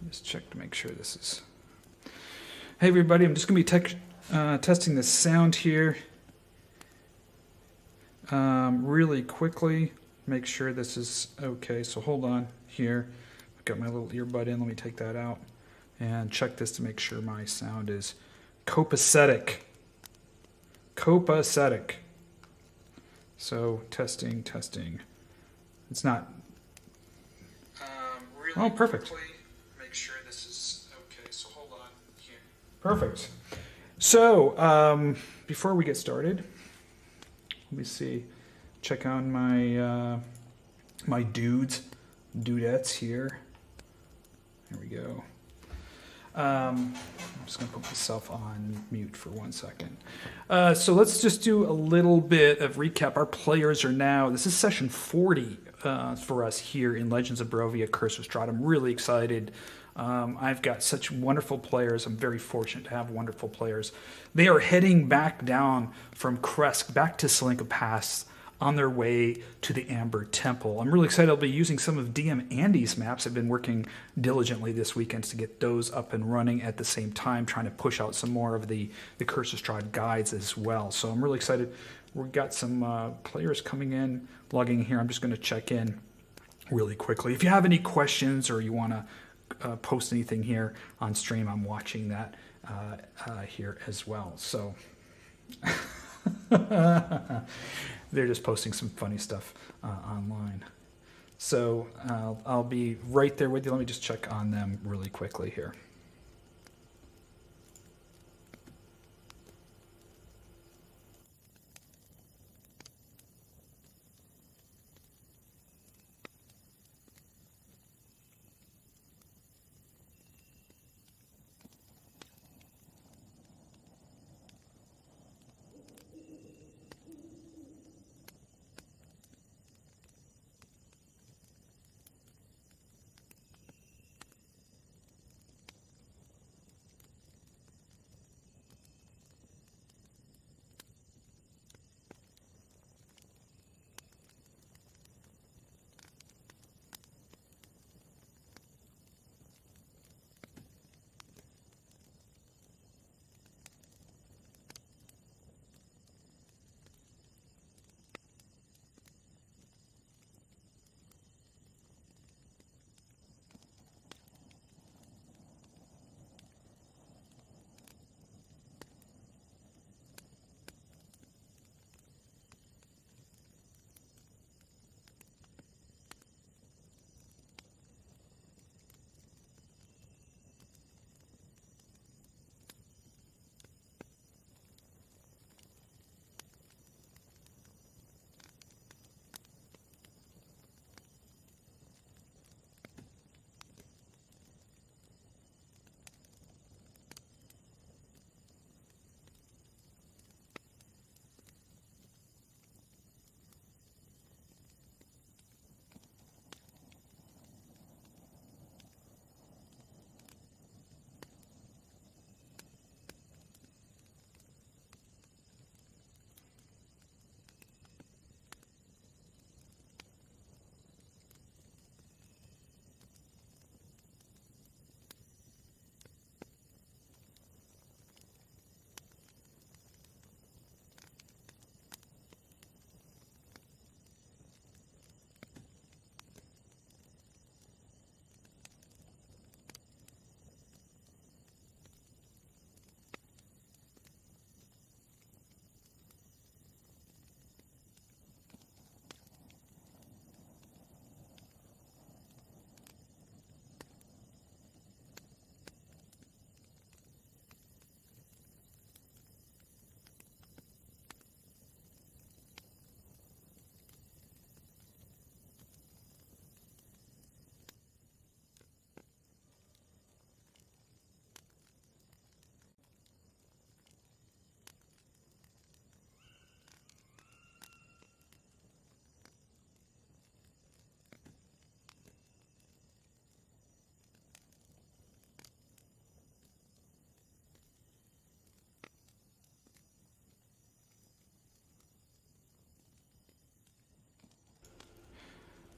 Just check to make sure this is... Hey everybody, I'm just going to be testing the sound here really quickly. Make sure this is okay. So hold on here. I've got my little earbud in. Let me take that out and check this to make sure my sound is copacetic. Copacetic. So testing. It's not... really oh, perfect. Quickly. Make sure this is okay. So hold on here. Perfect. So before we get started, let me see. Check on my my dudettes here. There we go. I'm just going to put myself on mute for 1 second. So let's just do a little bit of recap. Our players are now, this is session 40 for us here in Legends of Barovia, Curse of Strahd. I'm really excited. I've got such wonderful players. I'm very fortunate to have wonderful players. They are heading back down from Kresk, back to Salinka Pass, on their way to the Amber Temple. I'm really excited. I'll be using some of DM Andy's maps. I've been working diligently this weekend to get those up and running at the same time, trying to push out some more of the Curse of Strahd guides as well. So I'm really excited. We've got some players coming in, logging here. I'm just going to check in really quickly. If you have any questions or you want to post anything here on stream, I'm watching that here as well. So... They're just posting some funny stuff online. So I'll be right there with you. Let me just check on them really quickly here.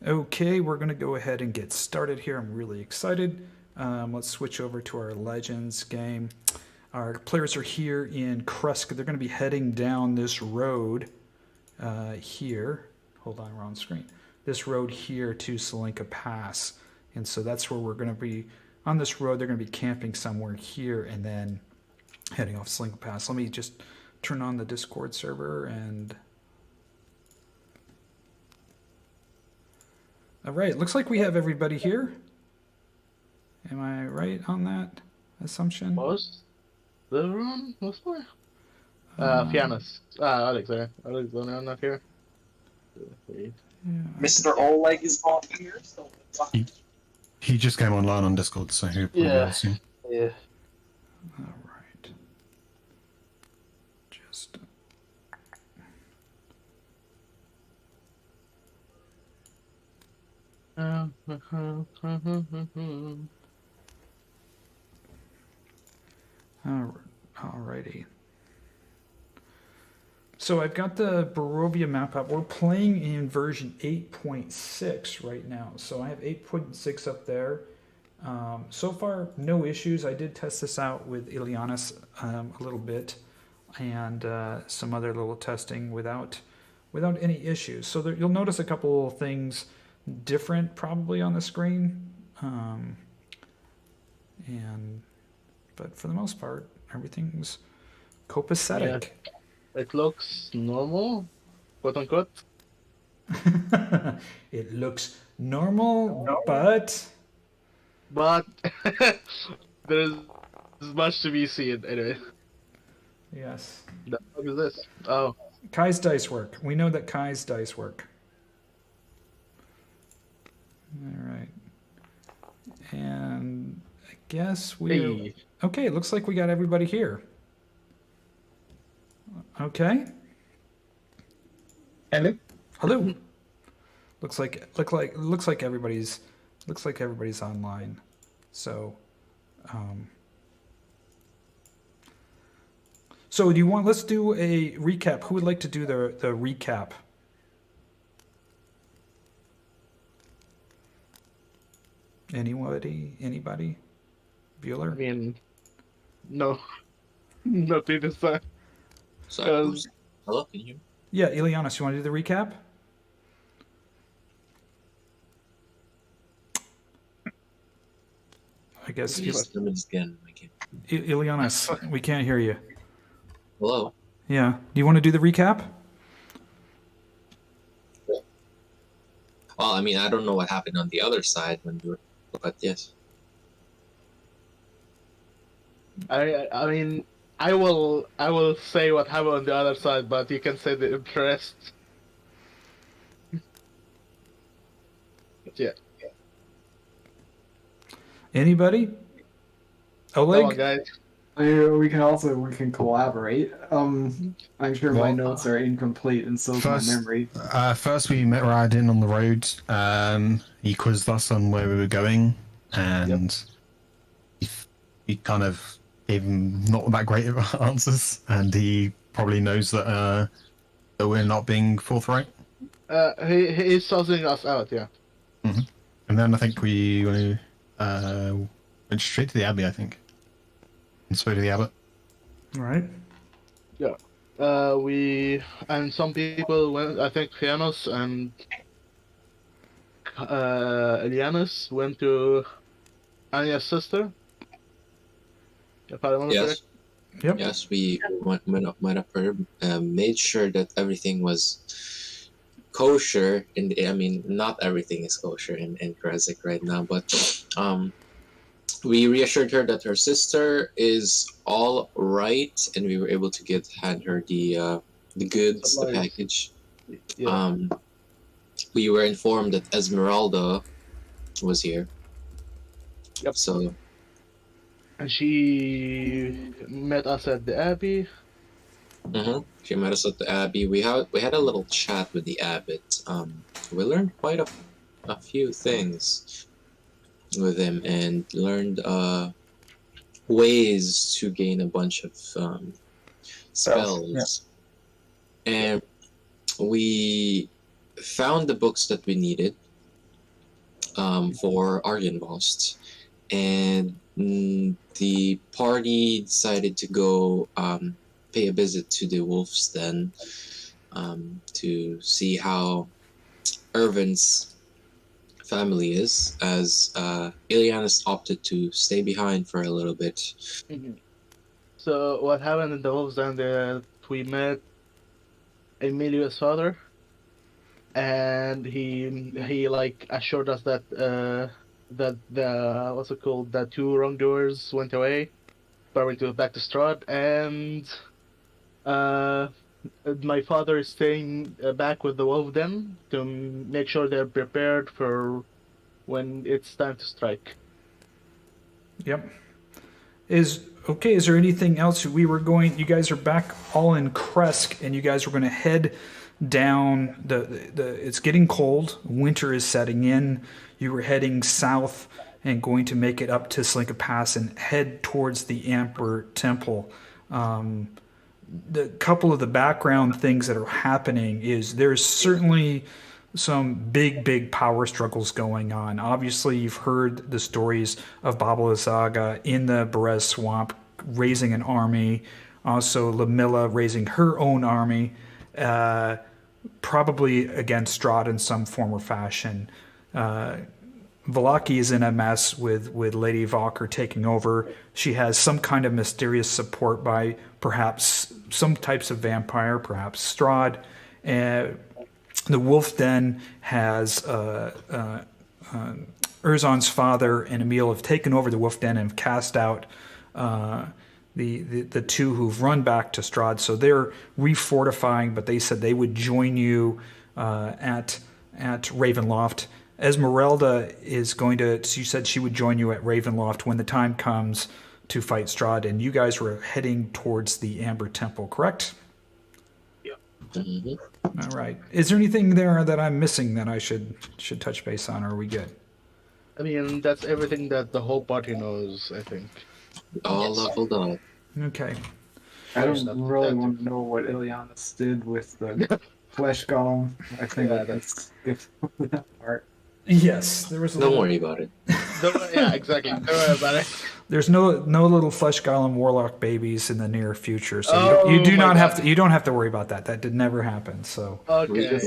Okay, we're going to go ahead and get started here. I'm really excited. Let's switch over to our Legends game. Our players are here in Krusk. They're going to be heading down this road here. Hold on, we're on screen. This road here to Salinka Pass. And so that's where we're going to be. On this road, they're going to be camping somewhere here and then heading off Salinka Pass. Let me just turn on the Discord server and... All right, looks like we have everybody here. Am I right on that assumption? Most everyone was there. Fiannos. Oleg, sorry. Oleg's the only one not here. Yeah. Mr. Oleg is not here, so He just came online on Discord, so he'll probably assume. Yeah. All right. Just... Alrighty. So I've got the Barovia map up. We're playing in version 8.6 right now. So I have 8.6 up there. So far, no issues. I did test this out with Ileanys a little bit and some other little testing without any issues. So there, you'll notice a couple of things different probably on the screen. But for the most part, everything's copacetic. Yeah. It looks normal, quote unquote. It looks normal, but there's much to be seen anyway. yes. The fuck is this? Oh, Kai's dice work. We know that Kai's dice work. All right. And I guess we're... hey. Okay, it looks like we got everybody here. Okay. hello. Hello. looks like everybody's online. So so do you want, let's do a recap. Who would like to do the recap? Anybody? Bueller? I mean, no, nothing this time. So, hello, can you hear me? Yeah, Ileanys, you want to do the recap? I guess Let me just get in my game. Ileanys, we can't hear you. Hello? Yeah. Do you want to do the recap? Well, I mean, I don't know what happened on the other side when you were, but yes. I mean, I will say what happened on the other side, but you can say the interest. Yeah. Anybody? Come Oleg? on, guys. We can collaborate. I'm sure my notes are incomplete and so is my memory. First we met Ravenloft on the road. He quizzed us on where we were going, and he kind of gave him not that great of answers, and he probably knows that we're not being forthright. He is sussing us out, yeah. Mm-hmm. And then I think we went straight to the Abbey, I think. And spoke to the Abbot. All right. Yeah. And some people went, I think Fiannos and Ileanys went to Anya's sister. If I remember correct. Yep. Yes, we went up her, made sure that everything was kosher. I mean, not everything is kosher in Khyraezul right now, but we reassured her that her sister is all right, and we were able to hand her the goods, the package. Yeah. We were informed that Esmeralda was here. Yep. So. And she met us at the Abbey. Mm-hmm. She met us at the Abbey. We had a little chat with the Abbot. We learned quite a few things with him, and learned ways to gain a bunch of spells. Yeah. And we found the books that we needed for Argynvost. and the party decided to go pay a visit to the Wolf's Den to see how Ervan's family is, as Ileanys opted to stay behind for a little bit. Mhm. So what happened in the Wolves Den? That we met Emilio's father, and he like assured us that that the what's it called, the two wrongdoers went away, probably to back to Strahd, and my father is staying back with the Wolf Den to make sure they're prepared for when it's time to strike. Yep. Is there anything else you guys are back all in Kresk, and you guys were going to head down it's getting cold, winter is setting in. You were heading south and going to make it up to Slinka Pass and head towards the Amber Temple. The couple of the background things that are happening is there's certainly some big power struggles going on. Obviously, you've heard the stories of Baba Lysaga in the Berez Swamp raising an army. Also, Lamilla raising her own army, probably against Strahd in some form or fashion. Vallaki is in a mess with Lady Valkyr taking over. She has some kind of mysterious support by perhaps some types of vampire, perhaps Strahd. The Wolf Den has Erzon's father and Emil have taken over the Wolf Den and have cast out the two who've run back to Strahd. So they're refortifying, but they said they would join you at Ravenloft. Esmeralda is going to. She said she would join you at Ravenloft when the time comes to fight Strahd, and you guys were heading towards the Amber Temple, correct? Mm-hmm. All right. Is there anything there that I'm missing that I should touch base on, or are we good? I mean, that's everything that the whole party knows, I think. All leveled up. Okay. I don't really want to know what Ileanys did with the flesh golem. I think that's skip that part. Yes, there was. Don't worry about it. Yeah, exactly. Don't worry about it. There's no little flesh golem warlock babies in the near future, so you do not have to. You don't have to worry about that. That did never happen. So Okay.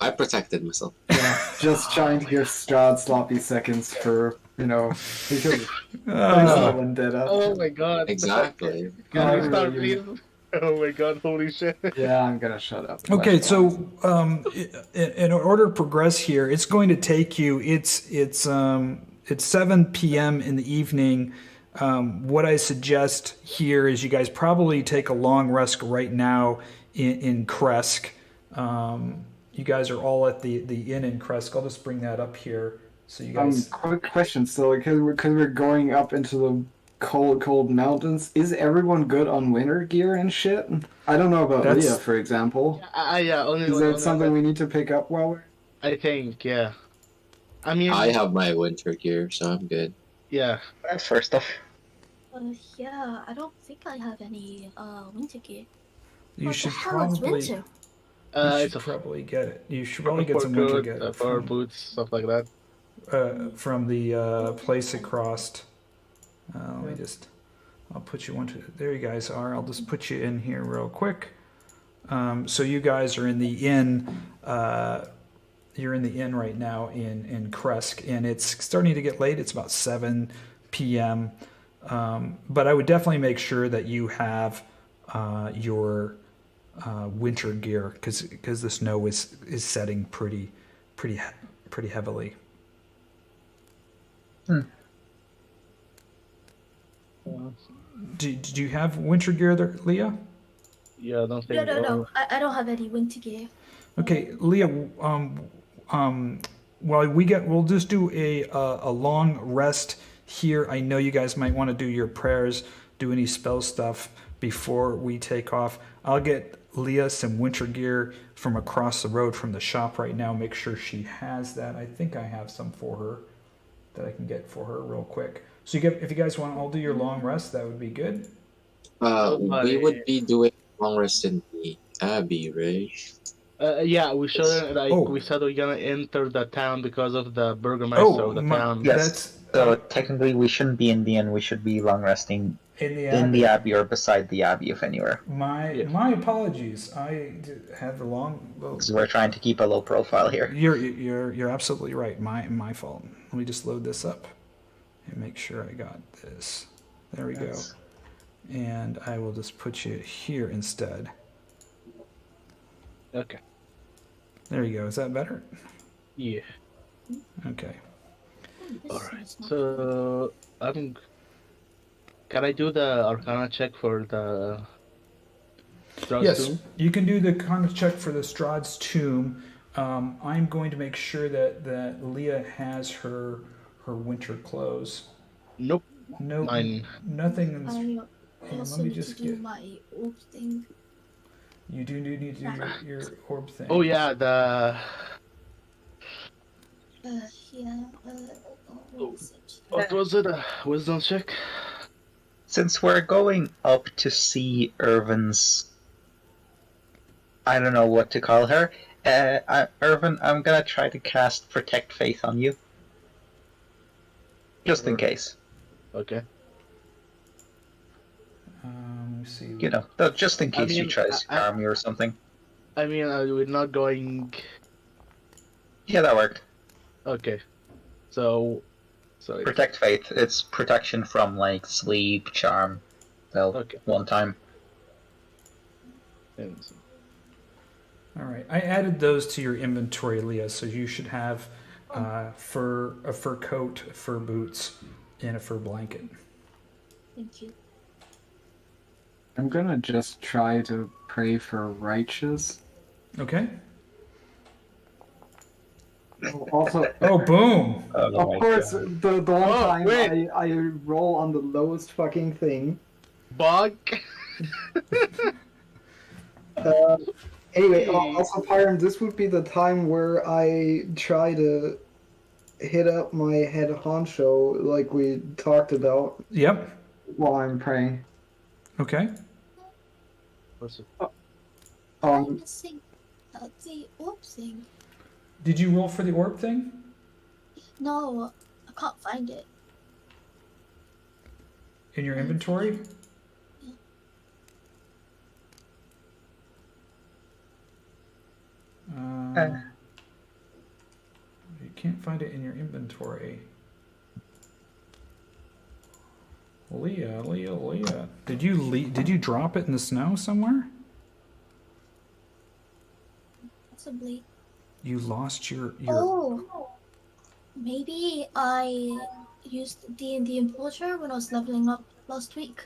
I protected myself. Yeah, just trying to give Strahd sloppy seconds for, because there's no vendetta. Oh my god. Exactly. Can you start, please? Oh my god, holy shit. Yeah, I'm gonna shut up. okay, so in order to progress here, it's going to take you. It's 7 p.m. in the evening. What I suggest here is you guys probably take a long rest right now in Kresk. You guys are all at the inn in Kresk. I'll just bring that up here so you guys. Quick question. So, because we're going up into the cold mountains, is everyone good on winter gear and shit? I don't know about Leea, for example. Yeah, Is that something we need to pick up while we're? I think, yeah. I mean, I have my winter gear, so I'm good. yeah. Thanks for stuff. Yeah, I don't think I have any winter gear. You What should the hell is probably. winter? It's a probably get it. You should probably get some winter gear power boots, stuff like that. from the place across. Let me just. I'll put you onto. There you guys are. I'll just put you in here real quick. So you guys are in the inn. You're in the inn right now in Kresk, and it's starting to get late. It's about 7 p.m. But I would definitely make sure that you have your winter gear because the snow is setting pretty heavily. Do you have winter gear there, Leea? Yeah, I don't think. No. I don't have any winter gear. Okay, Leea. Well, we'll just do a long rest here. I know you guys might want to do your prayers, do any spell stuff before we take off. I'll get Leea some winter gear from across the road from the shop right now. Make sure she has that. I think I have some for her that I can get for her real quick. So if you guys want to all do your long rest, that would be good. We would be doing long rest in the Abbey, right? Yeah, we shouldn't we said we're gonna enter the town because of the burgomaster of the town. Yes. So technically, we shouldn't be in the inn. We should be long resting in the abbey or beside the abbey, if anywhere. My apologies. I had the long. Because we're trying to keep a low profile here. You're absolutely right. My fault. Let me just load this up and make sure I got this. There we go. And I will just put you here instead. Okay. There you go. Is that better? Yeah. Okay. Alright. So can I do the Arcana check for the Strahd's tomb? You can do the Arcana check for the Strahd's tomb. I'm going to make sure that Leea has her winter clothes. Nope. No. Nothing. I also need to do my orb thing. You do need to do your orb thing. Oh yeah, the. What was it? A wisdom check? Since we're going up to see Ervan's, I don't know what to call her. Ervan, I'm gonna try to cast Protect Faith on you. Just in case. Okay. Let me see. You know, just in case she tries to harm you or something. I mean, we're not going. Yeah, that worked. Okay. So. Sorry. Protect Faith. It's protection from, like, sleep, charm. Well, one time. Alright, I added those to your inventory, Leea, so you should have a fur coat, fur boots, and a fur blanket. Thank you. I'm gonna just try to pray for righteous. Okay. Also, boom! Of course, the one time I roll on the lowest fucking thing. Bug. Anyway, also Pyron, this would be the time where I try to hit up my head honcho, like we talked about. Yep. While I'm praying. Okay. I'm missing the orb thing. Did you roll for the orb thing? No, I can't find it. In your inventory? You can't find it in your inventory. Leea. Did you drop it in the snow somewhere? Possibly. You lost your... Oh! Maybe I used D&D Importer when I was leveling up last week.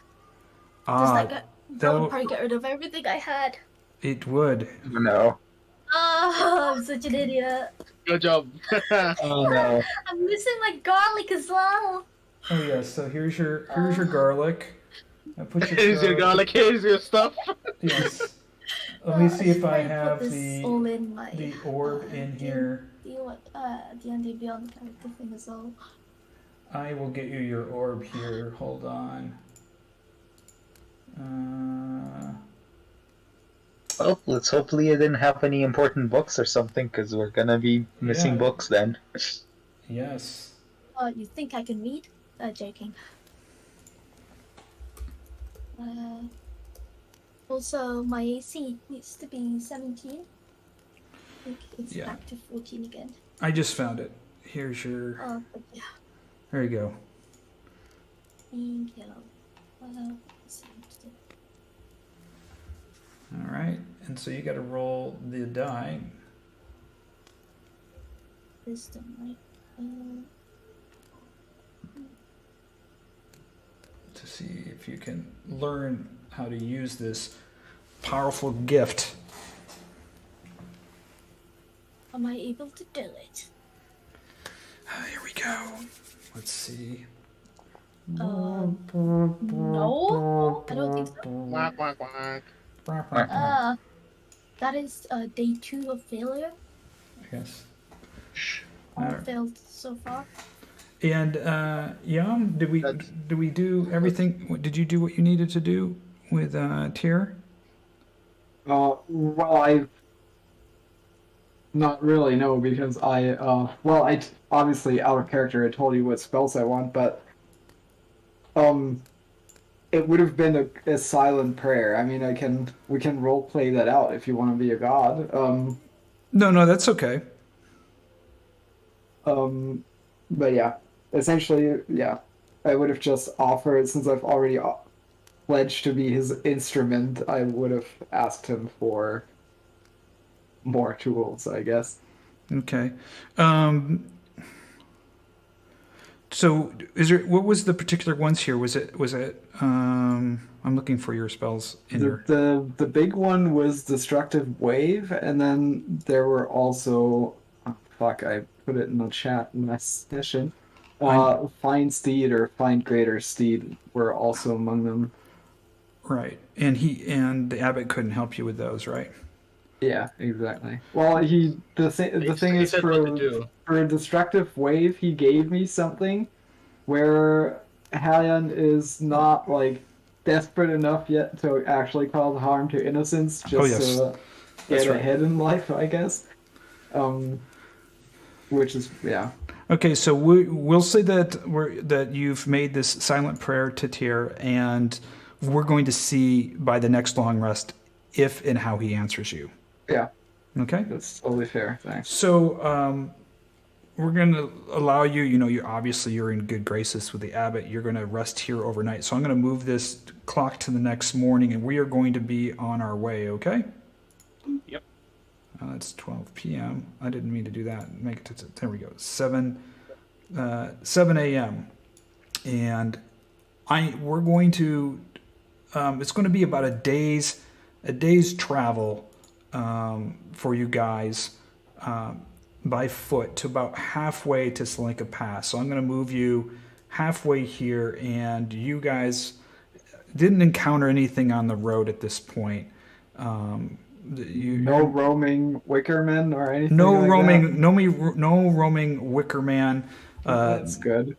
That would probably get rid of everything I had. It would. No. Oh, I'm such an idiot. Good job. Oh no. I'm missing my garlic as well. Oh yeah, so here's your garlic. Here's your garlic, here's your stuff. Yes. Let me see if I have the the orb in here. D&D Beyond character thing as well. I will get you your orb here. Hold on. Well, let's hopefully it didn't have any important books or something, because we're gonna be missing books then. Yes. You think I can read? Joking. Also, my AC needs to be 17. I think it's back to 14 again. I just found it. Here's your... Oh, yeah. There you go. Thank you. Alright, and so you gotta roll the die. Wisdom, right? To see if you can learn how to use this powerful gift. Am I able to do it? Here we go. Let's see. No, I don't think so. That is day 2 of failure. Yes. All failed so far. And Yam, did we do everything? Did you do what you needed to do with Tyr? Well, Not really, no, because I obviously out of character I told you what spells I want, but it would have been a silent prayer. I mean, we can role play that out if you want to be a god. No, that's okay. But yeah, essentially, yeah, I would have just offered, since I've already pledged to be his instrument, I would have asked him for more tools, I guess. Okay. So what was the particular ones here? Was it I'm looking for your spells in your The big one was Destructive Wave, and then there were also I put it in the chat in my session. Find Steed or Find Greater Steed were also among them. Right. And the abbot couldn't help you with those, right? Yeah, exactly. Well, the thing is for Destructive Wave, he gave me something where Herjann is not like desperate enough yet to actually cause harm to innocents, just to get ahead in life, I guess. Which is Okay, so we'll say that you've made this silent prayer to Tyr, and we're going to see by the next long rest if and how he answers you. Yeah. Okay. That's totally fair. Thanks. So we're going to allow you. You're in good graces with the abbot. You're going to rest here overnight. So I'm going to move this clock to the next morning, and we are going to be on our way. Okay. Yep. It's 12 p.m. I didn't mean to do that. Make it to there we go. 7 a.m. And we're going to. It's going to be about a day's travel for you guys by foot to about halfway to Salinka Pass. So I'm going to move you halfway here, and you guys didn't encounter anything on the road at this point. No roaming wickerman or anything. No roaming wickerman. That's good.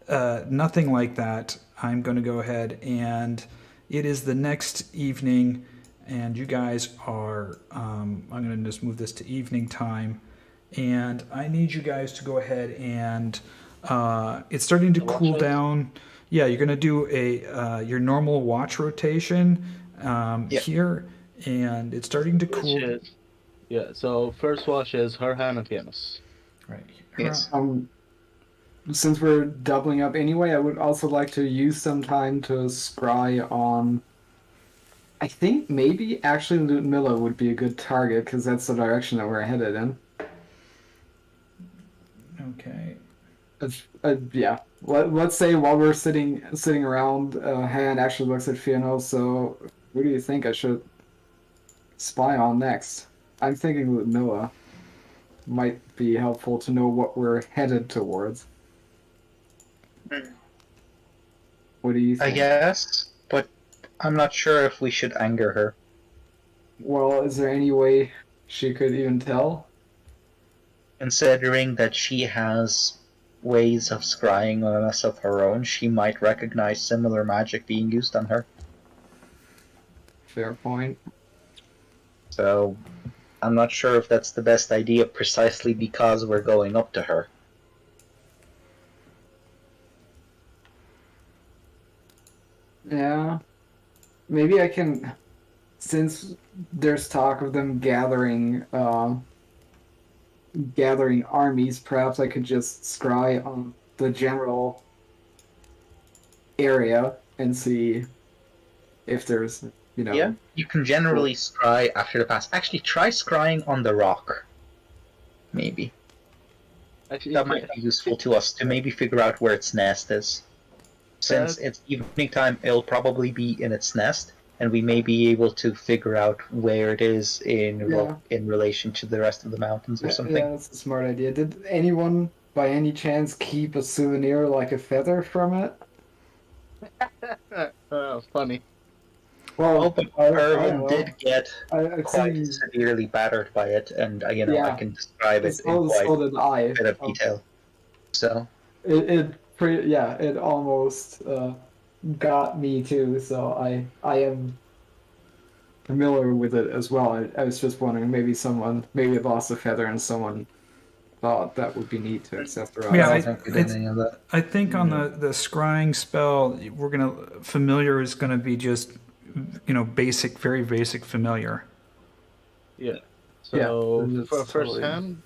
Nothing like that. I'm going to go ahead, and it is the next evening, and you guys are. I'm going to just move this to evening time, and I need you guys to go ahead and. It's starting to cool down. Yeah, you're going to do your normal watch rotation here. And it's starting to cool. So first watch is Herjann and Fiannos. Right. Yes. Since we're doubling up anyway, I would also like to use some time to scry on. I think maybe actually Ludmilla would be a good target because that's the direction that we're headed in. Okay. Yeah. Let's say while we're sitting around, Han actually looks at Fiannos. So, what do you think I should spy on next? I'm thinking Ludmilla might be helpful to know what we're headed towards. What do you think? I guess, but I'm not sure if we should anger her. Well, is there any way she could even tell? Considering that she has ways of scrying on us of her own, she might recognize similar magic being used on her. Fair point. So, I'm not sure if that's the best idea precisely because we're going up to her. Yeah. Maybe I can, since there's talk of them gathering armies, perhaps I could just scry on the general area and see if there's, Yeah, you can generally scry after the pass. Actually, try scrying on the rock. Maybe. Actually, That might be useful to us to maybe figure out where its nest is. Since it's evening time, it'll probably be in its nest, and we may be able to figure out where it is in relation to the rest of the mountains or something. Yeah, that's a smart idea. Did anyone, by any chance, keep a souvenir like a feather from it? Funny. Well, but Ervan did get quite severely battered by it, and I can describe it in quite a bit of detail. So it almost got me too. So I am familiar with it as well. I was just wondering, maybe it lost a feather and someone thought that would be neat to accessorize. Yeah, I don't think we did any of that. I think on the scrying spell, familiar is gonna be just, basic, very basic familiar. Yeah. So Yeah, for first totally. hand,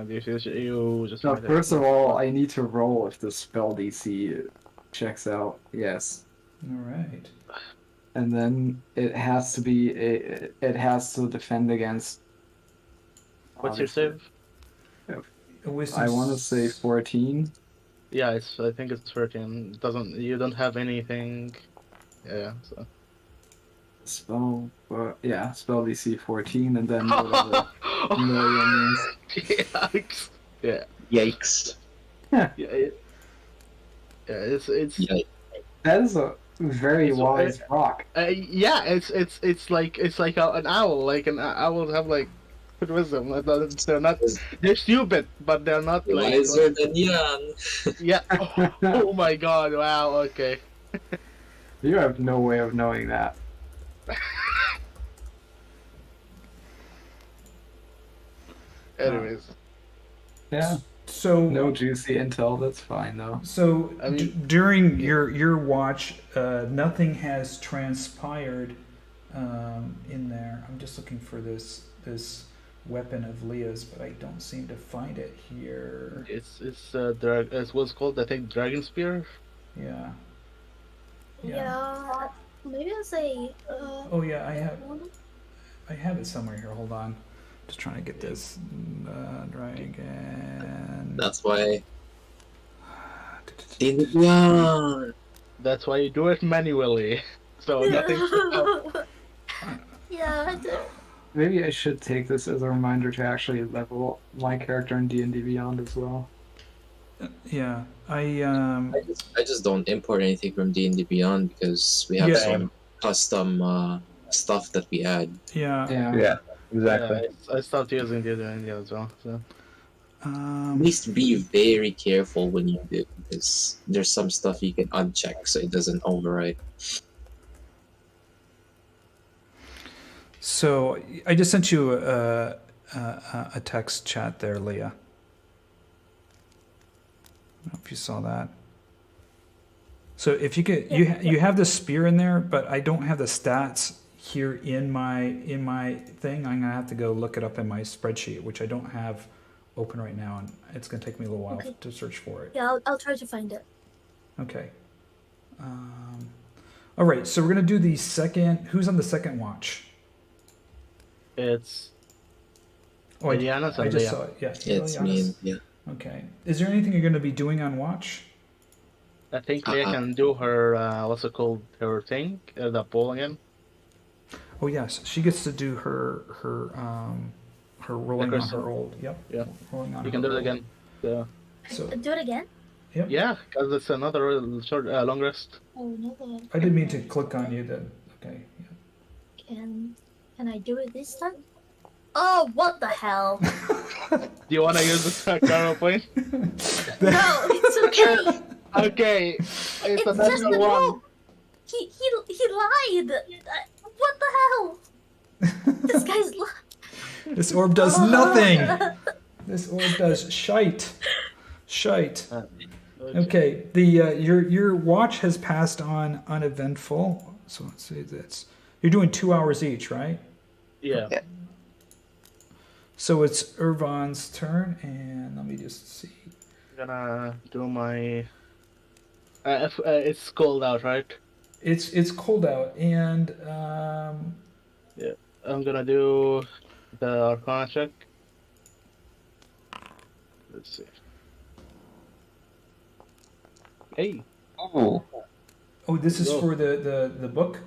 you just. No, first of all, I need to roll if the spell DC checks out. Yes. All right. And then it has to be it has to defend against. What's your save? I want to say 14. Yeah, I think it's 13. You don't have anything. Yeah. So. Spell DC 14, and then whatever million is. Yikes! Yeah. Yikes. Yeah. It's. Yikes. That is a very wise rock. Yeah, it's like an owl. Like owls have like good wisdom. They're stupid, but they're not like Wiser than young. Yeah. Oh my god! Wow. Okay. You have no way of knowing that. Anyways. Yeah. So No juicy intel. That's fine though. So I mean, during your watch, nothing has transpired in there. I'm just looking for this weapon of Lea's, but I don't seem to find it here. It's what's called, I think, dragon spear. Yeah. Yeah. Maybe I'll say. Oh yeah, I have it somewhere here. Hold on. Just trying to get this dragon. That's why. Yeah. That's why you do it manually. So nothing. Yeah. Maybe I should take this as a reminder to actually level my character in D&D Beyond as well. Yeah, I just don't import anything from D&D Beyond because we have some custom stuff that we add. Yeah. Exactly. I stopped using the other India as well. So. At least be very careful when you do, because there's some stuff you can uncheck so it doesn't override. So I just sent you a text chat there, Leah. I don't know if you saw that. So if you could, you have the spear in there, but I don't have the stats here in my thing. I'm gonna have to go look it up in my spreadsheet, which I don't have open right now, and it's gonna take me a little while to search for it. Yeah, I'll try to find it. Okay. All right, so we're gonna do the second. Who's on the second watch? It's. Oh, I just saw it. Yeah, it's me. Yeah. Okay. Is there anything you're gonna be doing on watch? I think Leia can do her what's it called, her thing, the ball again. Oh yes, she gets to do her rolling on her old. Yep. Yeah. Rolling on. You can do it again. Yeah. So do it again. Yep. Yeah, because it's another short, long rest. Oh no. I didn't mean to click on you. Then okay. Yeah. Can I do it this time? Oh, what the hell? Do you want to use the Caro point? No, it's okay. Okay, it's just a one. rope. He lied. What the hell? This guy's lying. This orb does nothing. This orb does shite. Okay. The your watch has passed on uneventful. So let's see this. You're doing 2 hours each, right? Yeah. So it's Ervan's turn, and let me just see. I'm gonna do my. It's cold out, right? It's cold out, and yeah, I'm gonna do the Arcana check. Let's see. Hey. Oh. Oh, this is for the book.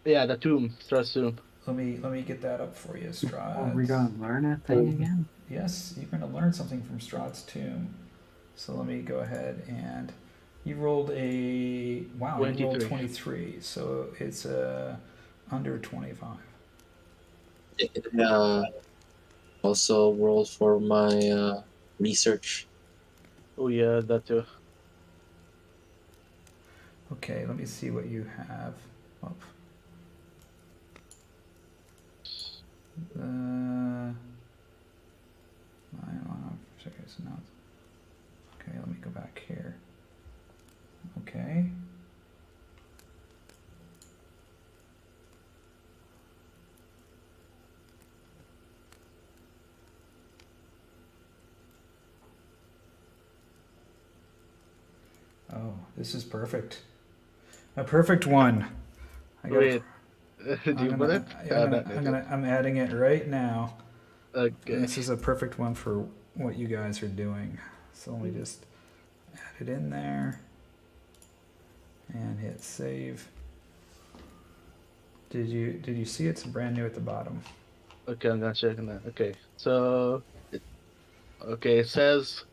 Yeah, the tomb, Strahd's tomb. Let me get that up for you, Strahd. Are we gonna learn a thing again? Yes, you're gonna learn something from Strahd's tomb. So let me go ahead and you rolled a wow. 23. You rolled 23, so it's under 25. Also roll for my research. Oh yeah, that too. Okay, let me see what you have. Oh. Okay, let me go back here. Okay. Oh, this is perfect. A perfect one. Wait, do you put it? I'm adding it right now. Okay. This is a perfect one for what you guys are doing. So let me just add it in there and hit save. Did you see it's brand new at the bottom? Okay, I'm gonna check on that. Okay, so it says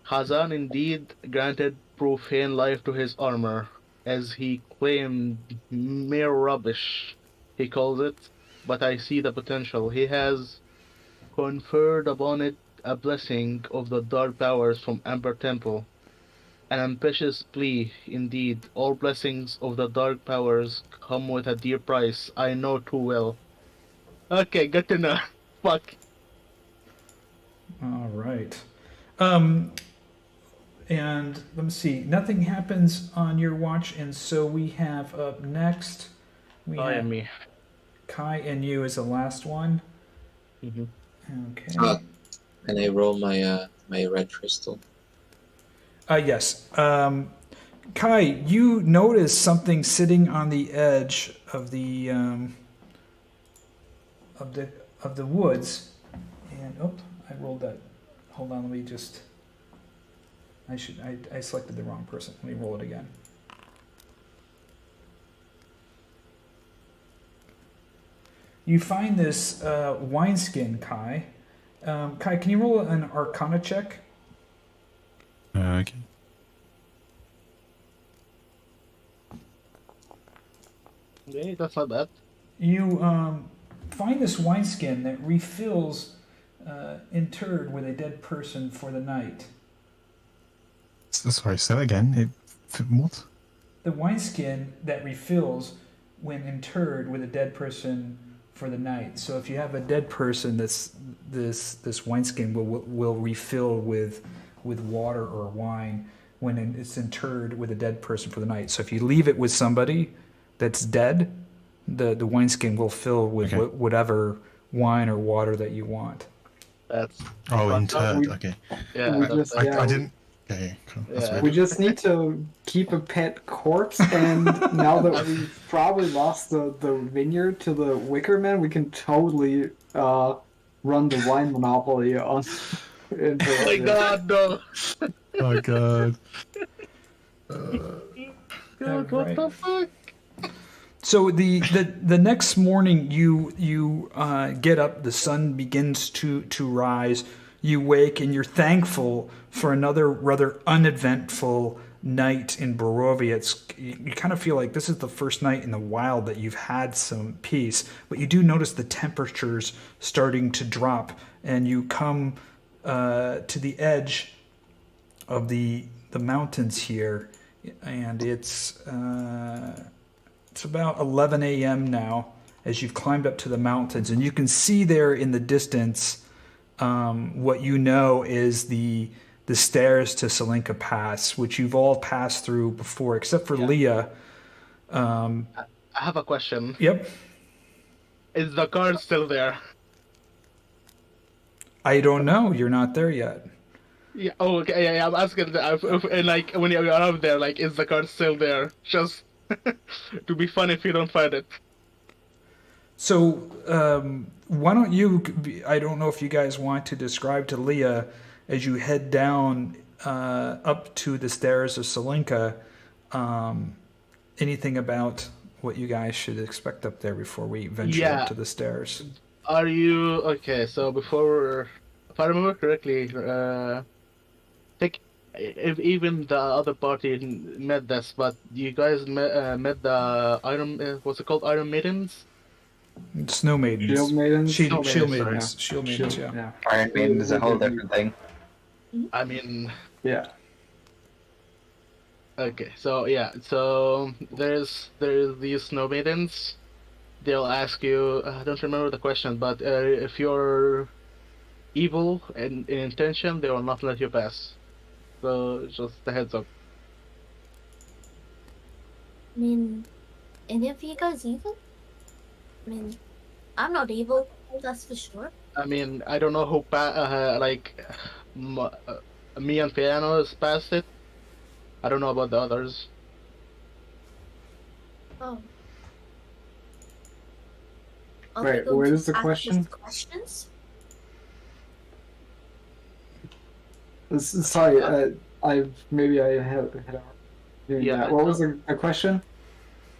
Herjann indeed granted profane life to his armor, as he claimed mere rubbish, he calls it, but I see the potential. He has conferred upon it a blessing of the dark powers from Amber Temple. An ambitious plea, indeed. All blessings of the dark powers come with a dear price, I know too well. Okay, good to know. Fuck. All right. And let me see. Nothing happens on your watch, and so we have up next. We have me. Kai and you as the last one. Mm-hmm. Okay. Can I roll my my red crystal? Yes. Kai, you notice something sitting on the edge of the woods, and I rolled that. Hold on, let me just. I selected the wrong person. Let me roll it again. You find this wineskin, Kai. Kai, can you roll an Arcana check? Okay. Okay, that's not bad. You find this wineskin that refills interred with a dead person for the night. Sorry, say that again. What? The wineskin that refills when interred with a dead person for the night. So if you have a dead person, this wineskin will refill with water or wine when it's interred with a dead person for the night. So if you leave it with somebody that's dead, the wineskin will fill with whatever wine or water that you want. That's interred. Okay. Yeah, I didn't. Okay, cool. Yeah. We just need to keep a pet corpse, and now that we've probably lost the vineyard to the Wicker Man, we can totally run the wine monopoly on. Oh my god, no! Oh god. God, what the fuck? So the next morning you get up, the sun begins to rise. You wake and you're thankful for another rather uneventful night in Barovia. You kind of feel like this is the first night in the wild that you've had some peace, but you do notice the temperatures starting to drop, and you come to the edge of the mountains here, and it's about 11 a.m. now as you've climbed up to the mountains, and you can see there in the distance what you know is the stairs to Salinka Pass, which you've all passed through before, except for Leea. I have a question. Yep. Is the card still there? I don't know. You're not there yet. Yeah. Oh, okay. Yeah. I'm asking like when you're up there, like, is the card still there? Just to be fun if you don't find it. So why don't you? I don't know if you guys want to describe to Leea as you head down up to the stairs of Salinka, anything about what you guys should expect up there before we venture up to the stairs. Are you okay? So before, if I remember correctly, if even the other party met this, but you guys met the Iron. What's it called? Iron Maidens. Snow Maidens. Shield Maidens. Shield Maidens. Shield Maidens. Yeah. Iron Maiden is a whole different thing. I mean. Yeah. Okay, so yeah, so there's these Snow Maidens, they'll ask you. I don't remember the question, but if you're evil in intention, they will not let you pass. So just a heads up. I mean, any of you guys evil? I mean, I'm not evil, that's for sure. I mean, I don't know who me and Fiannos passed it. I don't know about the others. Oh. Right, what is the question? Questions? Sorry, I had that. What was the question?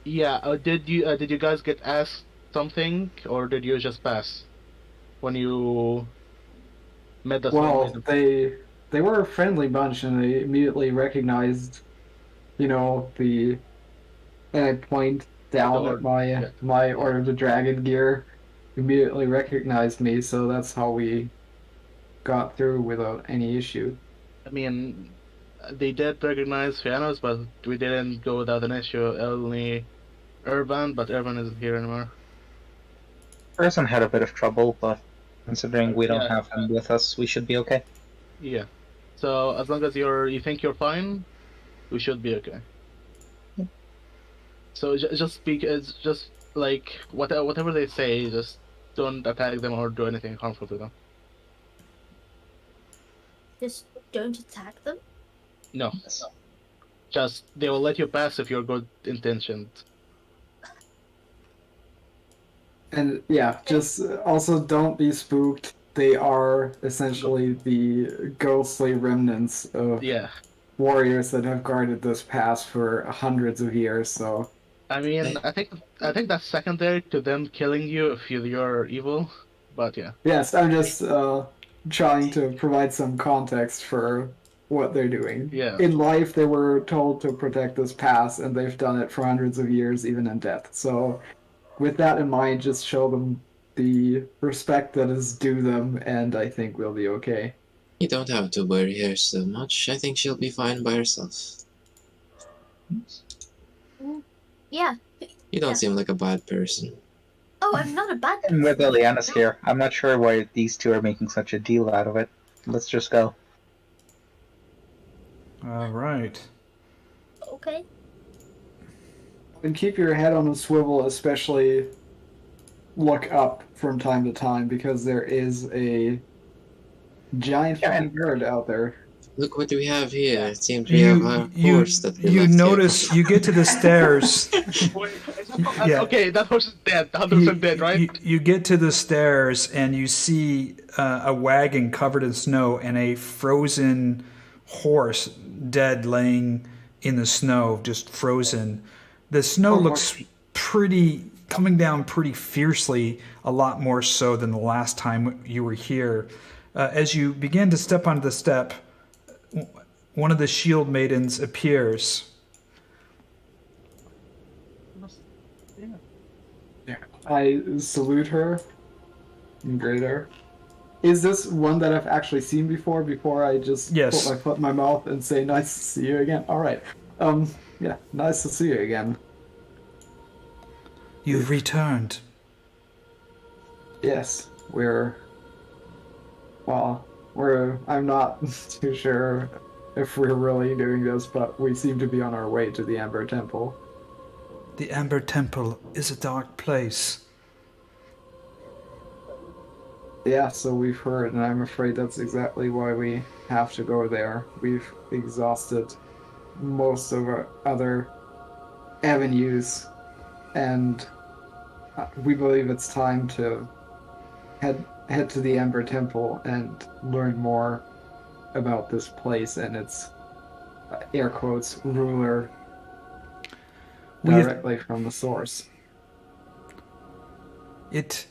Yeah, did you guys get asked something, or did you just pass when you met the? Well, they were a friendly bunch, and they immediately recognized, the. And I point down at my Order of the Dragon gear. Immediately recognized me, so that's how we got through without any issue. I mean, they did recognize Fiannos, but we didn't go without an issue. Only Ervan, but Ervan isn't here anymore. Person had a bit of trouble, but considering we don't have him with us, we should be okay. Yeah. So as long as you think you're fine, we should be okay. So just like whatever they say, just don't attack them or do anything harmful to them. Just don't attack them? No. Just they will let you pass if you're good intentioned. And yeah, just also don't be spooked. They are essentially the ghostly remnants of warriors that have guarded this pass for hundreds of years, so... I mean, I think that's secondary to them killing you if you're evil, but yeah. Yes, I'm just trying to provide some context for what they're doing. Yeah. In life, they were told to protect this pass, and they've done it for hundreds of years, even in death. So, with that in mind, just show them the respect that is due them, and I think we'll be okay. You don't have to worry her so much. I think she'll be fine by herself. Yeah. You don't seem like a bad person. Oh, I'm not a bad person. And with Ileanys here, I'm not sure why these two are making such a deal out of it. Let's just go. All right. Okay. And keep your head on a swivel, especially look up from time to time, because there is a giant fucking bird out there. Look what we have here. It seems we have a horse that we you left notice here. You get to the stairs. Okay, that horse is dead. 100% dead, right? You get to the stairs and you see a wagon covered in snow and a frozen horse dead laying in the snow, just frozen. The snow looks coming down pretty fiercely, a lot more so than the last time you were here. As you begin to step onto the step, one of the shield maidens appears. I salute her and greet her. Is this one that I've actually seen before I just put my foot in my mouth and say, nice to see you again? Alright. Yeah, nice to see you again. You've returned. Yes, I'm not too sure if we're really doing this, but we seem to be on our way to the Amber Temple. The Amber Temple is a dark place. Yeah, so we've heard, and I'm afraid that's exactly why we have to go there. We've exhausted most of our other avenues, and we believe it's time to head to the Amber Temple and learn more about this place and its, air quotes, ruler directly from the source. It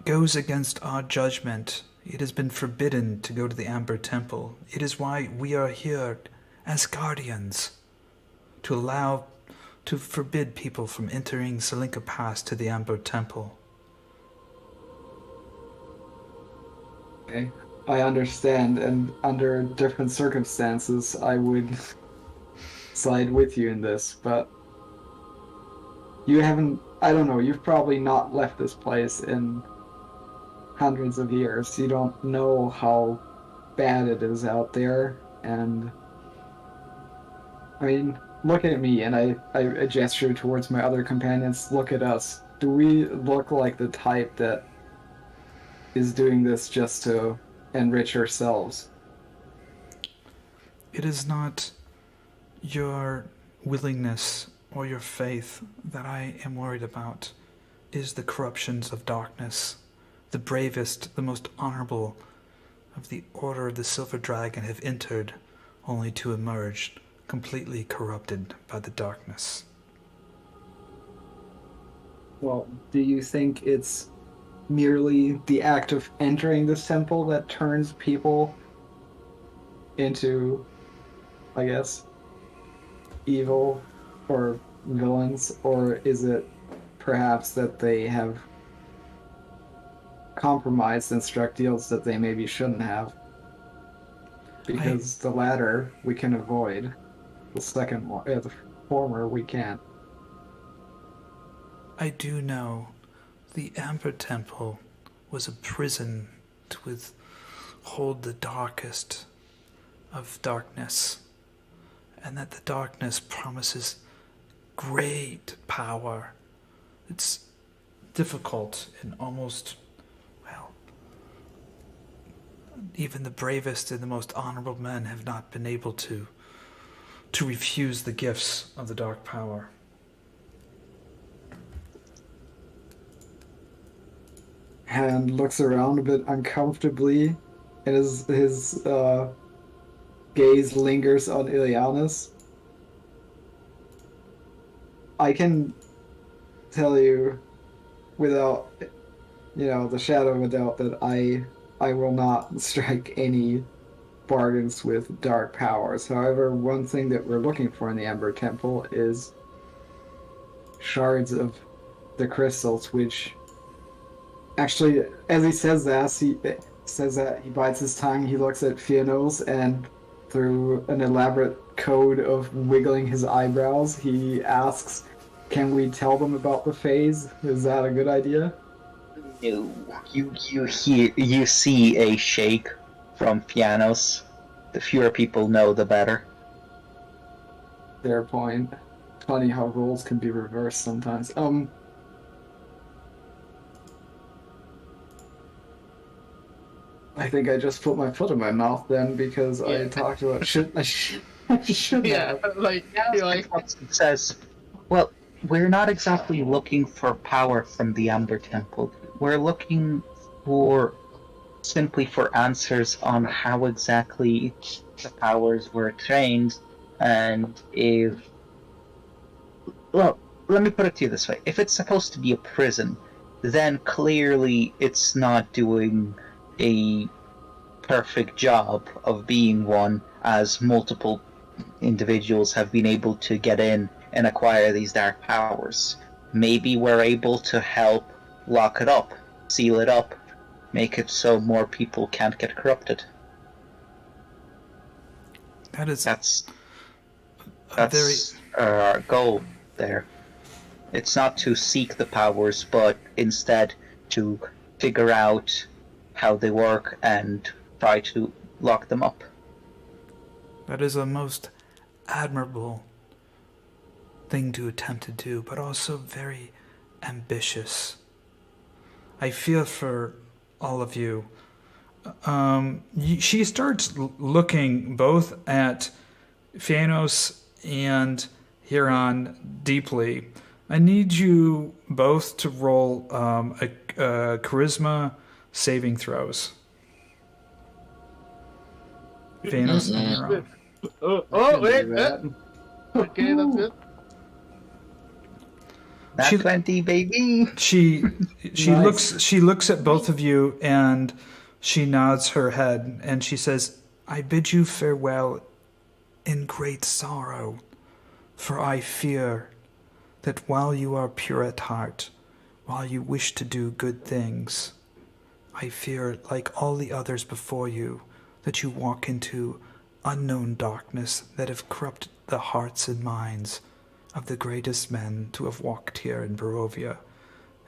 goes against our judgment. It has been forbidden to go to the Amber Temple. It is why we are here as guardians, to forbid people from entering Selinka Pass to the Amber Temple. Okay, I understand, and under different circumstances, I would side with you in this, but you haven't I don't know, you've probably not left this place in hundreds of years. You don't know how bad it is out there, and I mean, look at me, and I gesture towards my other companions. Look at us. Do we look like the type that is doing this just to enrich ourselves? It is not your willingness or your faith that I am worried about. It is the corruptions of darkness. The bravest, the most honorable of the Order of the Silver Dragon have entered, only to emerge completely corrupted by the darkness. Well, do you think it's merely the act of entering this temple that turns people into, I guess, evil or villains, or is it perhaps that they have compromised and struck deals that they maybe shouldn't have? Because the latter we can avoid, the second one, the former we can't. I do know the Amber Temple was a prison to withhold the darkest of darkness, and that the darkness promises great power. It's difficult and almost, well, even the bravest and the most honorable men have not been able to refuse the gifts of the dark power. And looks around a bit uncomfortably, and his gaze lingers on Ileanys. I can tell you without, the shadow of a doubt that I will not strike any bargains with dark powers. However, one thing that we're looking for in the Ember Temple is shards of the crystals, which actually, as he says that, he bites his tongue, he looks at Fiannos, and through an elaborate code of wiggling his eyebrows, he asks, can we tell them about the phase? Is that a good idea? No. You see a shake from Fiannos. The fewer people know, the better. Fair point. Funny how roles can be reversed sometimes. I think I just put my foot in my mouth then, because I talked about I should have. It says, well, we're not exactly looking for power from the Amber Temple. We're looking simply for answers on how exactly the powers were trained, and if... Well, let me put it to you this way. If it's supposed to be a prison, then clearly it's not doing a perfect job of being one, as multiple individuals have been able to get in and acquire these dark powers. Maybe we're able to help lock it up, seal it up, make it so more people can't get corrupted. That's our goal there. It's not to seek the powers, but instead to figure out how they work and try to lock them up. That is a most admirable thing to attempt to do, but also very ambitious. I feel for all of you. She starts looking both at Fiannos and Herjann deeply. I need you both to roll a charisma saving throws. Fiannos and Herjann. Wait. Okay, that's good. That's 20, baby. She Nice. looks at both of you, and she nods her head, and she says, I bid you farewell in great sorrow, for I fear that while you are pure at heart, while you wish to do good things, I fear, like all the others before you, that you walk into unknown darkness that have corrupted the hearts and minds of the greatest men to have walked here in Barovia.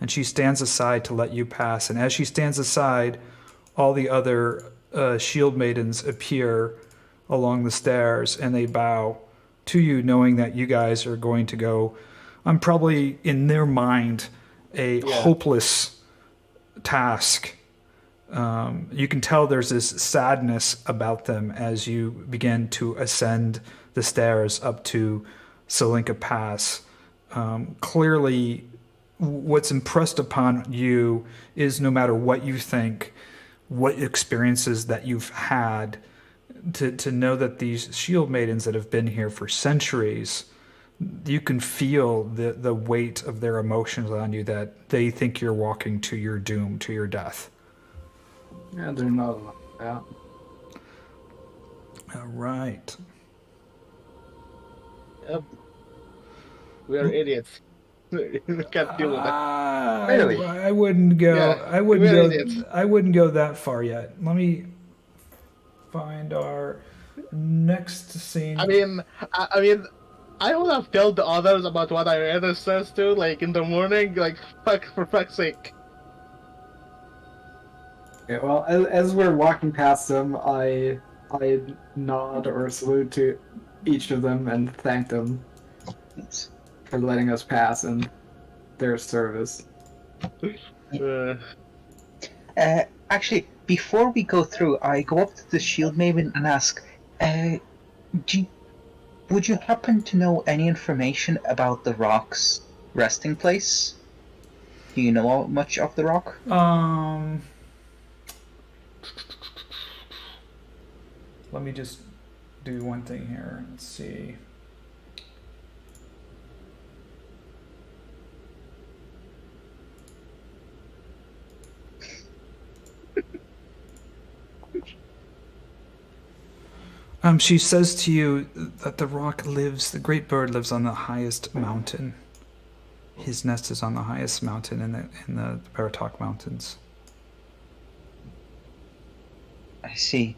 And she stands aside to let you pass. And as she stands aside, all the other shield maidens appear along the stairs, and they bow to you, knowing that you guys are going to go on probably, in their mind, a hopeless task. You can tell there's this sadness about them as you begin to ascend the stairs up to Salinka Pass. Clearly, what's impressed upon you is no matter what you think, what experiences that you've had, to know that these shield maidens that have been here for centuries, you can feel the weight of their emotions on you, that they think you're walking to your doom, to your death. Yeah, they're not like that. All right. Yep. We are idiots. We can't deal with that. Really? I wouldn't go. Yeah, I wouldn't we're go. idiots. I wouldn't go that far yet. Let me find our next scene. I mean, I would have told the others about what I read says to, like, in the morning, like, for fuck's sake. Okay, well, as we're walking past them, I nod or salute to each of them and thank them for letting us pass and their service. Actually, before we go through, I go up to the shield maiden and ask, would you happen to know any information about the rock's resting place? Do you know much of the rock? Let me just do one thing here. Let's see. She says to you that the rock lives, the great bird lives on the highest mountain. His nest is on the highest mountain in the Baratok Mountains. I see.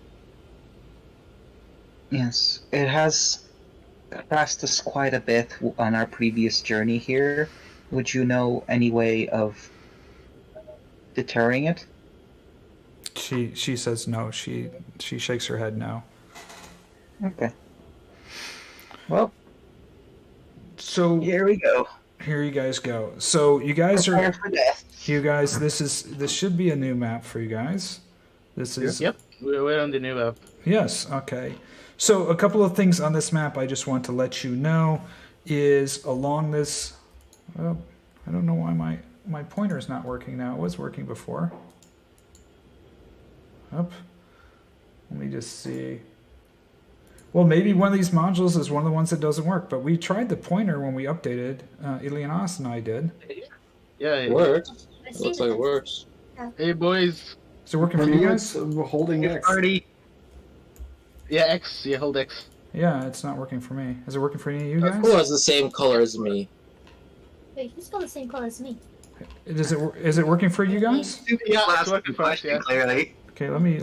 Yes, it has harassed us quite a bit on our previous journey here. Would you know any way of deterring it? She says no. She shakes her head no. Okay. Well, so here we go. Here you guys go. So you guys Prepare for death. You guys, this should be a new map for you guys. This is Yep, we're on the new map. Yes. Okay. So a couple of things on this map I just want to let you know is along this. Well, I don't know why my pointer is not working now. It was working before. Up. Let me just see. Well, maybe one of these modules is one of the ones that doesn't work, but we tried the pointer when we updated. Ileanys and I did. Yeah, It works. It looks like it works. Hey, boys. Is it working for you guys? Holding X. Party. Yeah, X. Yeah, hold X. Yeah, it's not working for me. Is it working for any of you guys? Who has the same color as me? Wait, he's got the same color as me. Is it working for you guys? Yeah, it's working for us, yeah. Clearly. Okay, let me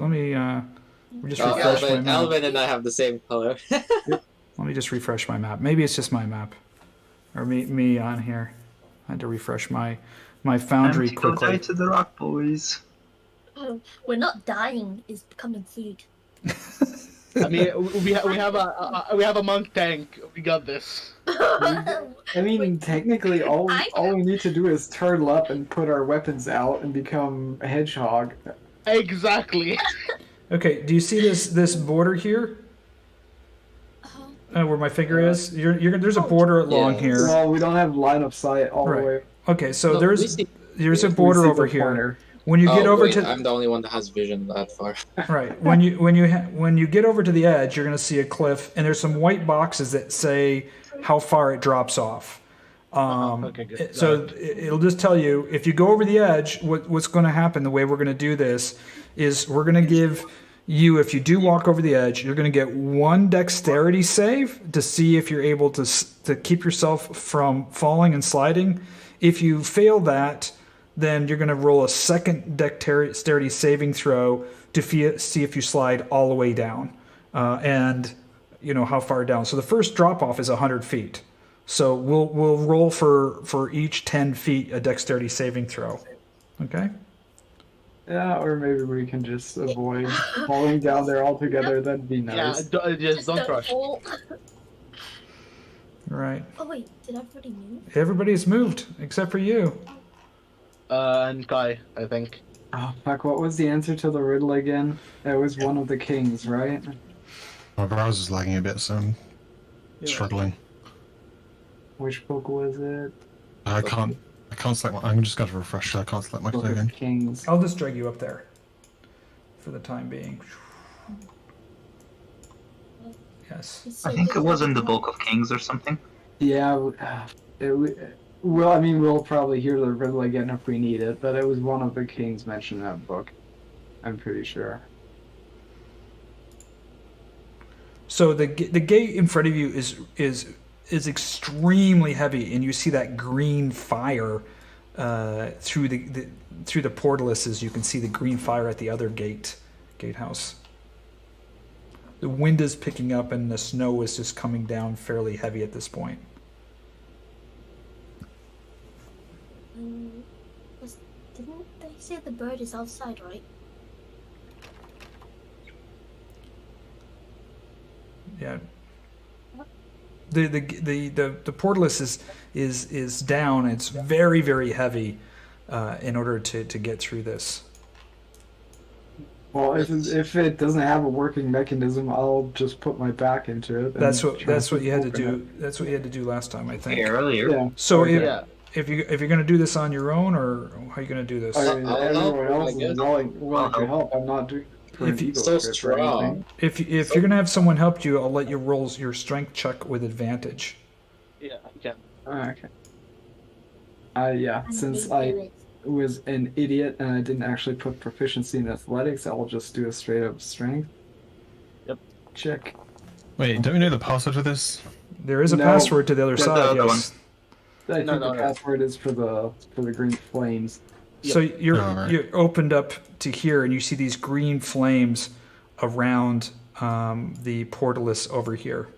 just refresh my map. Elvin and I have the same color. Let me just refresh my map. Maybe it's just my map, or me on here. I had to refresh my foundry quickly. Go die to the rock, boys. Oh, we're not dying. It's becoming food. I mean, we have a monk tank. We got this. I mean, technically, all we need to do is turtle up and put our weapons out and become a hedgehog. Exactly. Okay, do you see this border here? Where my finger is? There's a border along here. Well, we don't have line of sight all the way. Okay, so there's a border over here. Pointer. When you get over to, I'm the only one that has vision that far. Right. When you get over to the edge, you're going to see a cliff, and there's some white boxes that say how far it drops off. Okay, good. So it'll just tell you if you go over the edge, what's going to happen. The way we're going to do this is we're going to give you, if you do walk over the edge, you're going to get one dexterity save to see if you're able to keep yourself from falling and sliding. If you fail that, then you're going to roll a second dexterity saving throw to see if you slide all the way down, and how far down. So the first drop off is 100 feet. So we'll roll for each 10 feet a dexterity saving throw. Okay. Yeah, or maybe we can just avoid falling down there altogether. That'd be nice. Yeah, just don't rush. fall. Right. Oh wait, did everybody move? Everybody's moved except for you. And Kai, I think. Oh fuck! What was the answer to the riddle again? It was one of the kings, right? My browser's lagging a bit, so I'm struggling. Which book was it? I can't select my. I'm just going to refresh. So I can't select my Book token. of Kings. I'll just drag you up there for the time being. Yes. I think it was in the Book of Kings or something. Yeah. Well, I mean, we'll probably hear the riddle again if we need it, but it was one of the kings mentioned in that book. I'm pretty sure. So the gate in front of you is extremely heavy, and you see that green fire through the portalises. You can see the green fire at the other gatehouse. The wind is picking up, and the snow is just coming down fairly heavy at this point. Didn't they say the bird is outside, right? Yeah. The portalus is down. It's very, very heavy in order to get through this. Well, if it doesn't have a working mechanism, I'll just put my back into it. That's what you had to do. That's what you had to do last time, I think. Earlier. Yeah. So if you're going to do this on your own, or how are you going to do this? I mean, everyone else is willing to help. I'm not doing. If you so strong. If you're going to have someone help you, I'll let you roll your strength check with advantage. Yeah, I can. Okay. Yeah, since I was an idiot and I didn't actually put proficiency in athletics, I'll just do a straight up strength. Yep. Check. Wait, don't we know the password for this? There is a password to the other side. other Yes. I think the password is for the green flames. So you're opened up to here, and you see these green flames around the portalus over here.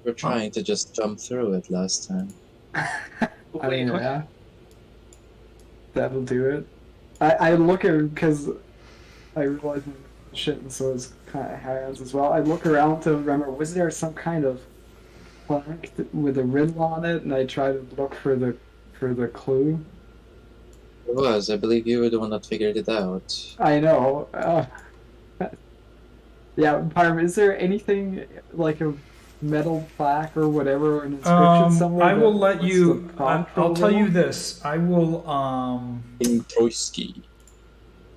We're trying to just jump through it last time. I mean, yeah. That'll do it. I look at because I realize shit, and so is kind of hands as well. I look around to remember, was there some kind of plaque with a riddle on it, and I try to look for the clue. It was. I believe you were the one that figured it out. I know. Yeah, Pyram, is there anything like a metal plaque or whatever, an inscription somewhere? I will let you. I'll tell you this. I will. Introisky.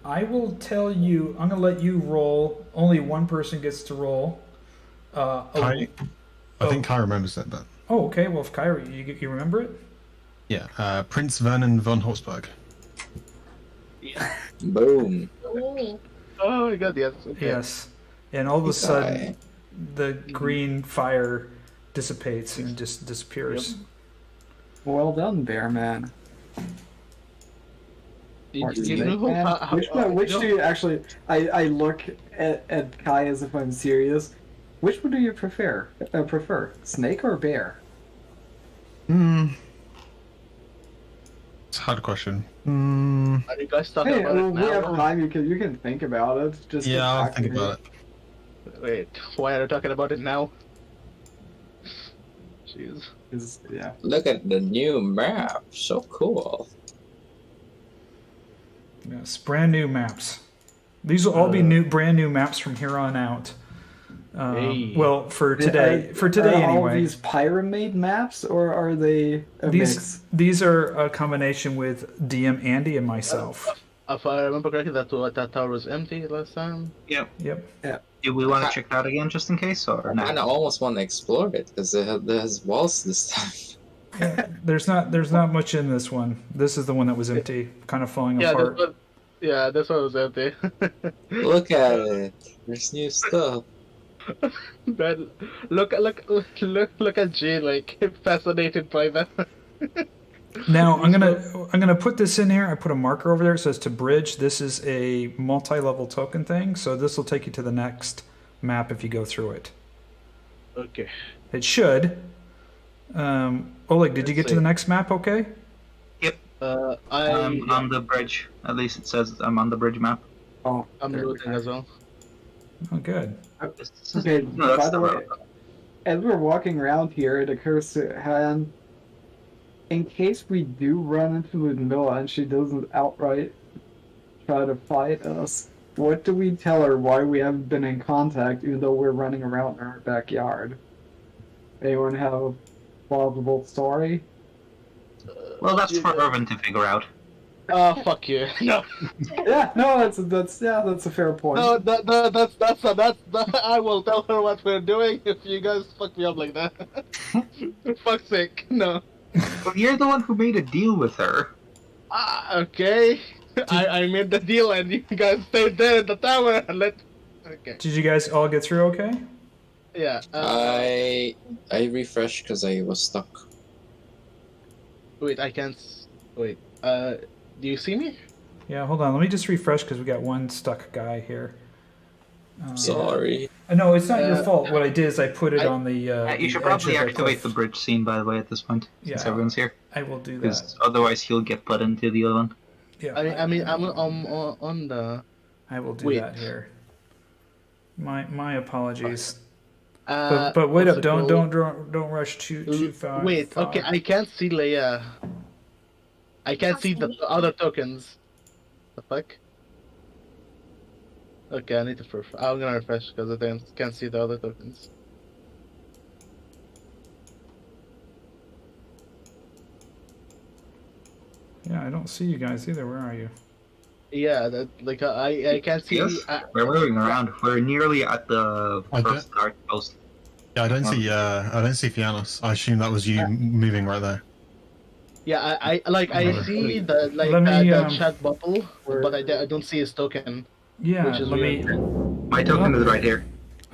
I will tell you. I'm gonna let you roll. Only one person gets to roll. I think Kai remembers that, but. Oh, okay. Well, if Khyraezul, you remember it? Yeah, Prince Vernon von Horsberg. Yeah. Boom. Oh my god, yes. Okay. Yes. And all of a sudden, the green fire dissipates and just disappears. Yep. Well done, Bear Man. Which do you actually? I look at Kai as if I'm serious. Which one do you prefer? Snake or bear? It's a hard question. Are you guys talking about it now? We have time. You can think about it. Just I'll think about it. Wait, why are you talking about it now? Jeez. Yeah. Look at the new map. So cool. Yes, brand new maps. These will all be brand new maps from here on out. Well, for today anyway. All these pyramid maps, or are they a mix? These are a combination with DM Andy and myself. If I remember correctly, that tower was empty last time. Yep. Yeah. Do we want to check that again just in case, or I not? kind of almost want to explore it because it has walls this time. Yeah, there's not much in this one. This is the one that was empty, kind of falling apart. This one was empty. Look at it. There's new stuff. Man, look at Jay, like fascinated by that. Now I'm gonna put this in here. I put a marker over there. It says to bridge. This is a multi-level token thing, so this will take you to the next map if you go through it. Okay. It should. Oleg, did you get to the next map okay? Yep. I'm on the bridge. At least it says I'm on the bridge map. Oh, I'm looting as well. Oh, good. Okay, No, by the way, as we're walking around here, it occurs to Herjann, in case we do run into Ludmilla and she doesn't outright try to fight us, what do we tell her why we haven't been in contact even though we're running around in our backyard? Anyone have a plausible story? Well, that's for Ervan to figure out. Fuck you. No. Yeah, no, that's a fair point. No, that's I will tell her what we're doing if you guys fuck me up like that. For fuck's sake, no. But you're the one who made a deal with her. Okay. I made the deal and you guys stayed there in the tower and let. Okay. Did you guys all get through okay? Yeah. I refreshed because I was stuck. Wait, I can't. Wait. Do you see me? Yeah, hold on. Let me just refresh because we got one stuck guy here. Sorry. No, it's not your fault. What I did is I put it on the. You should the edge probably of the activate cliff. the bridge scene, by the way, at this point, since everyone's here. I will do that. Because otherwise he'll get put into the other one. Yeah. I mean, I'm on the. I will do that here. My apologies. But wait up! Don't rush too far. Wait. Okay, I can't see Leia. I can't see the other tokens. The fuck? Okay, I need to I'm gonna refresh because I can't see the other tokens. Yeah, I don't see you guys either. Where are you? Yeah, I can't see. Yes, we're moving around. We're nearly at the first start post. Yeah, I don't see Fiannos. I assume that was you moving right there. Yeah, I see the chat bubble, but I don't see his token. Yeah, which is weird. My token is right here.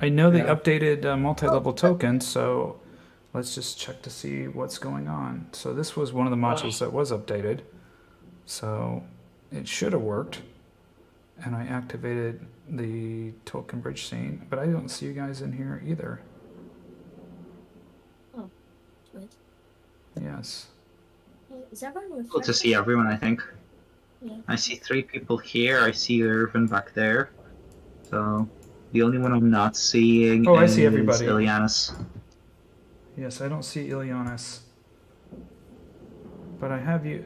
I know they updated multi-level tokens, so let's just check to see what's going on. So this was one of the modules that was updated, so it should have worked. And I activated the token bridge scene, but I don't see you guys in here either. Oh, good. Yes. Is everyone Good to see everyone, I think. Yeah. I see 3 people here. I see Ervan back there. So the only one I'm not seeing I is see everybody. Ileanys. Yes, I don't see Ileanys. But I have you.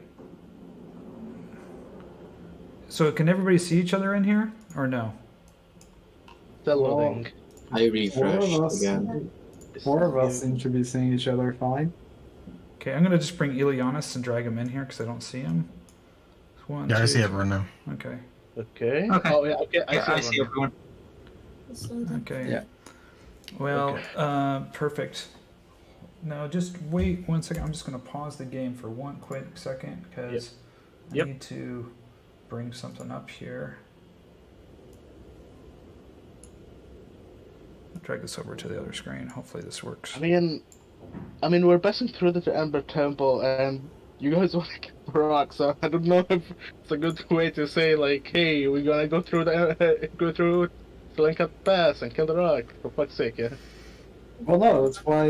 So can everybody see each other in here, or no? Still loading. I refreshed again. 4 of us seem to be seeing each other fine. Okay, I'm gonna just bring Ileanys and drag him in here because I don't see him. One, Yeah, I two. see everyone now. Okay. Okay. Okay. Oh yeah. Okay. I see everyone. Okay. Yeah. Well, perfect. Now just wait 1 second. I'm just gonna pause the game for 1 quick second because I need to bring something up here. I'll drag this over to the other screen. Hopefully this works. I mean, we're passing through the Ember Temple, and you guys want to get the rock, so I don't know if it's a good way to say like, hey, we're gonna go through the Slinkat Pass and kill the rock. For fuck's sake, yeah. Well, no, that's why.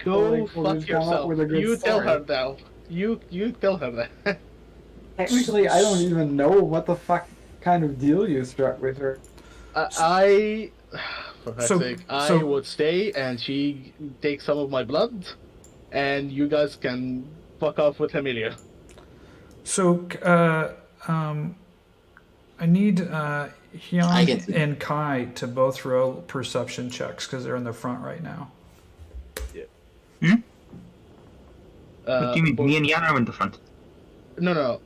Go fuck yourself. You tell her now. You tell her that. Technically, I don't even know what the fuck kind of deal you struck with her. For her sake, I would stay and she takes some of my blood, and you guys can fuck off with Emilia. So, I need Herjann and Kai to both roll perception checks because they're in the front right now. Yeah. What do you mean? Me and Yana are in the front. No.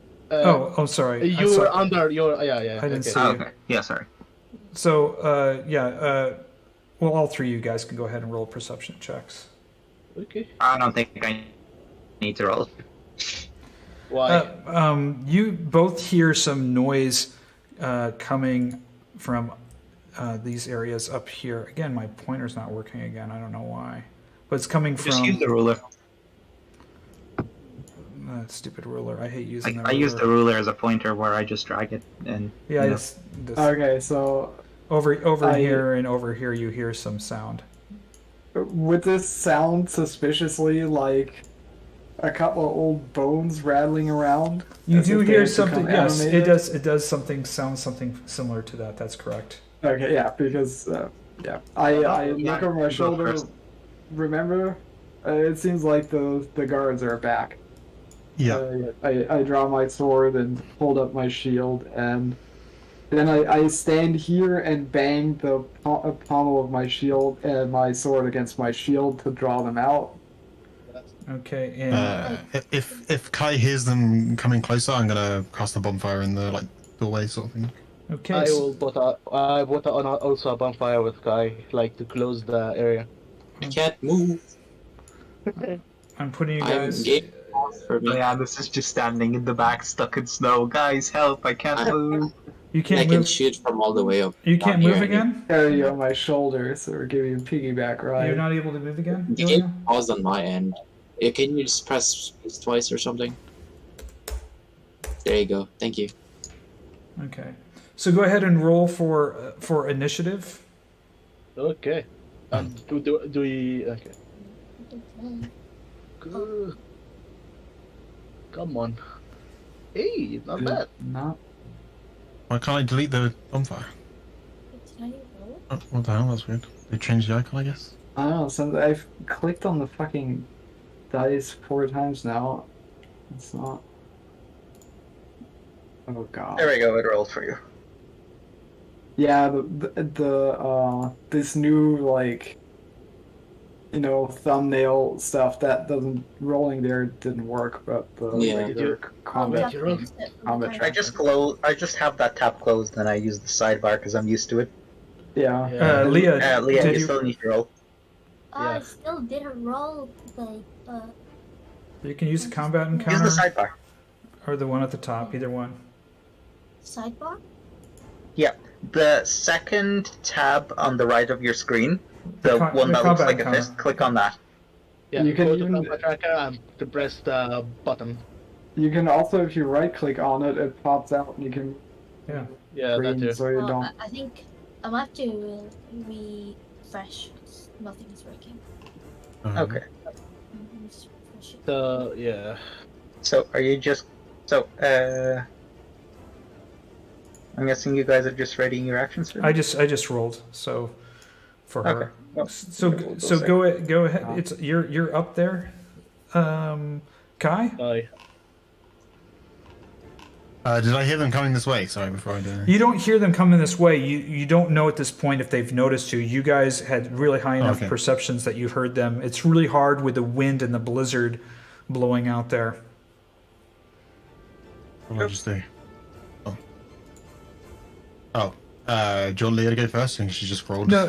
Sorry. You were under your. Yeah. I didn't see Oh, you. okay. Yeah, sorry. So, well, all 3 of you guys can go ahead and roll perception checks. Okay. I don't think I need to roll. Why? You both hear some noise coming from these areas up here. Again, my pointer's not working again. I don't know why. But it's coming from... Just use the ruler. Stupid ruler. I hate using the ruler. I use the ruler as a pointer where I just drag it and... Yeah, Okay, so... Over here and over here you hear some sound. would this sound suspiciously like a couple of old bones rattling around? You do hear something. become Yes, animated? it does. It does sound something similar to that. That's correct. Okay, yeah, because I look over my shoulder. Remember, it seems like the guards are back. Yeah. I draw my sword and hold up my shield, and then I stand here and bang the pommel of my shield and my sword against my shield to draw them out. Okay, and If Kai hears them coming closer, I'm gonna cast a bonfire in the doorway sort of thing. okay. I will put on also a bonfire with Kai, like to close the area. I can't move. I'm putting you I'm guys. game for me. Leannis is just standing in the back, stuck in snow. Guys, help! I can't move. You I can't can move. shoot from all the way up. You can't down move here. again. Carry you on my shoulder, so we're giving you a piggyback ride. You're not able to move again. The game paused on my end. Can you just press space twice or something? There you go. Thank you. Okay. So go ahead and roll for initiative. Okay. Do we? Okay. Come on. Hey, not bad. Not. Why can't I delete the bonfire? Oh, what the hell? That's weird. They changed the icon, I guess. I don't know. Since I've clicked on the fucking dice 4 times now, it's not. Oh god. There we go. It rolled for you. Yeah, this new thumbnail stuff that doesn't rolling there didn't work, but the regular combat I just have that tab closed and I use the sidebar because I'm used to it. Yeah. Leah. Leah, you still need to roll. I still didn't roll You can use the combat Use encounter the sidebar. or the one at the top. Either one. sidebar. Yeah, the second tab on the right of your screen, the one that looks like a fist, click on that. Yeah, You can go to even- combat tracker and to press the button. You can also, if you right click on it, it pops out and you can Yeah. Yeah, that green too. so you Well, don't. I think I might have to refresh. Nothing is working. Okay. Just refresh it. So yeah. So are you just I'm guessing you guys are just readying your actions for me? I just rolled for her. Okay. Well, So go ahead. It's you're up there, Kai. Did I hear them coming this way? Sorry, before I do. You don't hear them coming this way. You don't know at this point if they've noticed you. You guys had really high enough perceptions that you heard them. It's really hard with the wind and the blizzard blowing out there. What did I just do? Oh. Do you want Leah to go first? And she just rolled. No.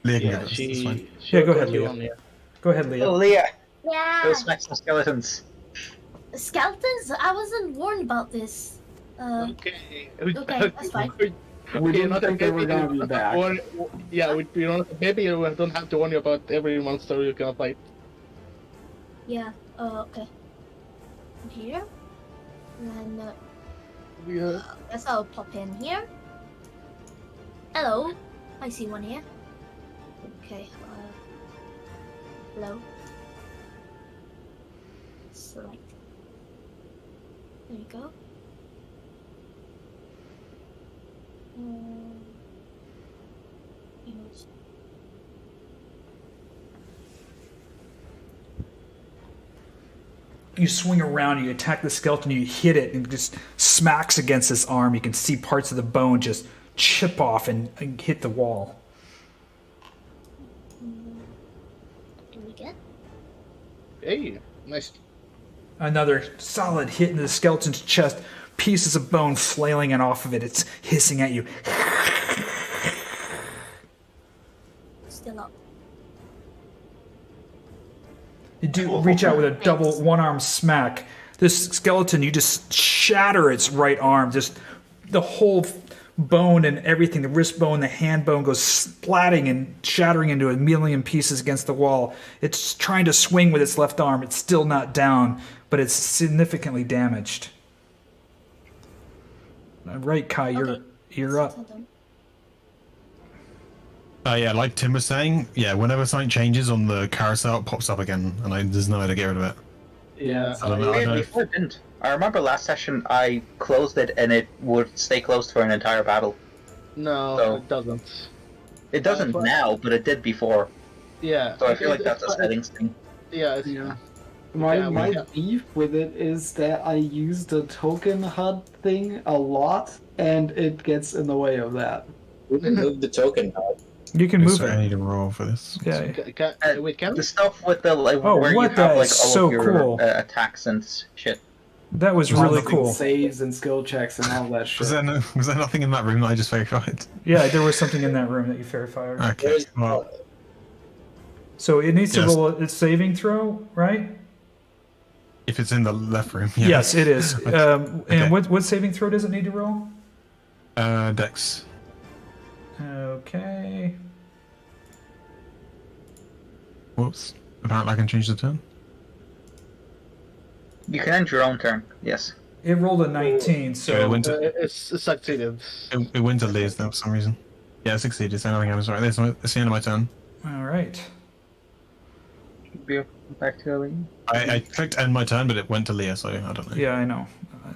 Leah can Yeah, go first. It's fine. Yeah, go ahead, Leah. Go ahead, Leah. Oh, Leah! Yeah. Go smack some skeletons. Skeletons? I wasn't warned about this. Okay. Okay, that's fine. We didn't think they were gonna be back. Maybe you don't have to warn you about every monster you can fight. Yeah. Okay. Here. And then Yeah. I guess I'll pop in here. Hello. I see one here. Okay. Hello. Select. There you go. Image. You swing around, you attack the skeleton, you hit it, and it just smacks against this arm. You can see parts of the bone just chip off and hit the wall. Do we get? Hey, nice. Another solid hit into the skeleton's chest, pieces of bone flailing and off of it. It's hissing at you. Still up. You do reach out with a double one-arm smack. This skeleton, you just shatter its right arm. Just the whole bone and everything, the wrist bone, the hand bone goes splatting and shattering into a million pieces against the wall. It's trying to swing with its left arm. It's still not down, but it's significantly damaged. Right, Kai, you're up. Yeah, like Tim was saying, yeah, whenever something changes on the carousel, it pops up again, and there's no way to get rid of it. Yeah. I don't know. Before it didn't. I remember last session I closed it and it would stay closed for an entire battle. No, So- it doesn't. It doesn't but- now, but it did before. Yeah. So I feel like that's a settings thing. Yeah. Yeah. Yeah, My yeah. beef with it is that I use the token HUD thing a lot, and it gets in the way of that. We can move the token out. You can move Sorry, I it. need a roll for this. Yeah. Wait, can we? The stuff with the like Oh, where what? you have That like is all so of your cool. attacks and shit. That was really cool. Saves and skill checks and all that shit. Was there nothing in that room that I just verified? Yeah, there was something in that room that you verified. Okay, There's- well, So it needs to Yes. roll its saving throw, right? if it's in the left room, Yes, it is. Okay. And what saving throw does it need to roll? Dex. Okay. Whoops. Apparently I can change the turn. You can end your own turn. Yes. It rolled a 19, Yeah, so it went to, It's succeeded. it went to Lea's though for some reason. Yeah, I succeeded, so nothing happens. Right, that's the end of my turn. all right. Be back to Ellie. I clicked end my turn, but it went to Leah, so I don't know. Yeah, I know.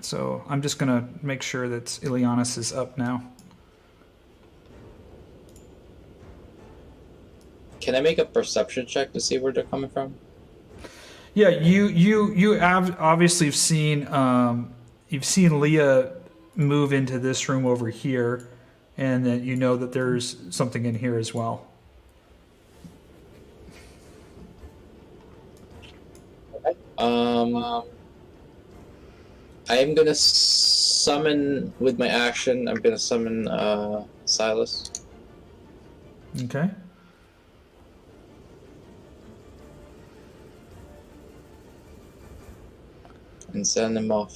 So I'm just gonna make sure that Ileanys is up now. Can I make a perception check to see where they're coming from? Yeah, you obviously have seen you've seen Leah move into this room over here, and then you know that there's something in here as well. I am gonna summon with my action. I'm gonna summon Silas. Okay. And send him off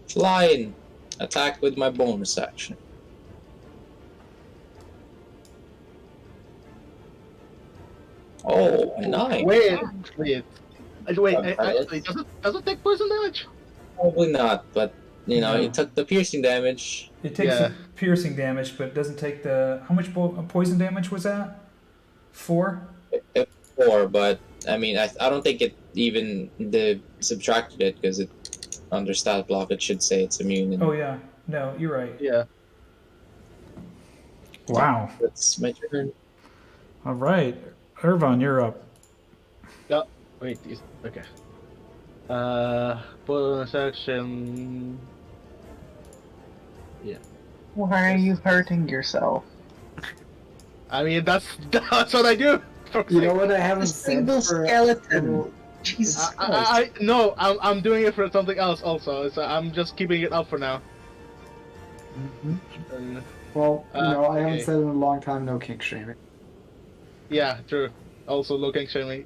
flying. Attack with my bonus action. Oh, 9. Wait. Okay. Actually, does it take poison damage? Probably not, but you know, No. it took the piercing damage. It takes Yeah. the piercing damage, but it doesn't take the how much poison damage was that? 4. It 4, but I mean, I don't think it even subtracted it because it under stat block it should say it's immune. And Oh yeah, no, you're right. Yeah. Wow. That's my turn. All right, Ervan, you're up. Wait. Okay. Bonus action. Why are you hurting yourself? I mean, that's what I do. You know what I haven't said Single for skeleton. Jesus Christ. No, I'm doing it for something else also. So I'm just keeping it up for now. And, Well, I haven't okay. said in a long time no kink shaming. yeah, true. Also looking shaming.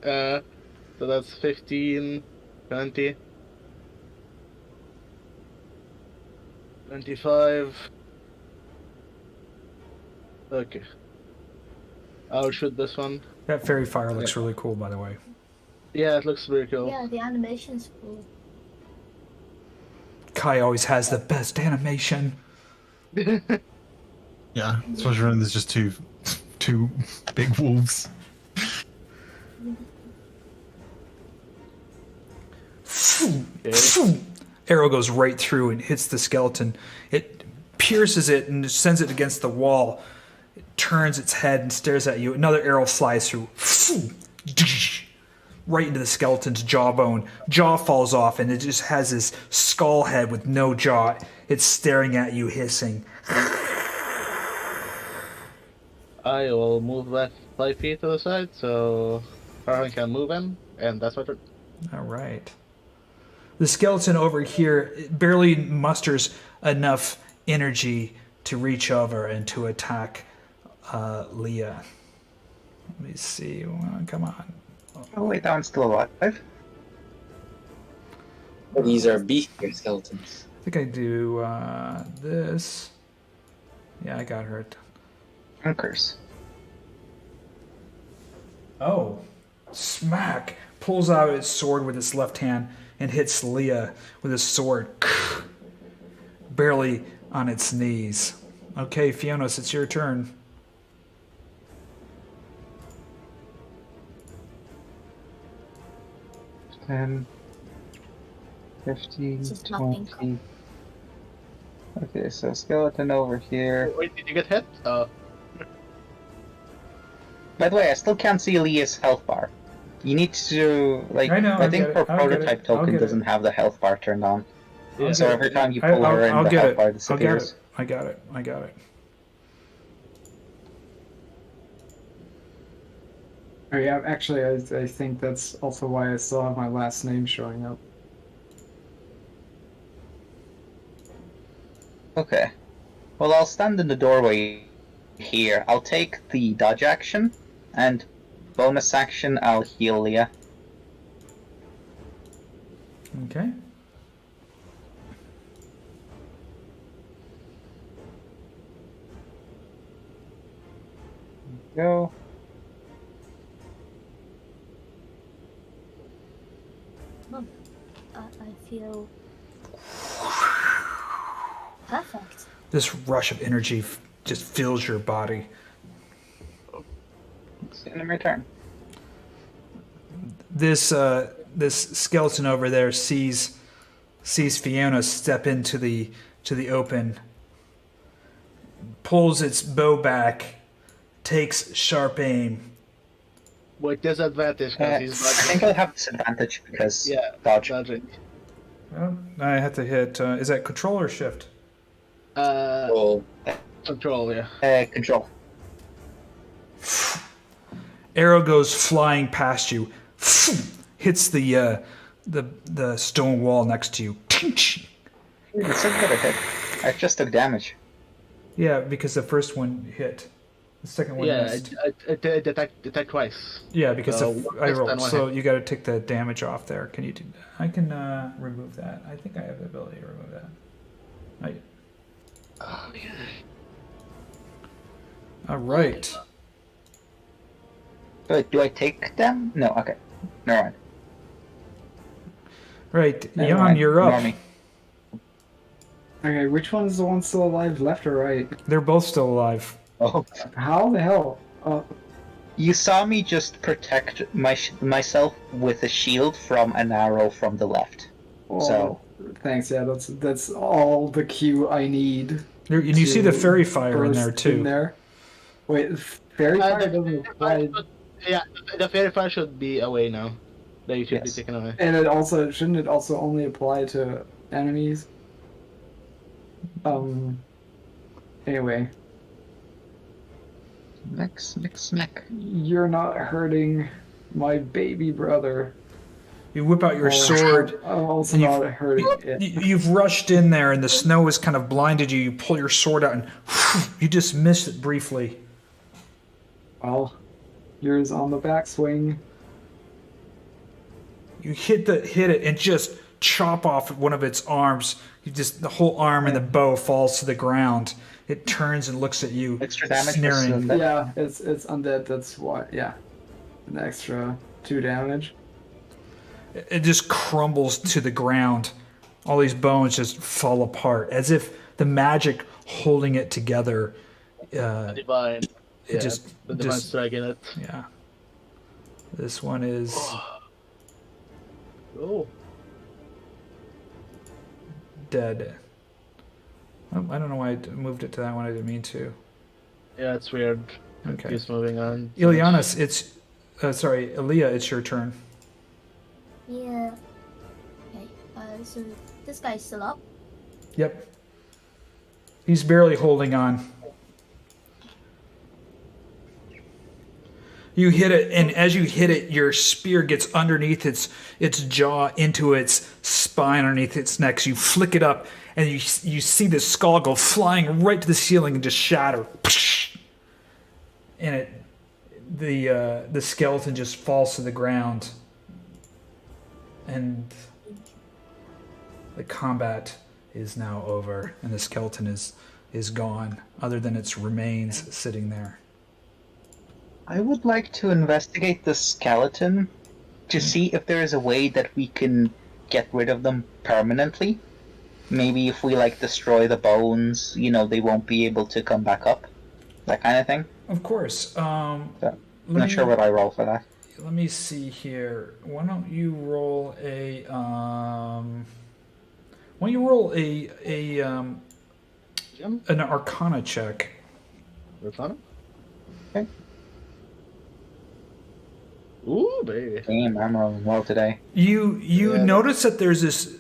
So that's 15, 20, 25. Okay. I'll shoot this one. That fairy fire looks really cool, by the way. Yeah, it looks pretty cool. Yeah, the animation's cool. Kai always has the best animation. Yeah, especially when there's just two big wolves. Arrow goes right through and hits the skeleton. It pierces it and sends it against the wall. It turns its head and stares at you. Another arrow flies through. Right into the skeleton's jawbone. Jaw falls off and it just has this skull head with no jaw. It's staring at you, hissing. I will move that 5 feet to the side so Herjann can move in, and that's my turn. All right. The skeleton over here barely musters enough energy to reach over and to attack Leea. Let me see. Come on. Oh wait, that one's still alive. These are beefier skeletons. I think I do this. Yeah, I got hurt. Curse. Oh. Smack. Pulls out its sword with its left hand and hits Leea with his sword. Barely on its knees. Okay, Fiannos, it's your turn. 10, 15, 20. Okay, so skeleton over here. Wait, did you get hit? By the way, I still can't see Lea's health bar. You need to, like, I think her prototype token doesn't have the health bar turned on. Yeah. So every time you pull her in, the health bar disappears. I got it. Oh yeah, actually, I think that's also why I still have my last name showing up. Okay. Well, I'll stand in the doorway here. I'll take the dodge action, and bonus action, I'll heal Leia. Okay. Go. I feel perfect. This rush of energy just fills your body. It's in my turn. This skeleton over there sees Fiannos step into the open, pulls its bow back, takes sharp aim. With disadvantage because he's I think I'll have disadvantage because dodge. Dodging. Well, I have to hit. Is that control or shift? Control, yeah. Control. Arrow goes flying past you, hits the stone wall next to you. You said that I hit. I just took damage. Yeah, because the first one hit. The second one missed. It attacked twice. Yeah, because I rolled. So hit. you got to take the damage off there. Can you do that? I can remove that. I think I have the ability to remove that. Oh, yeah. All right. Wait, do I take them? No, okay. Never mind. Right, Jan, you're up. Normie. Okay, which one's the one still alive, left or right? They're both still alive. Oh. How the hell? You saw me just protect myself with a shield from an arrow from the left. So thanks. Yeah, that's all the cue I need. And you see the fairy fire in there too. In there. Wait, fairy fire doesn't apply. Yeah, the fairy fire should be away now. They should be taken away. And shouldn't it also only apply to enemies? Anyway. Smack. You're not hurting my baby brother. You whip out your sword. I'm also not hurting it. You've rushed in there and the snow has kind of blinded you. You pull your sword out and you just miss it briefly. Well, yours on the backswing. You hit it and just chop off one of its arms. The whole arm and the bow falls to the ground. It turns and looks at you, extra damage, sneering. Yeah, it's undead. That's why. Yeah, an extra 2 damage. It just crumbles to the ground. All these bones just fall apart, as if the magic holding it together. Divine. It just the divine strike in it. Yeah. This one is. Oh. Dead. I don't know why I moved it to that one. I didn't mean to. Yeah, it's weird. Okay. Keeps moving on. Ileanys, it's Leea, it's your turn. Yeah. Okay. So this guy's still up. Yep. He's barely holding on. You hit it, and as you hit it, your spear gets underneath its jaw into its spine, underneath its neck. So you flick it up, and you see the skull go flying right to the ceiling and just shatter. And the skeleton just falls to the ground, and the combat is now over, and the skeleton is gone, other than its remains sitting there. I would like to investigate the skeleton to see if there is a way that we can get rid of them permanently. Maybe if we destroy the bones, they won't be able to come back up. That kind of thing. Of course. So, I'm not sure what I roll for that. let me see here. Why don't you roll a an Arcana check? Arcana. Okay. Ooh, baby. Damn, I'm rolling well today. You notice that there's this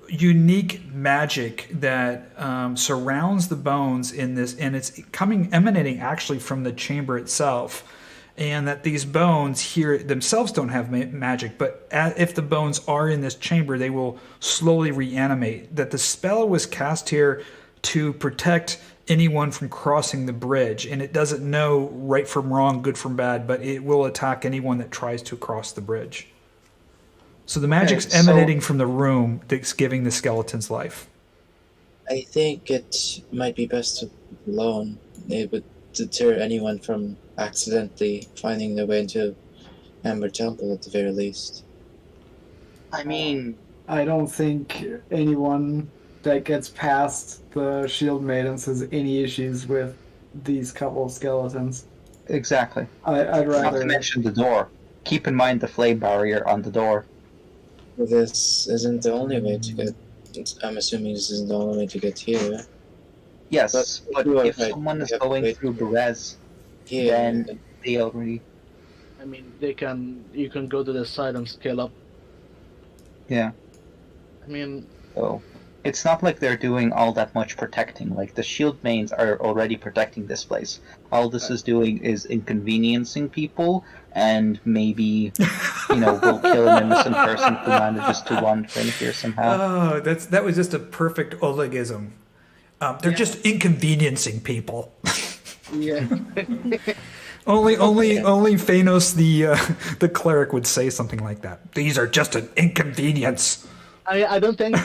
unique magic that surrounds the bones in this, and it's emanating actually from the chamber itself, and that these bones here themselves don't have magic, but if the bones are in this chamber, they will slowly reanimate. That the spell was cast here to protect anyone from crossing the bridge, and it doesn't know right from wrong, good from bad, but it will attack anyone that tries to cross the bridge. So the magic's emanating from the room that's giving the skeletons life. I think it might be best to alone. It would deter anyone from accidentally finding their way into Amber Temple at the very least. I mean, I don't think anyone that gets past the Shield Maidens has any issues with these couple of skeletons. Exactly. I'd rather... Not to mention the door. Keep in mind the flame barrier on the door. This isn't the only way to get... I'm assuming this isn't the only way to get here. Yes, but if someone is going through the res, then they already... I mean, you can go to the side and scale up. Yeah. I mean... So, it's not like they're doing all that much protecting. Like, the shield mains are already protecting this place. All this is doing is inconveniencing people, and maybe, will kill an innocent person who manages to wander in here somehow. Oh, that was just a perfect Olegism. They're just inconveniencing people. Yeah. only Fiannos the cleric would say something like that. These are just an inconvenience. I don't think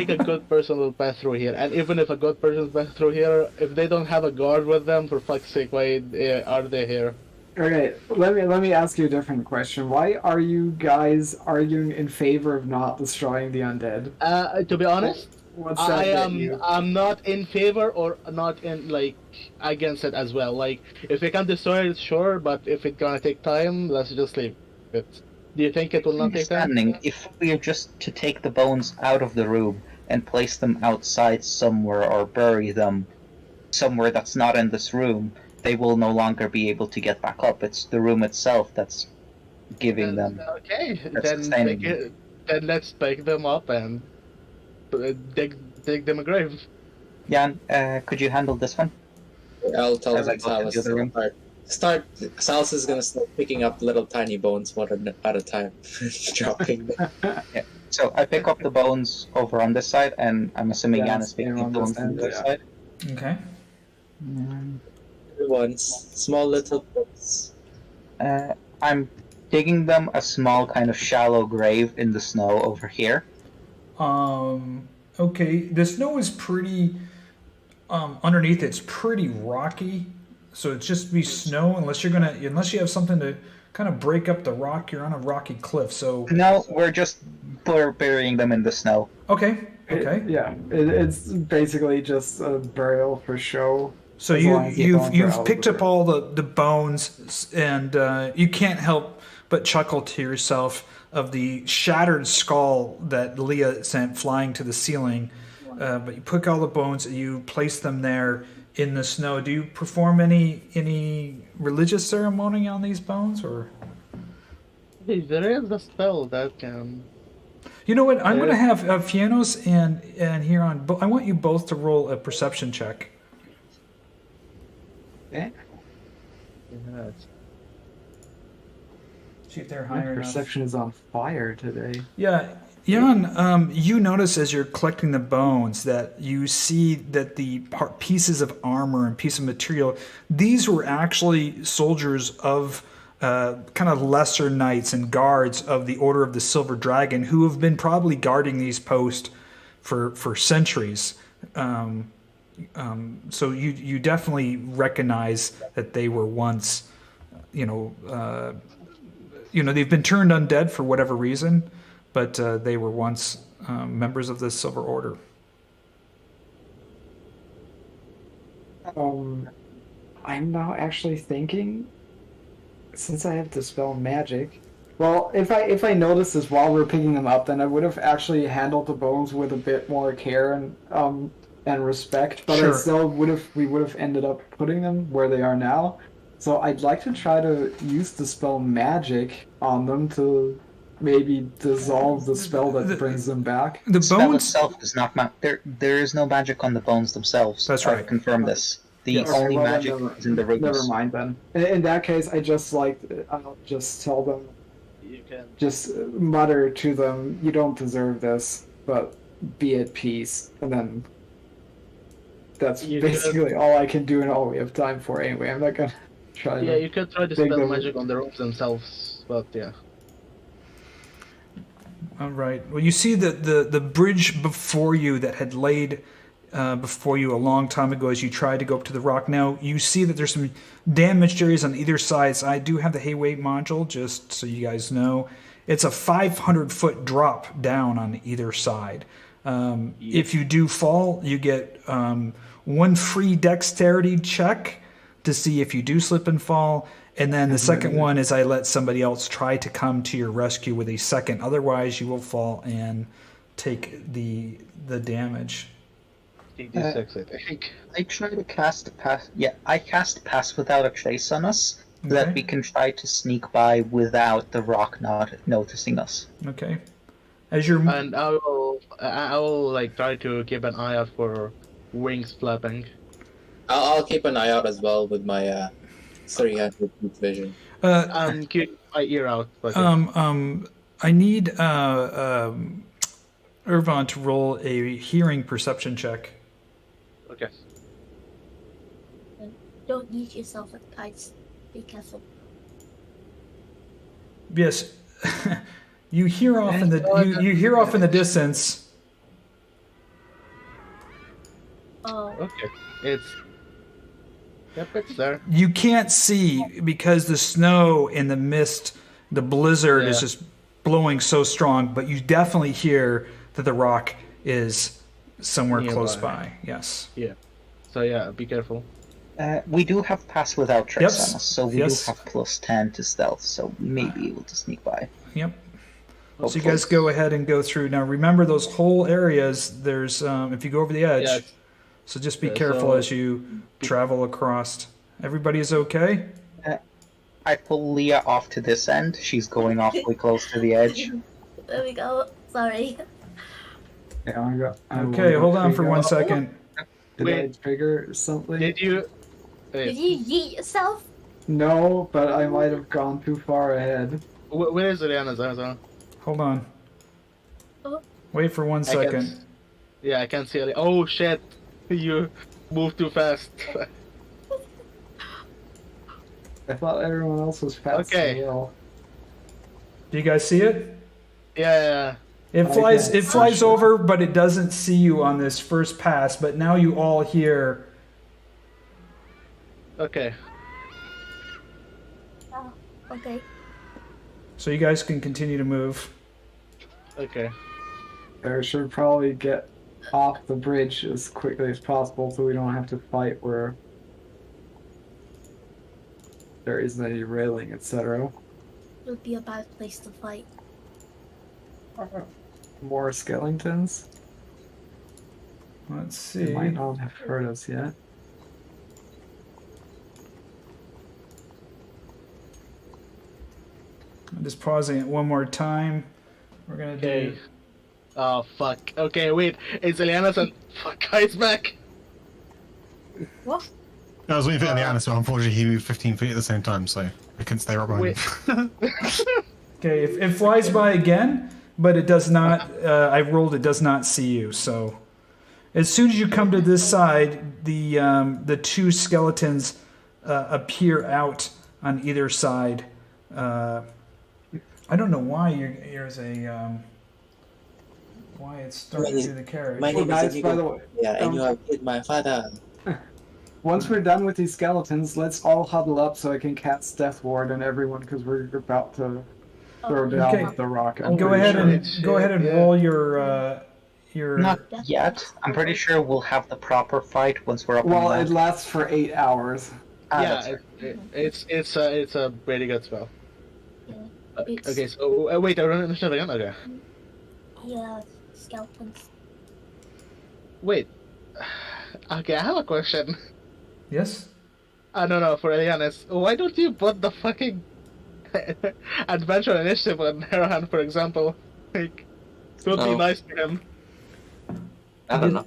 a good person will pass through here, and even if a good person passes through here, if they don't have a guard with them, for fuck's sake, why are they here? Okay, let me ask you a different question. Why are you guys arguing in favor of not destroying the undead? To be honest, What's that I'm not in favor or not in against it as well. Like, if we can destroy it, sure, but if it's gonna take time, let's just leave it. Do you think it will not take time? If we are just to take the bones out of the room and place them outside somewhere or bury them somewhere that's not in this room, they will no longer be able to get back up. It's the room itself that's giving them. Okay, then let's pick them up and dig them a grave. Jan, could you handle this one? I'll tell Salas is gonna start picking up little tiny bones one at a time, dropping them. Yeah. So I pick up the bones over on this side, and I'm assuming Jan is picking up the bones on this side. Okay. Ones, small little bits. I'm digging them a small kind of shallow grave in the snow over here. Okay. The snow is pretty. Underneath it's pretty rocky. So it's just be snow unless you have something to kind of break up the rock. You're on a rocky cliff, so no, we're just burying them in the snow. Okay. It's basically just a burial for show. So you've picked up all the bones, and you can't help but chuckle to yourself of the shattered skull that Liea sent flying to the ceiling. But you pick all the bones and you place them there in the snow. Do you perform any religious ceremony on these bones, or? There is a spell that can. You know what? I'm going to have Fiannos and Herjann. I want you both to roll a perception check. Yeah. See if they're higher enough. Perception is on fire today. Yeah. Jan, you notice as you're collecting the bones that you see that the pieces of armor and piece of material, these were actually soldiers of kind of lesser knights and guards of the Order of the Silver Dragon who have been probably guarding these posts for centuries. So you definitely recognize that they were once, they've been turned undead for whatever reason. But they were once members of the Silver Order. I'm now actually thinking, since I have Dispel Magic, Well, if I noticed this while we were picking them up, then I would have actually handled the bones with a bit more care and respect. But Sure. I still we would have ended up putting them where they are now. So I'd like to try to use the spell Magic on them to maybe dissolve the spell that brings them back. The spell bones itself is not there is no magic on the bones themselves. That's I've right. confirmed this. The Yes. only well, then magic is in the runes. Never mind then. In that case, I'll just tell them, You can. just mutter to them, "You don't deserve this, but be at peace." And then that's You basically all I can do and all we have time for anyway. I'm not gonna try Yeah, to... you could try to Big spell them. magic on the ropes themselves, but yeah. All right. Well, you see the bridge before you that had laid before you a long time ago as you tried to go up to the rock. Now, you see that there's some damaged areas on either side. So I do have the Hayway module, just so you guys know. It's a 500-foot drop down on either side. If you do fall, you get one free dexterity check to see if you do slip and fall. And then the second one is I let somebody else try to come to your rescue with a second. Otherwise, you will fall and take the damage. 86, I think. I try to cast pass. Yeah, I cast pass without a trace on us, so that Okay. we can try to sneak by without the rock not noticing us. Okay. As you're And I will like try to keep an eye out for wings flapping. I'll keep an eye out as well with my 300 feet vision. And keep my ear out. But I need Ervan to roll a hearing perception check. okay. Don't eat yourself at kites. Be careful. Yes, you hear off in the you hear off in the distance. Oh. Okay. It's there. You can't see because the snow and the mist, the blizzard is Yeah. just blowing so strong. But you definitely hear that the rock is somewhere close Nearby. by. Yes. Yeah. So yeah, be careful. We do have pass without trace Yes. on us, so we Yes. do have +10 to stealth, so we may be able to sneak by. Yep. So Hopefully. you guys go ahead and go through. Now remember those whole areas. There's if you go over the edge. Yeah. So just be Yeah, careful so- as you travel across. Everybody is okay? I pull Leah off to this end. She's going awfully close to the edge. There we go. Sorry. Yeah, Okay, hold on for 1 second. Did I Wait. trigger something? Did you? Did you yeet yourself? No, but I might have gone too far ahead. Where is Ileanys? Hold on. Oh. Wait for 1 second. Yeah, I can't see it. Oh shit! You moved too fast. I thought everyone else was past Okay. the hill. Do you guys see it? Yeah. It I flies. can't It flies see it. over, but it doesn't see you on this first pass. But now you all hear. Okay. Oh, okay. So you guys can continue to move. Okay. I should probably get off the bridge as quickly as possible so we don't have to fight where there isn't any railing, etc. It would be a bad place to fight. More skeletons? Let's They see. might not have hurt us yet. I'm just pausing it one more time. We're gonna Okay. do. Oh fuck. Okay, wait. It's Ileanys and fuck, guys back. What? I was waiting for Ileanys, but unfortunately he moved 15 feet at the same time, so I couldn't stay right behind Wait. him. Okay, if it flies by again, but it does not. I rolled. It does not see you. So, as soon as you come to this side, the two skeletons appear out on either side. I don't know why there's a why it's starting through the carriage. My Well, name guys, is by the Incog. way, Yeah, and you have killed my father. once we're done with these skeletons, let's all huddle up so I can cast Death Ward on everyone because we're about to throw down Okay. with the rock. Go ahead and Yeah. roll your. Not yet. I'm pretty sure we'll have the proper fight once we're up Well, on it the lasts for 8 hours. Ah, Yeah, that's right. it's a pretty good spell. Okay, so wait, I run initiative again? Okay. Yeah, skeletons. Wait. Okay, I have a question. Yes? I don't know, for Ileanys. Why don't you put the fucking adventure initiative on Herjann, for example? Like, it would be nice to him. I don't know.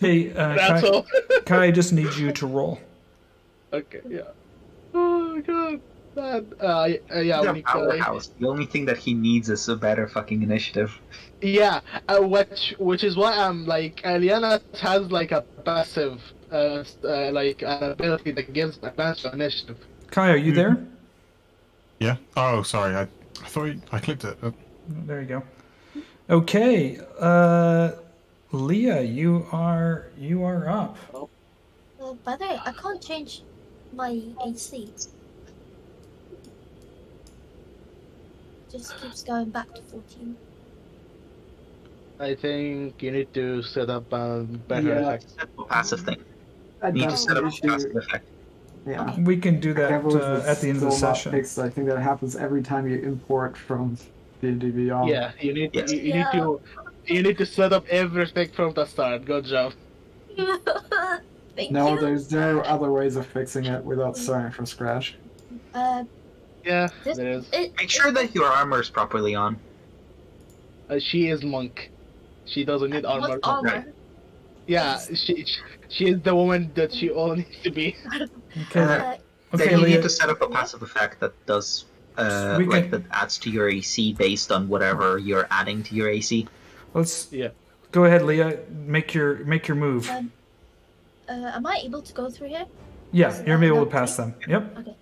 Hey, That's all. Kai, I just need you to roll. Okay, yeah. Oh my god. Man. Yeah, He's we a need powerhouse. The only thing that he needs is a better fucking initiative. Yeah, which is why I'm like, Ileanys has like a passive, like an ability that gives advantage on initiative. Kai, are you there? Yeah. Oh, sorry. I thought I clicked it. There you go. Okay, Leah, you are up. By the way, I can't change my AC. Just keeps going back to 14. I think you need to set up a better effect. Passive thing. That's You need to set up the a issue. passive effect. Yeah. We can do that Can't believe it's at the end of the still not session. fixed. I think that happens every time you import from D&D Beyond. Yeah, you need Yes. you need to set up everything from the start. Good job. Thank No, you. there's no other ways of fixing it without starting from scratch. Yeah, This- there is. Make sure that your armor is properly on. She is monk. She doesn't need armor. What armor? Yeah, she is the woman that she all needs to be. Okay, Uh, okay, Then you Leah. need to set up a passive effect that does, We like can- that adds to your AC based on whatever you're adding to your AC. Let's Yeah. go ahead, Leah. Make your move. am I able to go through here? Yeah, you're able to pass them. Yep. Okay.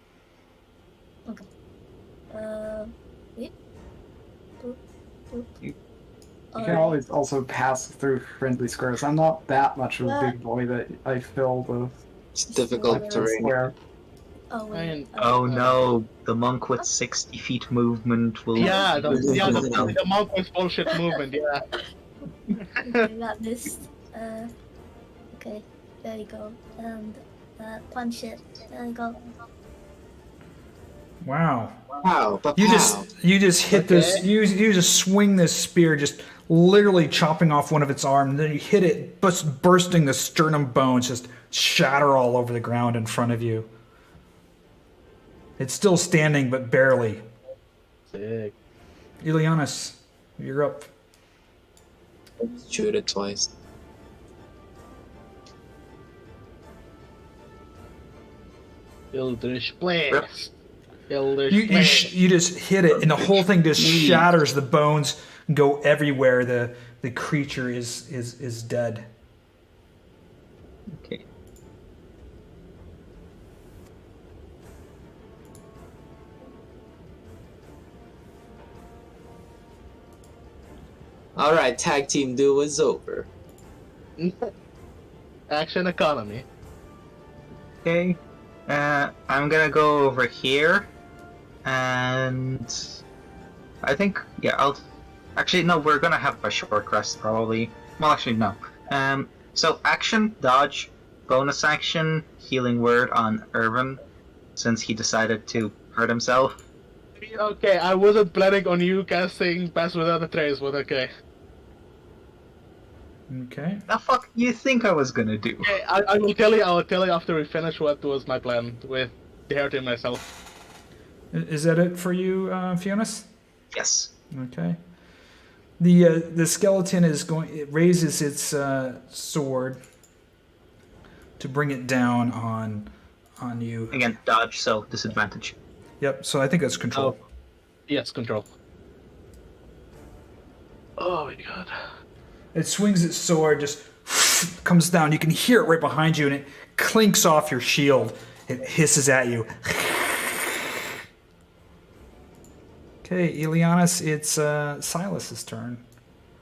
Yep. Boop, boop. You Alright. can always also pass through friendly squares. I'm not that much of a Well- big boy that I fill the It's difficult terrain. square. Oh, wait. Oh no, the monk with 60 feet movement will. Yeah, the monk with bullshit movement. Yeah. That missed. Okay, there you go. And punch it. There you go. Wow. Wow, You just hit this. You just swing this spear, just literally chopping off one of its arms. And then you hit it, bursting the sternum bones, just shatter all over the ground in front of you. It's still standing, but barely. Sick. Ileanys, you're up. Shoot it twice. Eldritch Blast. Eldritch You Blast. you just hit it, and the whole thing just shatters. The bones go everywhere. The creature is dead. Okay. Alright, tag team duo is over. Action economy. Okay. I'm gonna go over here, and I think Actually, no. We're gonna have a short rest probably. Well, actually, no. So action, dodge, bonus action, healing word on Ervan, since he decided to hurt himself. Okay, I wasn't planning on you casting Pass Without a Trace, but okay. Okay. The fuck you think I was gonna do? Okay, I will tell you. I will tell you after we finish what was my plan with hurting myself. Is that it for you, Fiannos? Yes. Okay. The skeleton is going. It raises its sword to bring it down on you. Again, dodge, so disadvantage. Yep. So I think that's control. Oh. Yes, control. Oh my god. It swings its sword, just comes down. You can hear it right behind you, and it clinks off your shield. It hisses at you. Okay, Ileanys, it's Silas's turn.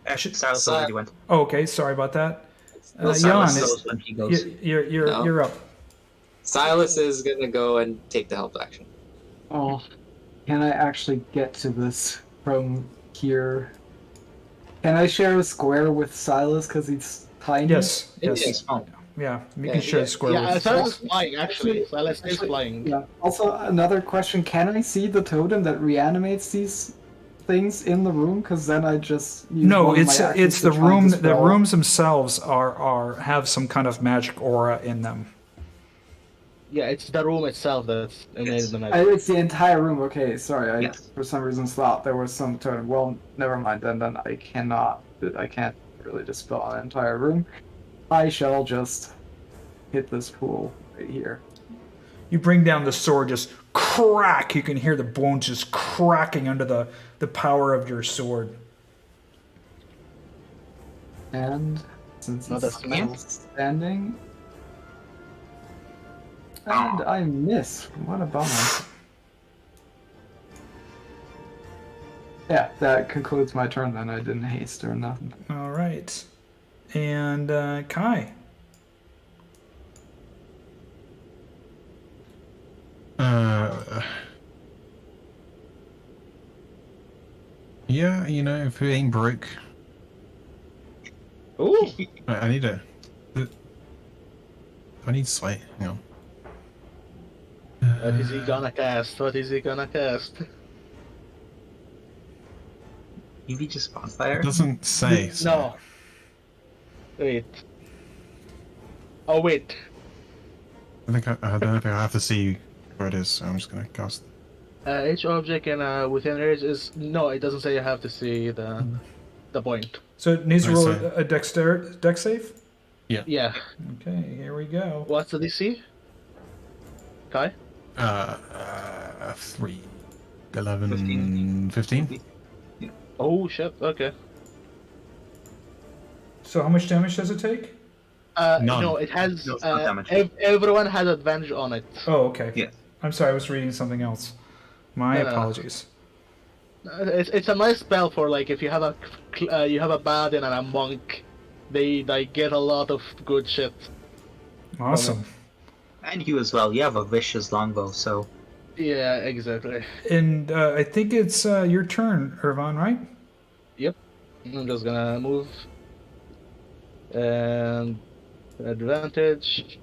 Actually, Silas already went. Oh, okay, sorry about that. Silas Jan, goes when he goes. you're up. Silas is gonna go and take the help action. Oh, can I actually get to this from here? Can I share a square with Silas because he's tiny? Yes. It's Yes. small. Yeah, you can share the square Yeah, with. Silas is flying, actually. Silas is flying. Yeah. Also, another question: can I see the totem that reanimates these things in the room? Because then I just use No, one of my it's actions the to try and room. The dispel. rooms themselves are have some kind of magic aura in them. Yeah, it's the room itself that's emanated the magic. It's the entire room. Okay, sorry. I for some reason thought there was some totem. Well, never mind. Then I can't really dispel an entire room. I shall just hit this pool right here. You bring down the sword, just crack. You can hear the bones just cracking under the power of your sword. And since No, it's that's still standing, and I miss. What a bummer. Yeah, that concludes my turn. Then I didn't haste or nothing. All right, and Kai. Yeah, you know, if it ain't broke. Ooh! I need a. I need sight. Hang on. What is he gonna cast? What is he gonna cast? Maybe just bonfire? It doesn't say. So. No. Wait. Oh, wait. I don't know if I have to see where it is, so I'm just gonna cast. Each object in within range is no. It doesn't say you have to see the point. So it needs to roll Nice, a dex save? Yeah. Yeah. Okay, here we go. What's the DC? Kai? 3, 11, 15? Oh shit. Okay. So how much damage does it take? None. No, it has. No, it's not damage. Everyone has advantage on it. Oh, okay. Yeah. I'm sorry, I was reading something else. My No. apologies. It's a nice spell for like if you have a paladin and a monk, they get a lot of good shit. Awesome. And you as well. You have a vicious longbow, so. Yeah, exactly. And I think it's your turn, Ervan, right? Yep. I'm just gonna move. And advantage.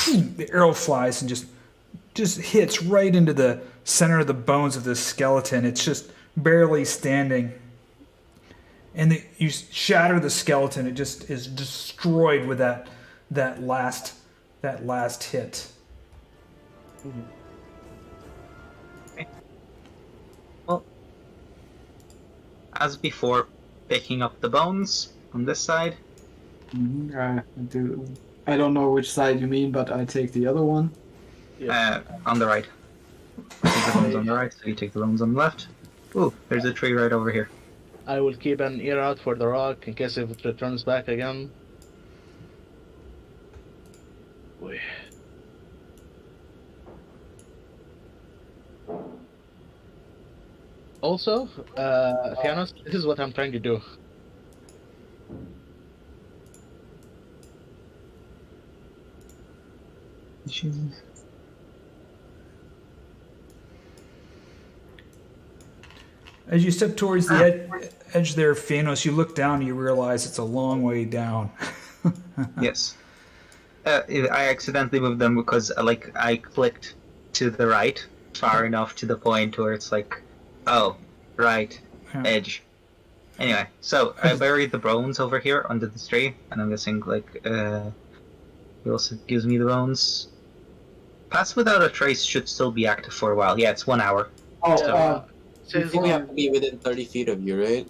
The arrow flies and just hits right into the center of the bones of this skeleton. It's just barely standing. And you shatter the skeleton. It just is destroyed with that last hit. Mm-hmm. Okay. Well, as before, picking up the bones on this side. I don't know which side you mean, but I take the other one. On the right. I take the bones on the right, so you take the bones on the left. Ooh, there's a tree right over here. I will keep an ear out for the rock in case if it returns back again. Boy. Also, Fiannos, this is what I'm trying to do. As you step towards the edge there, Fiannos, you look down and you realize it's a long way down. Yes. I accidentally moved them because I clicked to the right far enough to the point where it's like, oh, right, edge. Anyway, so I buried the bones over here under this tree, and I'm guessing it also gives me the bones. Pass Without a Trace should still be active for a while. Yeah, it's 1 hour. I think we have to be within 30 feet of you, right?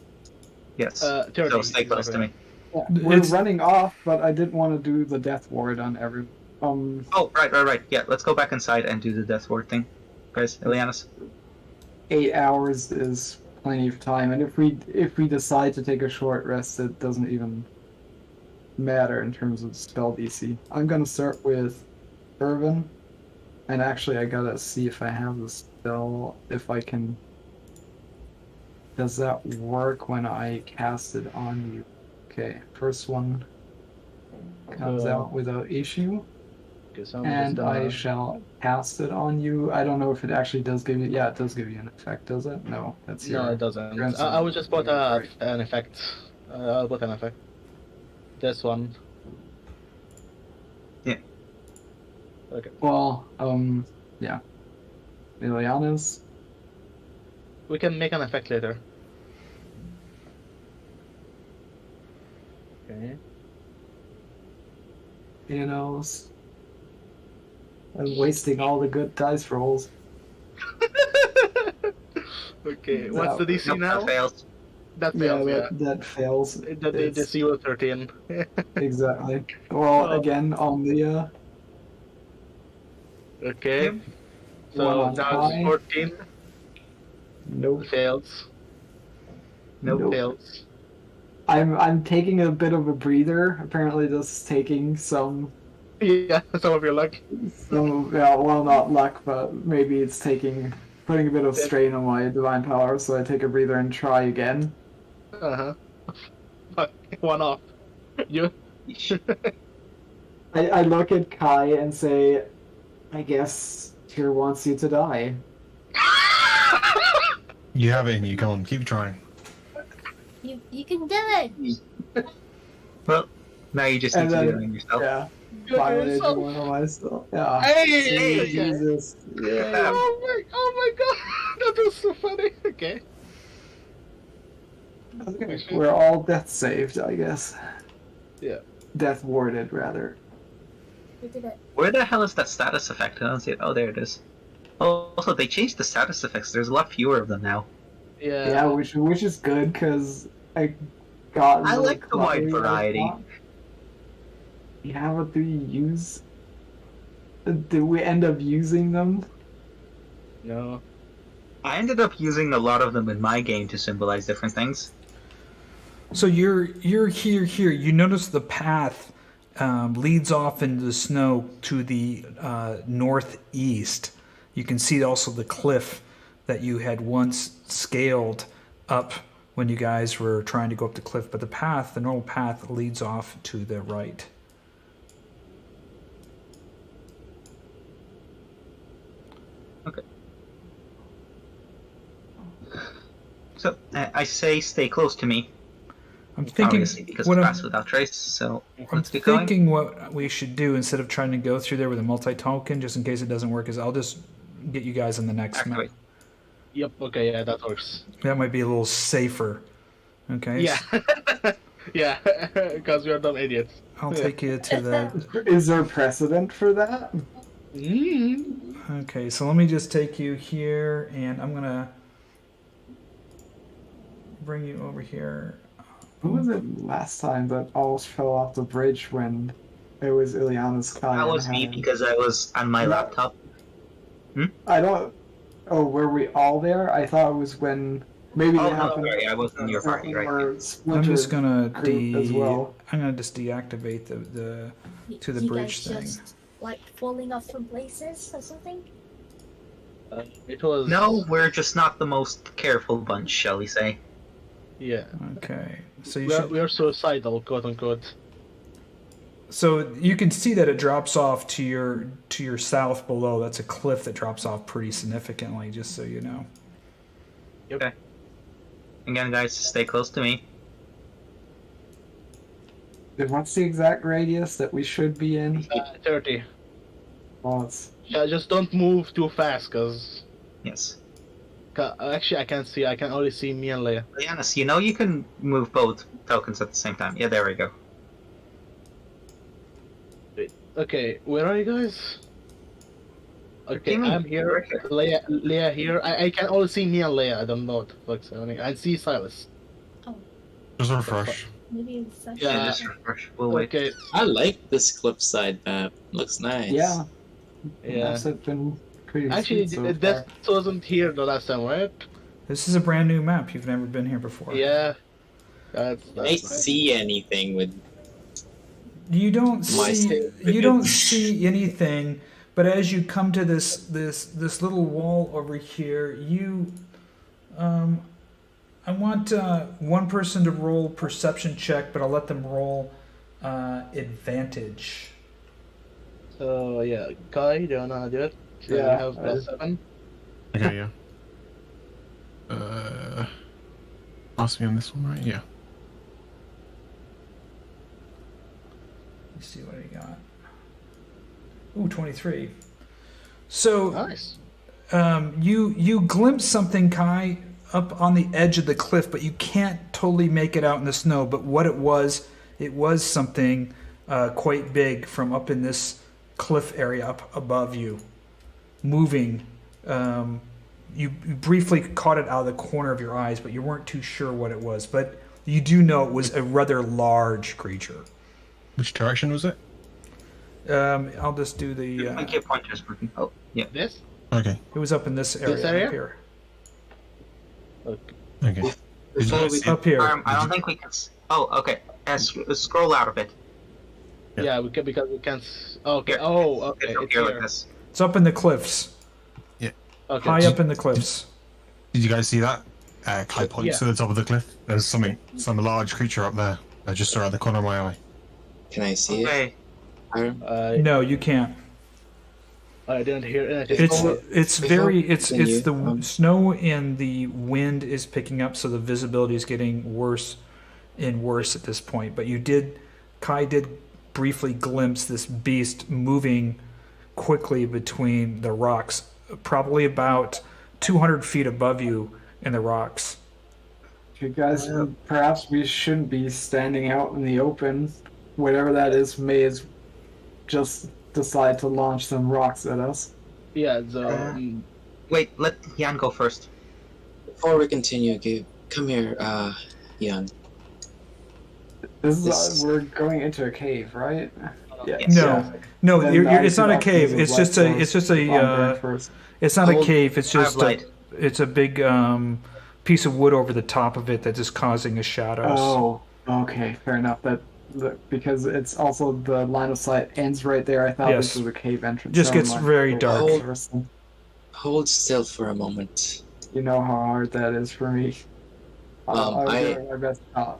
Yes. 30, so stay close to me. Yeah, we're running off, but I didn't want to do the death ward on every. Oh, right. Yeah, let's go back inside and do the death ward thing, guys. Ileanys. 8 hours is plenty of time, and if we decide to take a short rest, it doesn't even matter in terms of spell DC. I'm gonna start with Ervan, and actually I gotta see if I have the spell, if I can. Does that work when I cast it on you? Okay, first one comes out without issue. and I shall cast it on you. I don't know if it actually does give you... Yeah, it does give you an effect, does it? No, that's your... No, it doesn't. I will just put an effect. I'll put an effect. This one. Yeah. Okay. Well, yeah. Ileanys? We can make an effect later. Okay. Fiannos. I'm wasting all the good dice rolls. Okay, what's the DC now? That fails. That fails, yeah. That fails. The DC was 13. Exactly. Well, again, on the... Okay. Yep. So now it's 14. Nope. Fails. Nope. Fails. I'm taking a bit of a breather. Apparently this is taking some... Yeah, some of your luck. Yeah, well, not luck, but maybe it's putting a bit of strain on my divine power, so I take a breather and try again. Fuck, one off. You. I look at Kai and say, I guess Tyr wants you to die. You have it in you. Come on, keep trying. You can do it. Well, now you just need to do it on yourself. Yeah. Finally, one on myself. Yeah. Hey! Jesus. Yeah. Oh my god! That was so funny. Okay. Okay. We're all death saved, I guess. Yeah. Death warded, rather. We did it. Where the hell is that status effect? I don't see it. Oh, there it is. Oh, also, they changed the status effects. There's a lot fewer of them now. Yeah. Yeah, which is good, because I got... I like the wide variety. Yeah, what do you use? Do we end up using them? No. I ended up using a lot of them in my game to symbolize different things. So you're here. You notice the path leads off into the snow to the northeast. You can see also the cliff that you had once scaled up when you guys were trying to go up the cliff. But the normal path leads off to the right. Okay. So, I say stay close to me. I'm thinking... Obviously, because it's fast without trace, so let's get going. I'm thinking what we should do, instead of trying to go through there with a multi-token, just in case it doesn't work, is I'll just get you guys on the next map. Yep, okay, yeah, that works. That might be a little safer. Okay? Yeah. Yeah, because we are dumb idiots. I'll take you to the... Is there precedent for that? Okay, so let me just take you here, and I'm gonna bring you over here. Who was it last time that almost fell off the bridge when it was Ileanys, Kai? That was me because I was on my laptop. I don't... Oh, were we all there? I thought it was when... Maybe Oh, it no, happened... sorry, I wasn't in your party, right? I'm just gonna as well. I'm gonna just deactivate the to the you bridge guys thing. Just, like falling off from places or something? It was... No, we're just not the most careful bunch, shall we say. Yeah. Okay, so we are suicidal, quote unquote. So you can see that it drops off to your south below. That's a cliff that drops off pretty significantly, just so you know. Yep. Okay. Again, guys, stay close to me. What's the exact radius that we should be in? 30. Well, Yeah, just don't move too fast, cause... Yes. Actually, I can't see. I can only see me and Leia. Ileanys, you know you can move both tokens at the same time. Yeah, there we go. Wait, okay, where are you guys? Okay, What do you mean? I'm here. Leia here. I can only see me and Leia. I don't know what the fuck's happening. I see Silas. Just refresh. Maybe it's actually... Yeah, just refresh. We'll wait. Okay. I like this cliffside map. Looks nice. yeah. Yeah. Maps have been pretty Actually, sweet so that far. wasn't here the last time, right? This is a brand new map. You've never been here before. Yeah. That's I nice. see anything with You don't My see state. you don't see anything, but as you come to this little wall over here, you I want one person to roll perception check, but I'll let them roll advantage. So yeah, Kai, do you wanna do it? So Yeah, you have +7. Okay, yeah. Ask me on this one, right? Yeah. Let's see what he got. Ooh, 23. So Nice. you glimpse something, Kai, up on the edge of the cliff, but you can't totally make it out in the snow. But what it was something quite big from up in this cliff area up above you, moving. You briefly caught it out of the corner of your eyes, but you weren't too sure what it was. But you do know it was a rather large creature. Which direction was it? I'll just do the. Make your pointers working. Oh, yeah. This? Okay. It was up in this area. This area? Up here. Okay. Before we Up here. I don't think we can. Oh, okay. Scroll out of it. Yeah, we can, because we can't. Okay. Here. Oh, okay. It's It's here like here. this. It's up in the cliffs. Okay. High up in the cliffs. Did you guys see that? Kai points Yeah. to the top of the cliff. There's some large creature up there. Just around the corner of my eye. Can I see it? Okay. Iron? No, you can't. I didn't hear anything. It's the Continue. snow and the wind is picking up, so the visibility is getting worse and worse at this point. But Kai did briefly glimpse this beast moving quickly between the rocks, probably about 200 feet above you in the rocks. You guys, perhaps we shouldn't be standing out in the open. Whatever that is may just decide to launch some rocks at us. Yeah, so. Wait, let Jan go first. Before we continue, come here, Jan. We're going into a cave, right? Yeah. No, Then it's not a I cave. should It's light just a. source. It's just I'm going a. first. It's not a cave. It's I have just light. it's a big piece of wood over the top of it that's just causing a shadows. Oh, okay, fair enough. Because it's also the line of sight ends right there. I thought Yes. this was a cave entrance. Just Never gets mind. very Go dark. first. Hold still for a moment. You know how hard that is for me. I'll do my best not.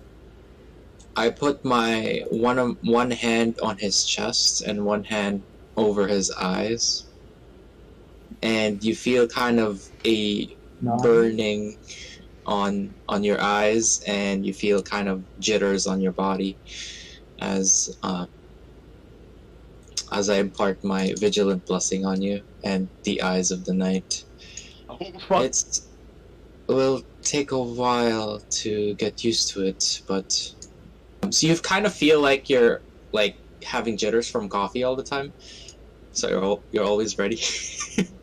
I put my one hand on his chest and one hand over his eyes, and you feel kind of a No. burning on your eyes, and you feel kind of jitters on your body as I impart my vigilant blessing on you and the eyes of the night. It will take a while to get used to it, but so you kind of feel like you're like having jitters from coffee all the time. So you're always ready.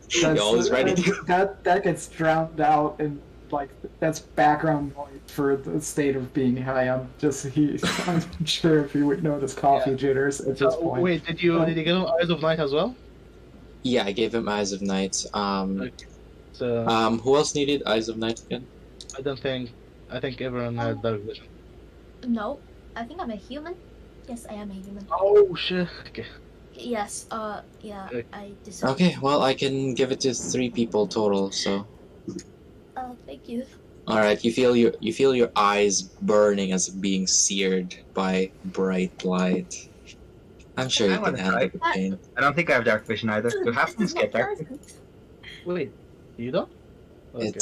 You're always ready. That gets drowned out, and like that's background noise for the state of being high. I'm not sure if you would notice coffee jitters at this point. Wait, did you give him Eyes of Night as well? Yeah, I gave him Eyes of Night. So Who else needed Eyes of Night again? I think everyone had Dark Vision. No, I think I'm a human. Yes, I am a human. Oh shit. Okay. Yes, yeah, Okay. I deserve. Okay, well I can give it to 3 people total. So, Thank you. all right, you feel your eyes burning as if being seared by bright light. I'm sure you I can wanna handle try. the pain. I don't think I have dark vision either. Do half things get dark? Wait, you don't? Okay.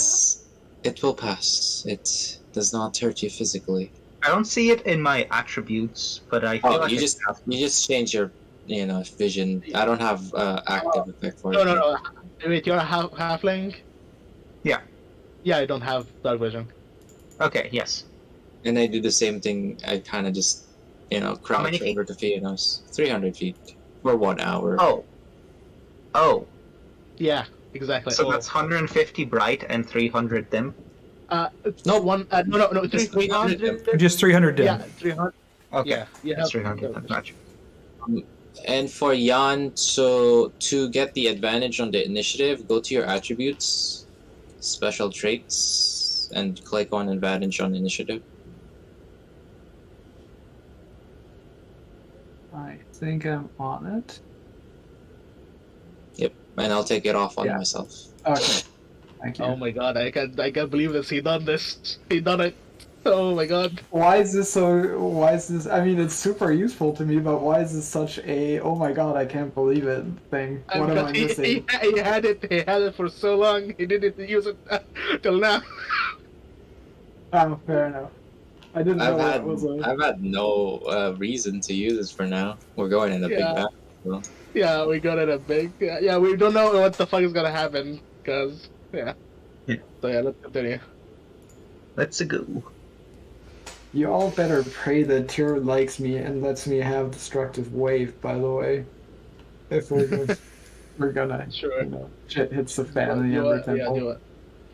It will pass. It does not hurt you physically. I don't see it in my attributes, but I feel Oh, like you it just change your vision. I don't have active effect for it. No. Wait, you're a halfling? Yeah. Yeah, I don't have Dark Vision. Okay, yes. And I do the same thing. I kind of just crouch many feet? over to Fiannos. 300 feet for 1 hour. Oh. Yeah, exactly. So that's 150 bright and 300 dim. No one. No. Just 300. Just 300 dim. Yeah, 300. Okay, Yeah, you that's have 300. That's much. And for Jan, so to get the advantage on the initiative, go to your attributes, special traits, and click on advantage on initiative. I think I'm on it. Yep, and I'll take it off on Yeah. myself. Okay. Thank you. Oh my god, I can't believe this. He done this. He done it. Oh my god. Why is this so? Why is this? I mean, it's super useful to me, but why is this such a "oh my god, I can't believe it" thing? What am I missing? He had it for so long. He didn't use it till now. Oh, fair enough. I didn't know that was a. I've had no reason to use this for now. We're going in a big battle. So. Yeah, we got it a big. Yeah, we don't know what the fuck is gonna happen, cause yeah. So yeah, let's continue. Let's go. You all better pray that Tyr likes me and lets me have destructive wave. By the way, if we're gonna, Sure. You know, shit hits the fan in the Ember Temple. Yeah, do it.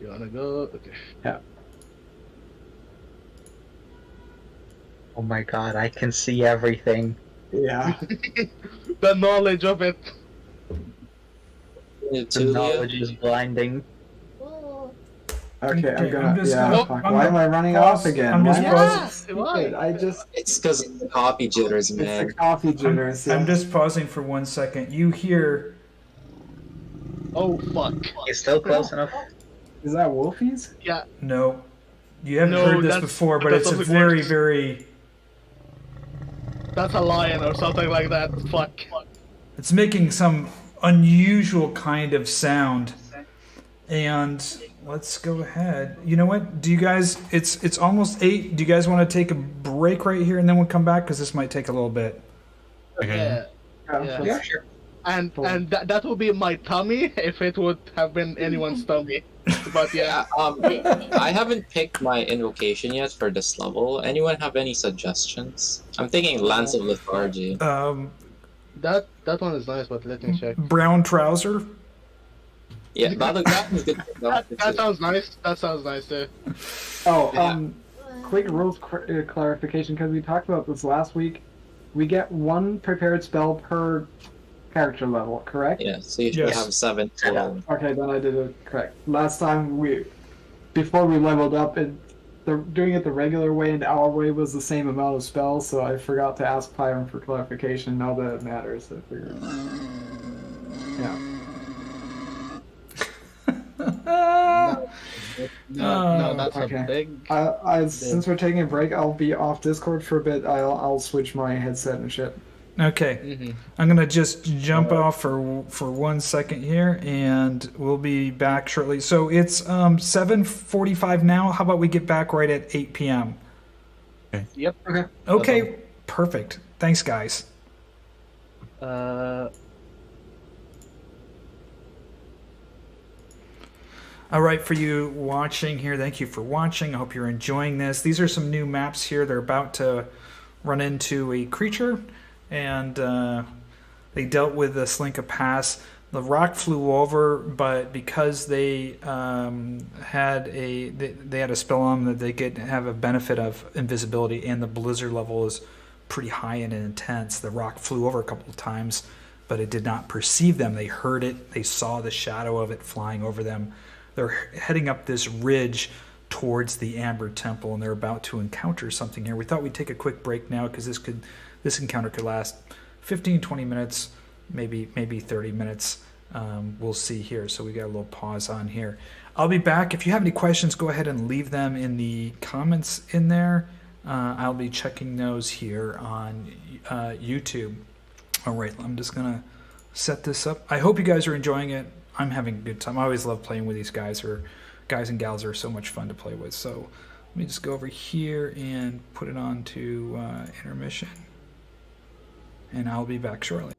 You wanna go? Okay. Yeah. Oh my god, I can see everything. Yeah. The knowledge of it. The knowledge is blinding. Okay, I'm Okay, gonna. I'm just yeah. gonna- Fuck. I'm Why gonna am I running pause- off again? I'm just Why am pausing- I stupid? It's because of the coffee jitters, It's man. the coffee jitters. I'm yeah. just pausing for 1 second. You hear Oh fuck. You're still close enough. Is that Wolfies? Yeah. no. You haven't No, heard this that's- before, but that's it's a something very, worse. very. That's a lion or something like that. Fuck. It's making some unusual kind of sound. And let's go ahead. You know what? Do you guys? It's almost 8. Do you guys want to take a break right here and then we'll come back because this might take a little bit. Yeah. Yeah. Yeah, sure. And that would be my tummy if it would have been anyone's tummy. But yeah. I haven't picked my invocation yet for this level. Anyone have any suggestions? I'm thinking Lance of Lethargy. That one is nice, but let me check. Brown trouser. Yeah, that was good. That sounds nice. That sounds nice too. Oh, Yeah. quick rules clarification because we talked about this last week. We get 1 prepared spell per character level, correct? Yeah, so you should Yes. have 7 total. Okay, then I did it correct. Last time before we leveled up, doing it the regular way and our way was the same amount of spells, so I forgot to ask Pyron for clarification. Now that it matters, I figured. Yeah. No, that's okay. a big. Since we're taking a break, I'll be off Discord for a bit. I'll switch my headset and shit. Okay. I'm gonna just jump off for 1 second here, and we'll be back shortly. So it's 7:45 now. How about we get back right at 8 p.m. Yep. Okay. Perfect. Thanks, guys. All right, for you watching here, thank you for watching. I hope you're enjoying this. These are some new maps here. They're about to run into a creature, and they dealt with the Slinka Pass. The rock flew over, but because they had a spell on them that they could have a benefit of invisibility, and the blizzard level is pretty high and intense. The rock flew over a couple of times, but it did not perceive them. They heard it. They saw the shadow of it flying over them. They're heading up this ridge towards the Amber Temple, and they're about to encounter something here. We thought we'd take a quick break now because this encounter could last 15, 20 minutes, maybe 30 minutes. We'll see here. So we got a little pause on here. I'll be back. If you have any questions, go ahead and leave them in the comments in there. I'll be checking those here on YouTube. All right, I'm just gonna set this up. I hope you guys are enjoying it. I'm having a good time. I always love playing with these guys, or guys and gals are so much fun to play with. So let me just go over here and put it on to intermission, and I'll be back shortly.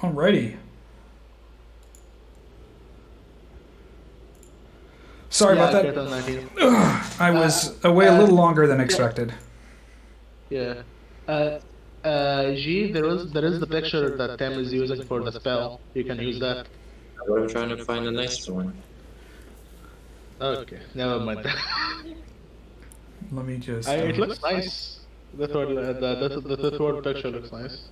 Alrighty. Sorry about that. I was away a little longer than expected. Yeah. G, there is the picture that Tim is using for the spell. You can use that. But I'm trying to find a nicer one. Okay, never mind. Let me just. It looks nice. The third picture looks nice.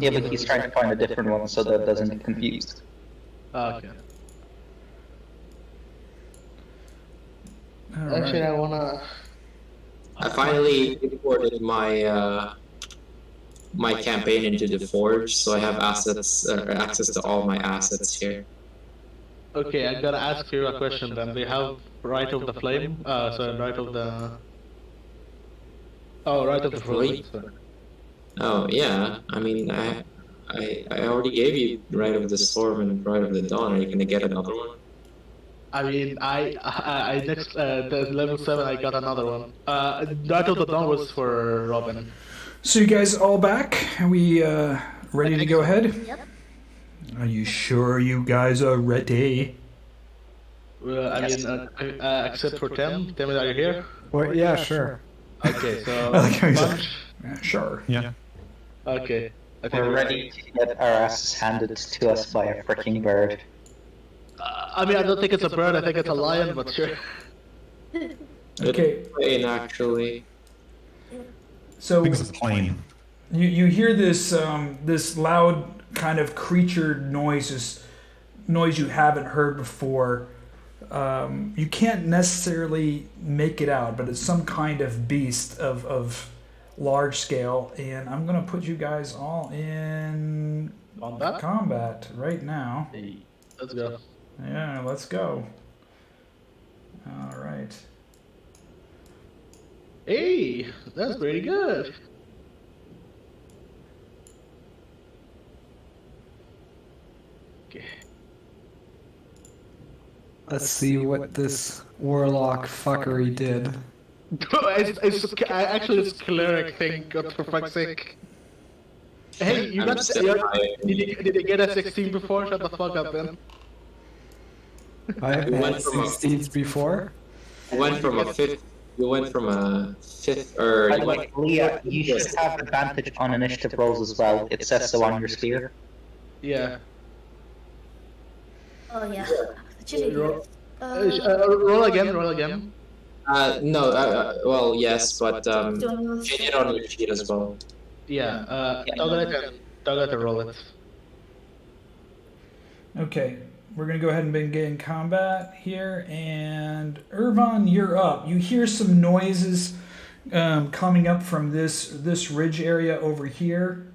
Yeah, but he's trying to find a different one so that doesn't get confused. Okay. Actually, I wanna. I finally imported my my campaign into the Forge, so I have access to all my assets here. Okay, I'm gonna ask you a question then. Do you have Right of the Flame? Sorry, Right of the... Oh, Right of the Flame. Oh yeah, I mean I already gave you Right of the Storm and Right of the Dawn. Are you gonna get another one? I mean, I next the level 7 I got another one. Right of the Dawn was for Robin. So you guys all back? Are we ready to go ahead? Yep. Are you sure you guys are ready? I mean, except for Tim. Tim, are you here? Well, yeah, sure. Okay, so... I like how he's like, yeah, sure. Yeah. Okay. I think We're ready to get our asses handed to us by a freaking bird. I mean, I don't think it's a bird, I think it's a lion, but sure. Okay. Plane, actually. So Because it's plain. you hear this this loud kind of creature noise you haven't heard before. You can't necessarily make it out, but it's some kind of beast of large scale, and I'm gonna put you guys all in combat right now. Hey, let's go. Yeah, let's go. All right. Hey, that's pretty good. Okay. Let's see what this warlock fuckery did. Actually, it's Cleric thing, God for fuck's sake. Hey, you got... Did you get a 16 before? Shut the fuck up, then. I've had 16s before. You went from a fifth. You went from a fifth, or By the way, Leah, you should have advantage on initiative rolls as well. It says so on your spear. Yeah. Oh yeah. Roll again. No. Well, yes, but change it on your sheet as well. Yeah. Toggle to roll it. Okay, we're gonna go ahead and begin combat here, and Ervan, you're up. You hear some noises coming up from this ridge area over here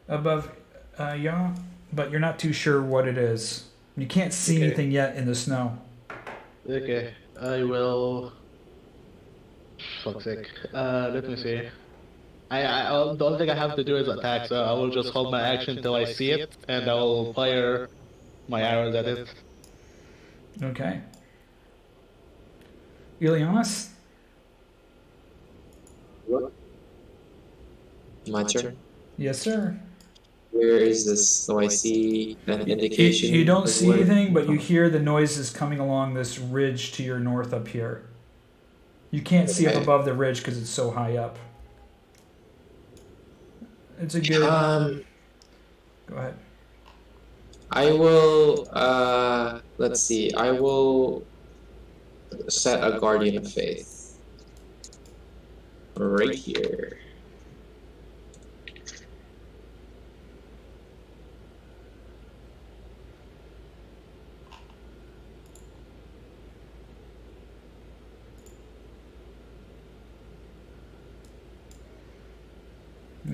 above Jan, but you're not too sure what it is. You can't see anything yet in the snow. Okay, I will. Fuck's sake. Let me see. The only thing I have to do is attack, so I will just hold my action until I see it, and I will fire my arrows at it. Okay. Ileanys? My turn. Yes, sir. Where is this? So I see an indication. You don't see anything, but you hear the noises coming along this ridge to your north up here. You can't see up above the ridge because it's so high up. It's a good... Go ahead. I will, let's see, I will set a Guardian of Faith right here.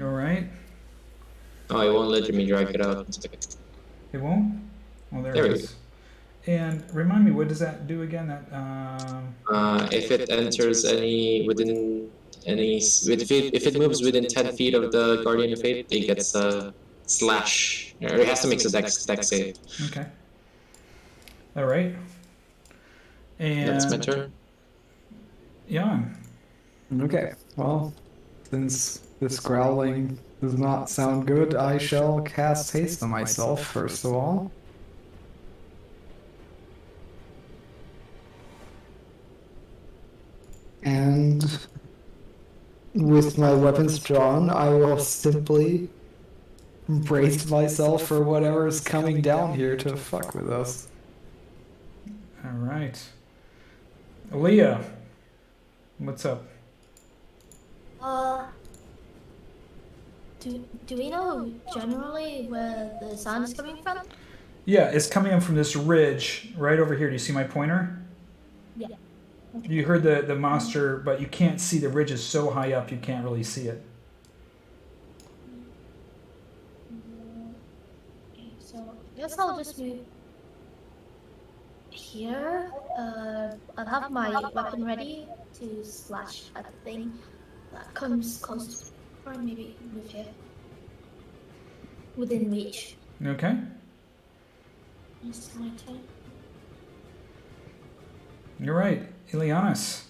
All right. Oh, it won't let me drag it out. It won't? Well, there it is. And remind me, what does that do again? That if it enters if it moves within 10 feet of the Guardian of Fate, it gets a slash. Or it has to make a dex save. Okay. All right. And that's my turn. Jan. Okay, well, since this growling does not sound good. I shall cast haste on myself first of all. And with my weapons drawn, I will simply brace myself for whatever is coming down here to fuck with us. All right. Liea, what's up? Do we know generally where the sound is coming from? Yeah, it's coming in from this ridge right over here. Do you see my pointer? Yeah. Okay. You heard the monster, but you can't see. The ridge is so high up you can't really see it. Okay, so I guess I'll just move here. I'll have my weapon ready to slash at the thing that comes close, or maybe move here within reach. Okay. It's my turn. You're right, Ileanys.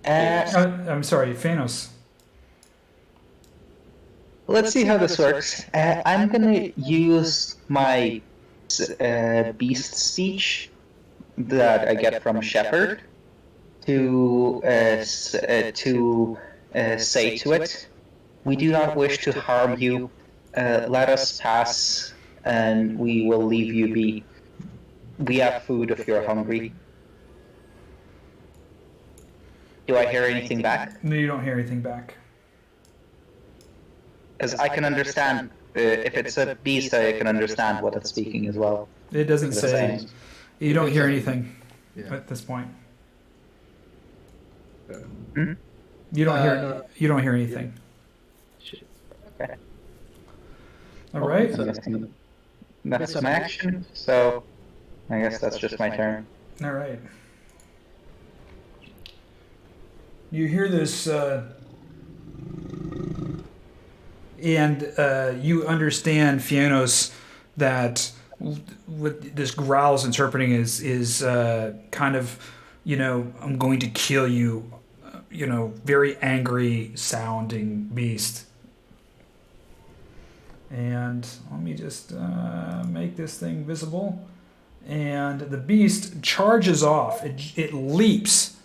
I'm sorry, Fiannos. Let's see how this works. I'm gonna use my beast speech that I get from Shepherd to say to it, "We do not wish to harm you. Let us pass, and we will leave you be. We have food if you're hungry." Do I hear anything back? No, you don't hear anything back. Because I can understand, if it's a beast, I can understand what it's speaking as well. It doesn't say. You don't hear anything at this point. Hmm? You don't hear. You don't hear anything. Okay. All right. So that's an action, so I guess that's just my turn. All right. You hear this, and you understand, Fiannos, that what this growls interpreting is kind of, I'm going to kill you, very angry sounding beast. And let me just make this thing visible. And the beast charges off. It leaps.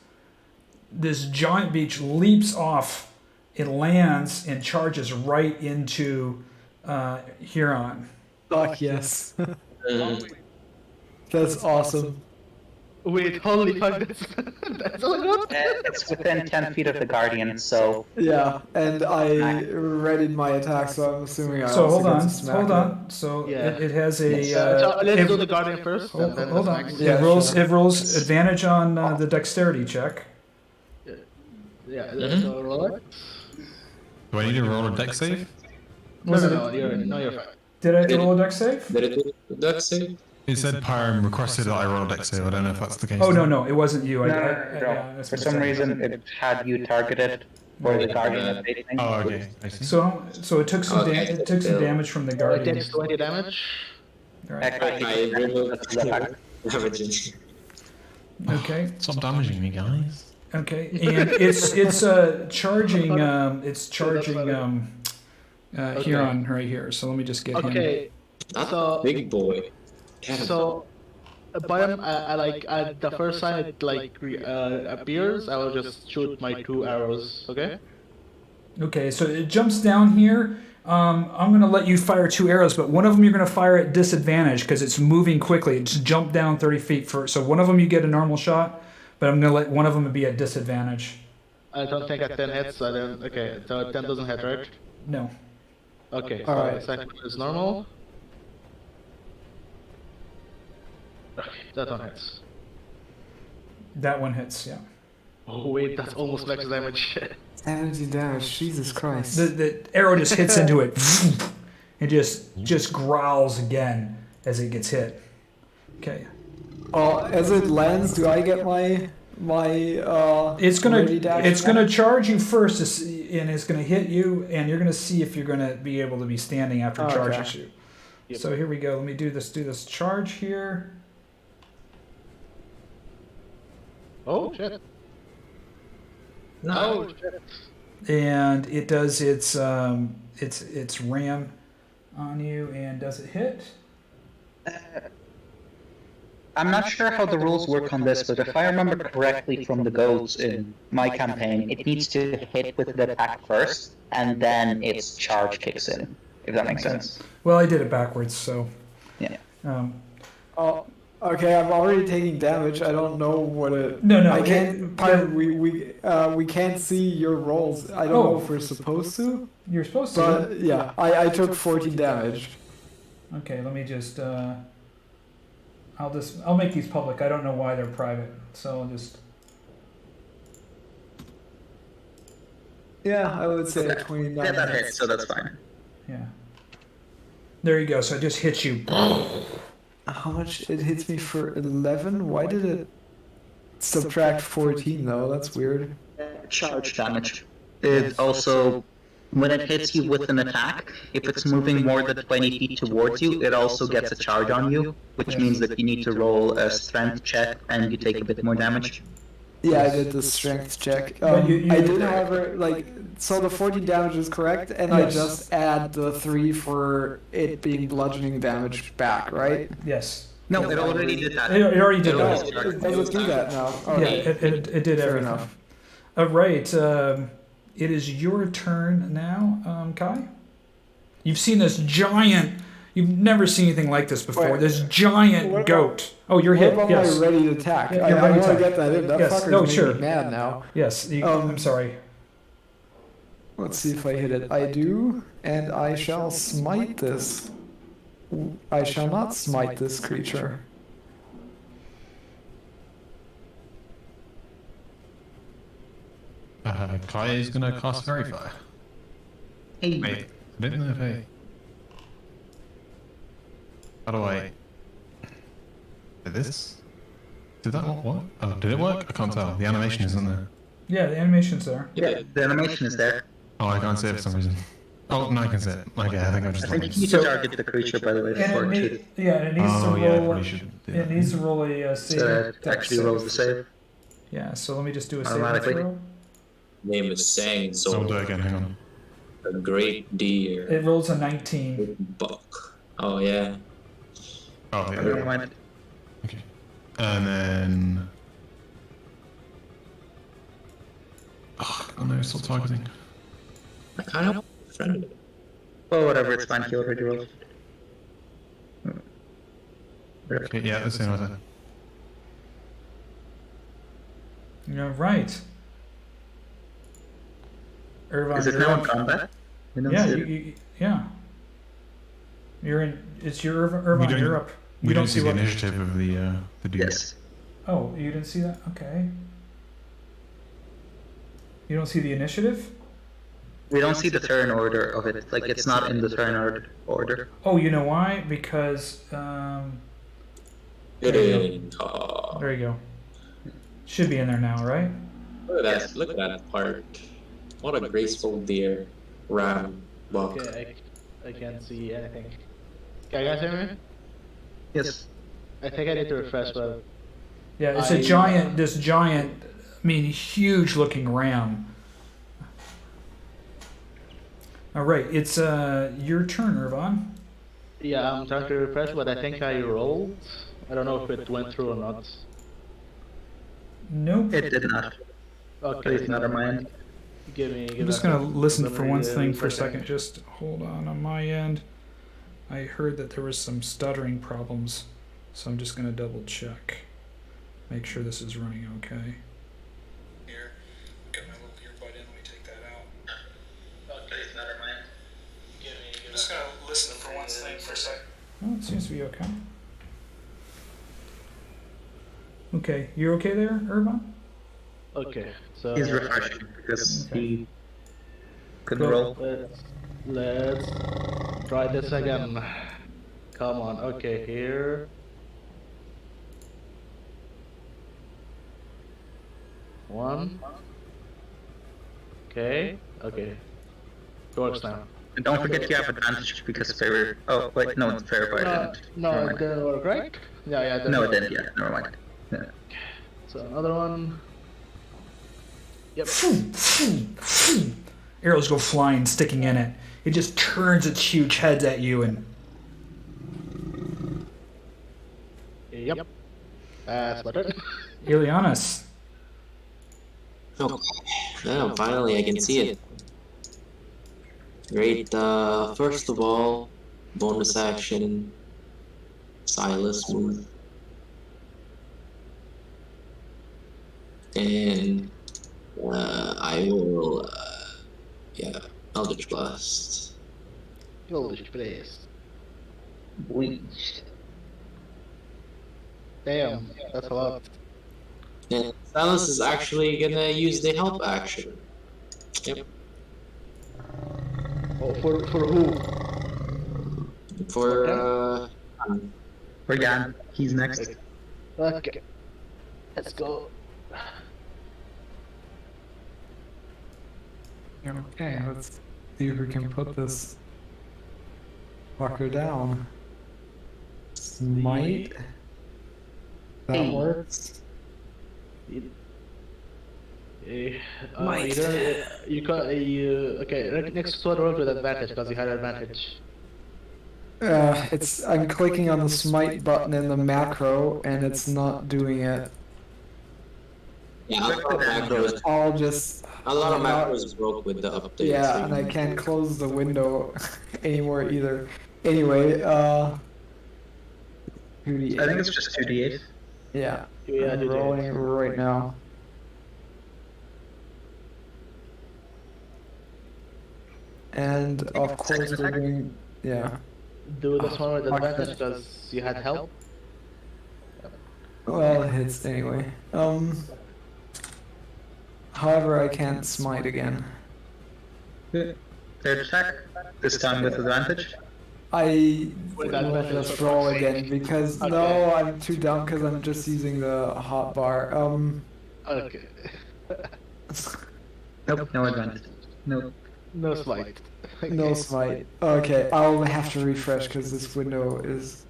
This giant beast leaps off. It lands and charges right into Herjann. Fuck yes. That's awesome. Wait, holy fuck, that's a lot. It's within 10 feet of the Guardian, so... Yeah, and I readied my attack, so I'm assuming I So also hold get to smack on. So Yeah. it has a... Let's do the Guardian first. Hold and then on. next. Yeah, It rolls advantage on the dexterity check. Yeah, so roll it. Do I need to roll a dex save? No, you're fine. Did I have to roll a dex save? Did it do that save? It said Pyram requested that I roll a dex save. I don't know if that's the case. Oh, no, it wasn't you. No. For some reason, it had you targeted for the Guardian of Dating. Oh, okay. I see. So it took some Okay. it took some damage from the It guardian. takes 20 damage. All right. I removed damage. Okay. Stop damaging me, guys. Okay. And it's charging Herjann right here. So let me just get him. Okay, Not So- big boy. so bottom, the first time it appears, I will just shoot my 2 arrows. Okay. Okay, so it jumps down here. I'm going to let you fire 2 arrows, but one of them you're going to fire at disadvantage because it's moving quickly. It's jumped down 30 feet. So one of them you get a normal shot, but I'm going to let one of them be at disadvantage. I don't think at 10 hits. I don't. Okay, so 10 doesn't hit, right? No. Okay. All So right. the second one is normal. Okay, that one hits. That one hits, yeah. Oh wait, that's almost max damage. 70 damage, Jesus Christ. The arrow just hits into it. It just growls again as it gets hit. Okay. As it lands, do I get my It's gonna ready dash it's back? gonna charge you first, and it's gonna hit you, and you're gonna see if you're gonna be able to be standing after it Okay. charges you. Yep. So here we go. Let me do this charge here. Oh shit. No. And it does its ram on you, and does it hit? I'm not sure how the rules work on this, but if I remember correctly from the goats in my campaign, it needs to hit with the attack first, and then its charge kicks in, if that makes sense. Well, I did it backwards, so... Yeah. Oh, okay, I'm already taking damage. I don't know what it... No, I can't... we can't see your rolls. I don't know if we're supposed to. You're supposed to. But, yeah, I took 14 damage. Okay, let me just... I'll make these public. I don't know why they're private, so I'll just... Yeah, I would say 29. Yeah, that hits, so that's fine. Yeah. There you go, so I just hit you. How much? It hits me for 11? Why did it subtract 14 though? That's weird. Charge damage. It also, when it hits you with an attack, if it's moving more than 20 feet towards you, it also gets a charge on you, which means that you need to roll a strength check and you take a bit more damage. Yeah, I did the strength check. I did, however, so the 14 damage is correct, and I just add the 3 for it being bludgeoning damage back, right? Yes. No, it already did that. It already did that. that. Does it do that now? Okay. Yeah, it did Fair everything. enough. All right. It is your turn now, Kai. You've seen this giant... You've never seen anything like this before. Wait, this giant goat. Oh, you're hit. What about Yes. my ready to attack? Yeah, I you're ready want to to get that in. That Yes. fucker's No, making sure. me mad now. Yes. I'm sorry. Let's see if I hit it. I do, and I shall smite this. I shall not smite this creature. Kai is going to cast Fairy Fire. Hey. Wait, I don't know if I... How do I... Did this? Did that not work? Oh, did it work? I can't tell. The animation isn't there. Yeah, the animation's there. Yeah, the animation is there. Oh, I can't see it for some reason. Oh, no, I can see it. Okay, I think I'm just... I think you need to target the creature, by the way, before And it it, shoots. yeah, and it needs to roll. yeah, probably should do It that. needs to roll a save. So it dex actually save. rolls the save. Yeah, so let me just do a saving Automatically. throw. Name is Sang So I'll do it Sword. again, hang on. A great deer. It rolls a 19. Buck. Oh yeah. Oh, yeah. Never mind. Okay. And then... Oh no, it's still targeting. I can't help friend. Well, whatever, it's fine. He already rolled. Okay, yeah, that's the same other. You're right. Ervan, Is it you're now in up. combat? We don't Yeah, see it. yeah. You're in. It's your Ervan. don't- You're up. We We don't don't see see the what. initiative of the dude. Yes. Oh, you didn't see that? Okay. You don't see the initiative? We don't see the turn order of it. Like, it's not in the turn order. Oh, you know why? Because Good in. Oh, there you go. Should be in there now, right? look at that! Look at that part. What a graceful deer. Ram. Buck. Okay, I can't see anything. Can you guys hear me? Yes. I think I need to refresh, but Yeah, it's a giant. This giant, I mean, huge-looking ram. All right, it's your turn, Ervan. yeah, I'm trying to refresh, but I think I rolled. I don't know if it went through or not. Nope. It did not. Okay, Please, never mind. I'm just gonna listen for one thing for a second. Just hold on my end. I heard that there was some stuttering problems, so I'm just gonna double check. Make sure this is running okay. Here, got my little earbud in. Let me take that out. Please, never mind. I'm just gonna listen for one thing for a second. Oh, it seems to be okay. Okay, you're okay there, Ervan? Okay, so He's refreshing because Okay. he couldn't Cool. roll. let's try this again. Come on. Okay, here. One. Okay. Okay. It works now. And don't forget you have advantage because favor. Oh wait, no, it's fair by advantage. No, Never it mind. didn't work, right? Yeah, No, it didn't. Yeah, never mind. Yeah. So another one. Yep. Arrows go flying, sticking in it. It just turns its huge head at you and... Yep. That's my turn. Ileanys. Okay. Now, finally, I can see it. Great. First of all, bonus action. Silas move. And I will, Eldritch Blast. Eldritch Blast. Bleach. Damn, that's a lot. And Silas is actually gonna use the help action. Yep. Oh, for who? For, Herjann. He's next. Okay. Let's go. Okay, let's see if we can put this fucker down. Smite. That works. Might. You can. Okay. Next one roll with advantage because you had advantage. I'm clicking on the smite button in the macro and it's not doing it. yeah, a lot of macros, I'll just. a lot of macros broke with the update. Yeah, and I can't close the window anymore either. Anyway, 2d8. I think it's just 2d8. Yeah, Yeah, I'm 2d8. rolling right now. And of course we're doing, yeah. Do this one with advantage because you had help. Well, it hits anyway. However, I can't smite again. Third attack. This time with advantage. I With will advantage. just roll again because Okay. no, I'm too dumb because I'm just using the hot bar. Okay. Nope, no advantage. Nope. No smite. No smite. Okay, I'll have to refresh because this window is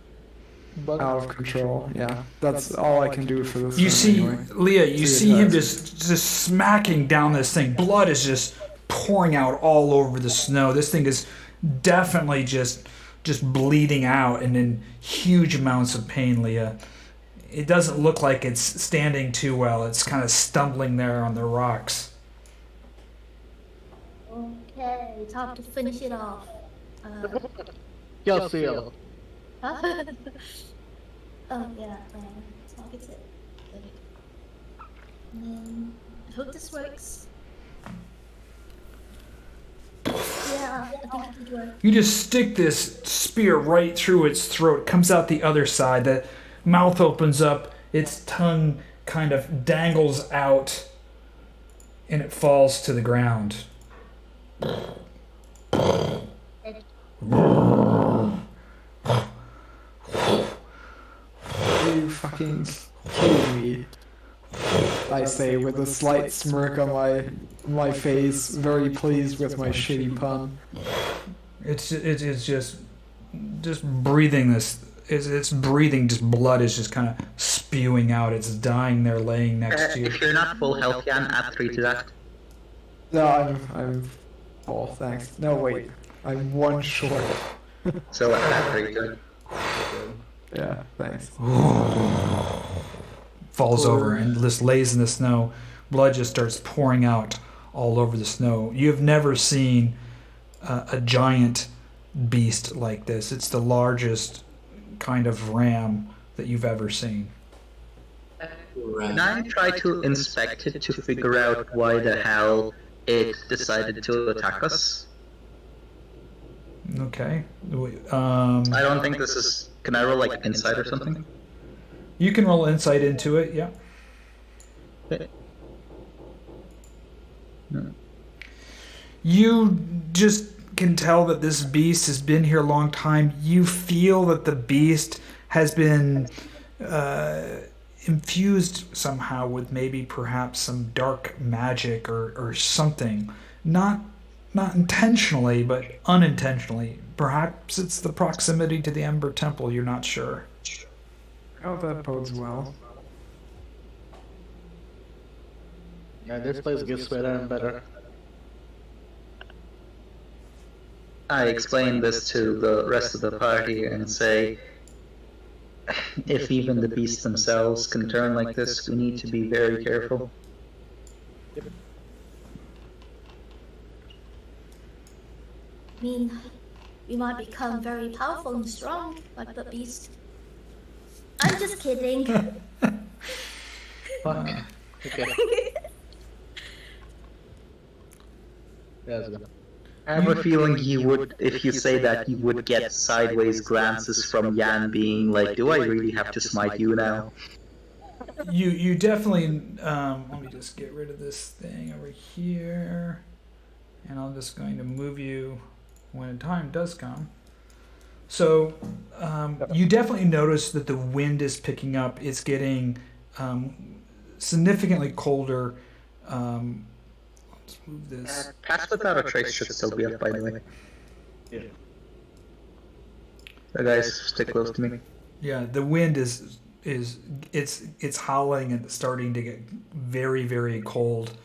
out of control. Yeah, that's all I can do for this. You one see, anyway. Leah, you Three see him attacks. just smacking down this thing. Blood is just pouring out all over the snow. This thing is definitely just bleeding out and in huge amounts of pain, Leah. It doesn't look like it's standing too well. It's kind of stumbling there on the rocks. Okay, time to finish it off. Kill seal. Oh yeah, target it. And then I hope this works. Yeah, I think it did work. You just stick this spear right through its throat. It comes out the other side. The mouth opens up. Its tongue kind of dangles out, and it falls to the ground. Are you fucking kidding me? I say with a slight smirk on my face, very pleased with my shitty pun. It's just breathing this. It's breathing. Just blood is just kind of spewing out. It's dying there, laying next to you. If you're not full health, Jan, add 3 to that. No, I'm full, thanks. No, wait, I'm 1 short. So add 3 to it. Yeah, thanks. Falls over and just lays in the snow. Blood just starts pouring out all over the snow. You have never seen a giant beast like this. It's the largest kind of ram that you've ever seen. Can I try to inspect it to figure out why the hell it decided to attack us? Okay. I don't think this is... Can I roll like insight or something? You can roll insight into it, yeah. Okay. No. You just can tell that this beast has been here a long time. You feel that the beast has been infused somehow with maybe perhaps some dark magic or something. Not intentionally, but unintentionally. Perhaps it's the proximity to the Ember Temple, you're not sure. Oh, that bodes well. Yeah, this place gets better and better. I explain this to the rest of the party and say, if even the beasts themselves can turn like this, we need to be very careful. I mean, we might become very powerful and strong, like the beast. I'm just kidding. Fuck. Okay. I have a feeling you would, if you say that, you would get sideways glances from Yan being like, do I really have to smite you now? You definitely, let me just get rid of this thing over here. And I'm just going to move you when time does come. So you definitely notice that the wind is picking up. It's getting significantly colder. Let's move this. Pass Without a Trace should still be up, by the way. Yeah. So guys, stick close to me. Yeah, the wind is it's howling and starting to get very, very cold.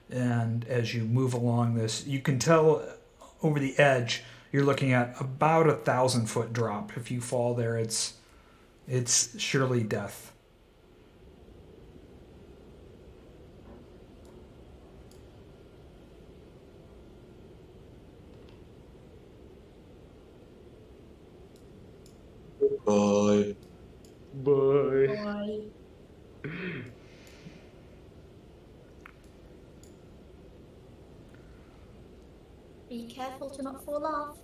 And as you move along this, you can tell over the edge, you're looking at about 1,000-foot drop. If you fall there, it's surely death. Bye. Bye. Bye. Be careful to not fall off.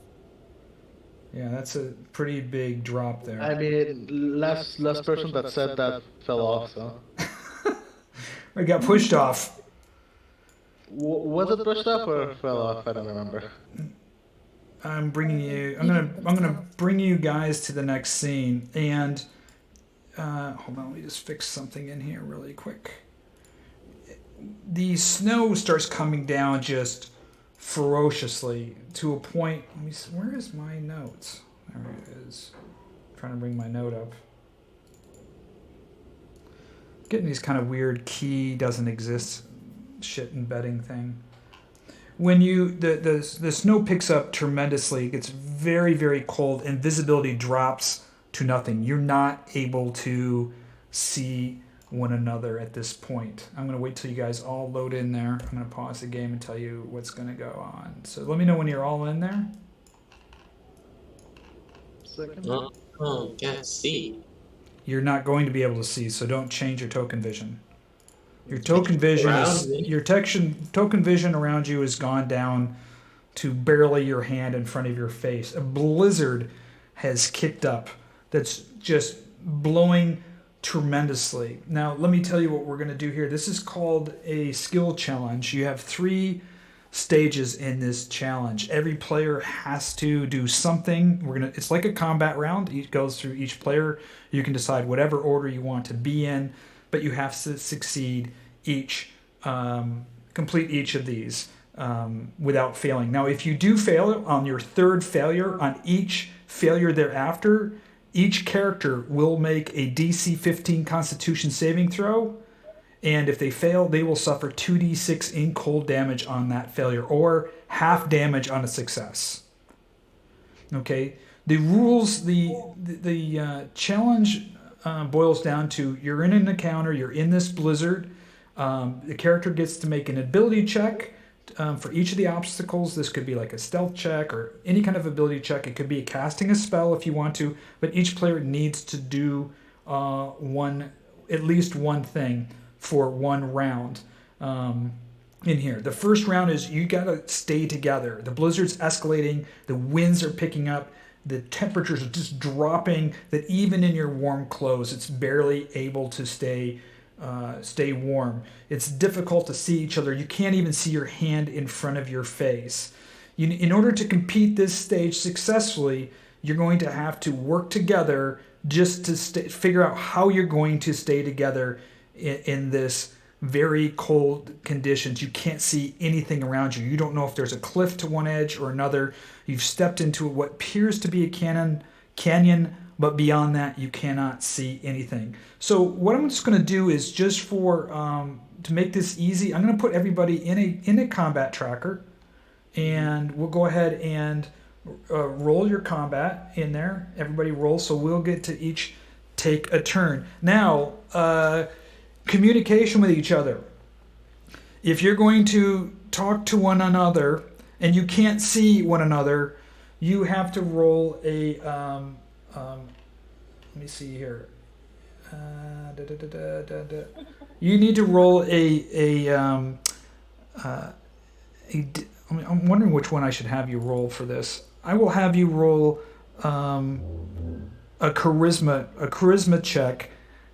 Yeah, that's a pretty big drop there. I mean, last person that said that fell off, so. I got pushed off. Was it pushed up or fell off? I don't remember. I'm gonna bring you guys to the next scene, and hold on, let me just fix something in here really quick. The snow starts coming down just ferociously to a point. Let me see, where is my notes? There it is. I'm trying to bring my note up. Getting these kind of weird key doesn't exist shit embedding thing. When the snow picks up tremendously, it gets very, very cold, and visibility drops to nothing. You're not able to see one another at this point. I'm going to wait till you guys all load in there. I'm going to pause the game and tell you what's going to go on. So let me know when you're all in there. Oh, can't see. You're not going to be able to see, so don't change your token vision. Your token vision token vision around you has gone down to barely your hand in front of your face. A blizzard has kicked up that's just blowing tremendously. Now, let me tell you what we're going to do here. This is called a skill challenge. You have 3 stages in this challenge. Every player has to do something. It's like a combat round. It goes through each player. You can decide whatever order you want to be in, but you have to succeed complete each of these without failing. Now, if you do fail on your 3rd failure, on each failure thereafter, each character will make a DC 15 Constitution saving throw, and if they fail, they will suffer 2d6 in cold damage on that failure, or half damage on a success. Okay, the rules, the challenge boils down to: you're in an encounter, you're in this blizzard. The character gets to make an ability check for each of the obstacles. This could be like a stealth check or any kind of ability check. It could be casting a spell if you want to, but each player needs to do at least one thing for one round in here. The first round is you gotta stay together. The blizzard's escalating, the winds are picking up, the temperatures are just dropping, that even in your warm clothes, it's barely able to stay warm. It's difficult to see each other. You can't even see your hand in front of your face. In order to compete this stage successfully, you're going to have to work together just to figure out how you're going to stay together in this very cold conditions. You can't see anything around you. You don't know if there's a cliff to one edge or another. You've stepped into what appears to be a canyon, but beyond that, you cannot see anything. So what I'm just going to do is, just for to make this easy, I'm going to put everybody in a combat tracker, and we'll go ahead and roll your combat in there. Everybody roll, so we'll get to each take a turn. Now, communication with each other. If you're going to talk to one another and you can't see one another, you have to roll a. Let me see here. You need to roll I'm wondering which one I should have you roll for this. I will have you roll a charisma check.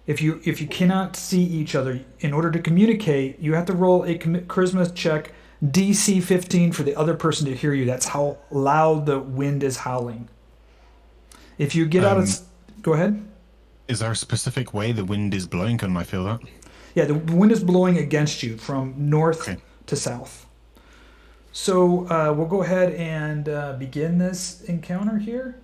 If you cannot see each other, in order to communicate, you have to roll a charisma check DC 15 for the other person to hear you. That's how loud the wind is howling. If you get out of... Go ahead. Is there a specific way the wind is blowing? Can I feel that? Yeah, the wind is blowing against you from north to south. So we'll go ahead and begin this encounter here.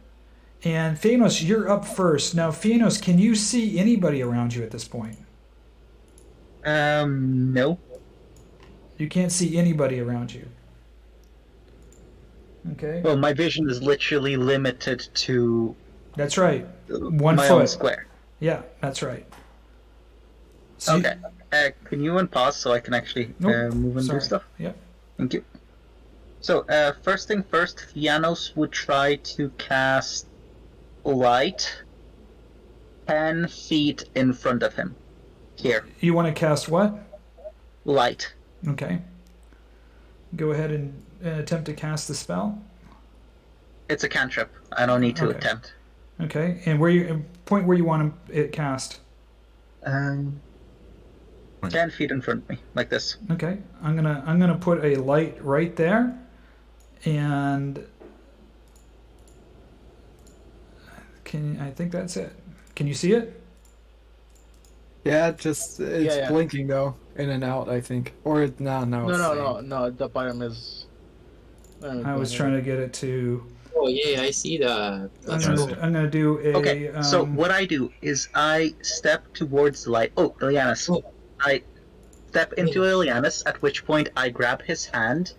And Fiannos, you're up first. Now, Fiannos, can you see anybody around you at this point? No. You can't see anybody around you. Okay. Well, my vision is literally limited to... That's right. 1 my foot. own square. Yeah, that's right. So okay. Can you unpause so I can actually move and do stuff? Yep. Thank you. So, first thing first, Fiannos would try to cast light 10 feet in front of him. Here. You want to cast what? Light. Okay. Go ahead and attempt to cast the spell. It's a cantrip. I don't need to attempt. Okay. And point where you want it cast. 10 feet in front of me, like this. Okay. I'm gonna put a light right there, and I think that's it. Can you see it? Yeah, it's blinking though, in and out, I think. Or no. No. The bottom is. I was trying to get it to. Oh yeah, I see that. I'm gonna do a. Okay, so what I do is I step towards the light. Oh, Ileanys. Oh. I step into Ileanys, at which point I grab his hand.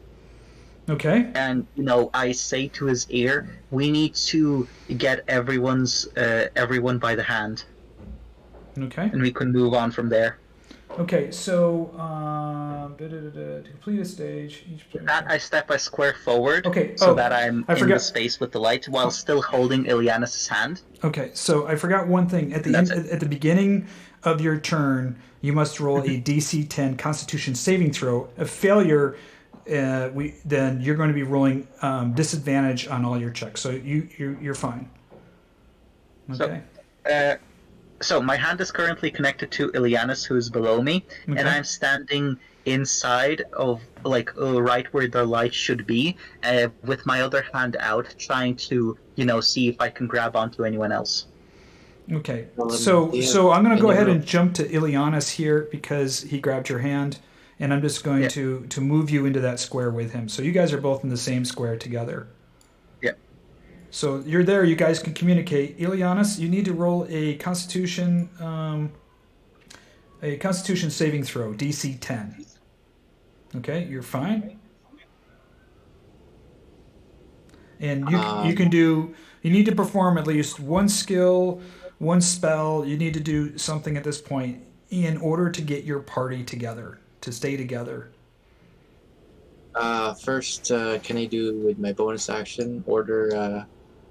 Okay. And I say to his ear, "We need to get everyone by the hand." Okay. And we can move on from there. Okay, so to complete a stage, each player. That I step a square forward. Okay. So that I'm in the space with the light while still holding Ileanys' hand. Okay, so I forgot one thing. At the beginning of your turn, you must roll a DC 10 Constitution saving throw. A failure, then you're going to be rolling disadvantage on all your checks. So you're fine. Okay. So my hand is currently connected to Ileanys, who is below me, and I'm standing inside of right where the light should be, with my other hand out, trying to see if I can grab onto anyone else. Okay, so I'm going to go ahead and jump to Ileanys here because he grabbed your hand, and I'm just going to move you into that square with him. So you guys are both in the same square together. Yep. So you're there. You guys can communicate. Ileanys, you need to roll a Constitution saving throw, DC 10. Okay, you're fine. And you can do. You need to perform at least one skill, one spell. You need to do something at this point in order to get your party together, to stay together. First, can I do with my bonus action order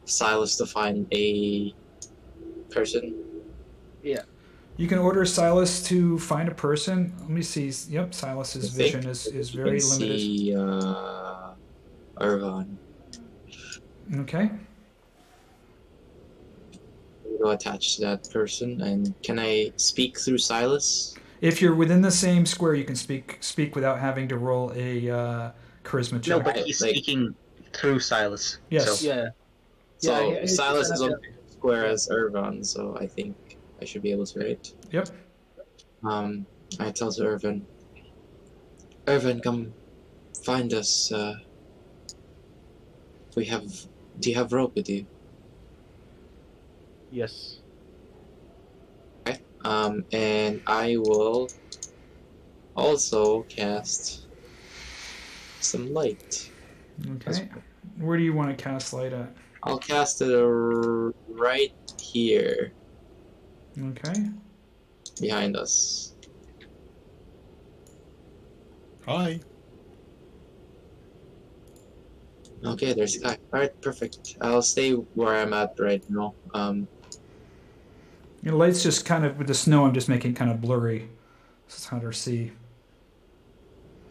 Silas to find a person? Yeah. You can order Silas to find a person. Let me see. Yep, Silas's vision is very limited. See Ervan. Okay. Go attach to that person, and can I speak through Silas? If you're within the same square, you can speak without having to roll a charisma check. No, but he's speaking through Silas. Yes. So. Yeah. So Silas is on the same square as Ervan, so I think I should be able to, right? Yep. I tell to Ervan, come find us. Do you have rope with you? Yes. Okay. And I will also cast some light. Okay. Where do you want to cast light at? I'll cast it right here. Okay. Behind us. Hi. Okay, there's Kai. Alright, perfect. I'll stay where I'm at right now. Your light's just kind of, with the snow, I'm just making it kind of blurry. So it's harder to see.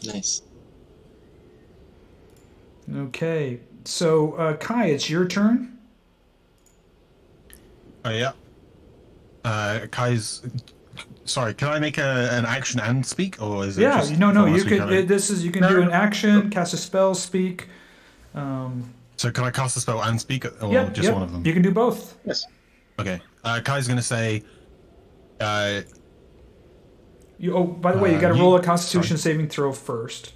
Nice. Okay. So, Kai, it's your turn. Oh, yeah. Kai's... Sorry, can I make an action and speak, or is it Yeah, just... no, you can, you can do an action, cast a spell, speak. So can I cast a spell and speak, or just one of them? You can do both. Yes. Okay. Kai's going to say... by the way, you got to roll a Constitution saving throw first.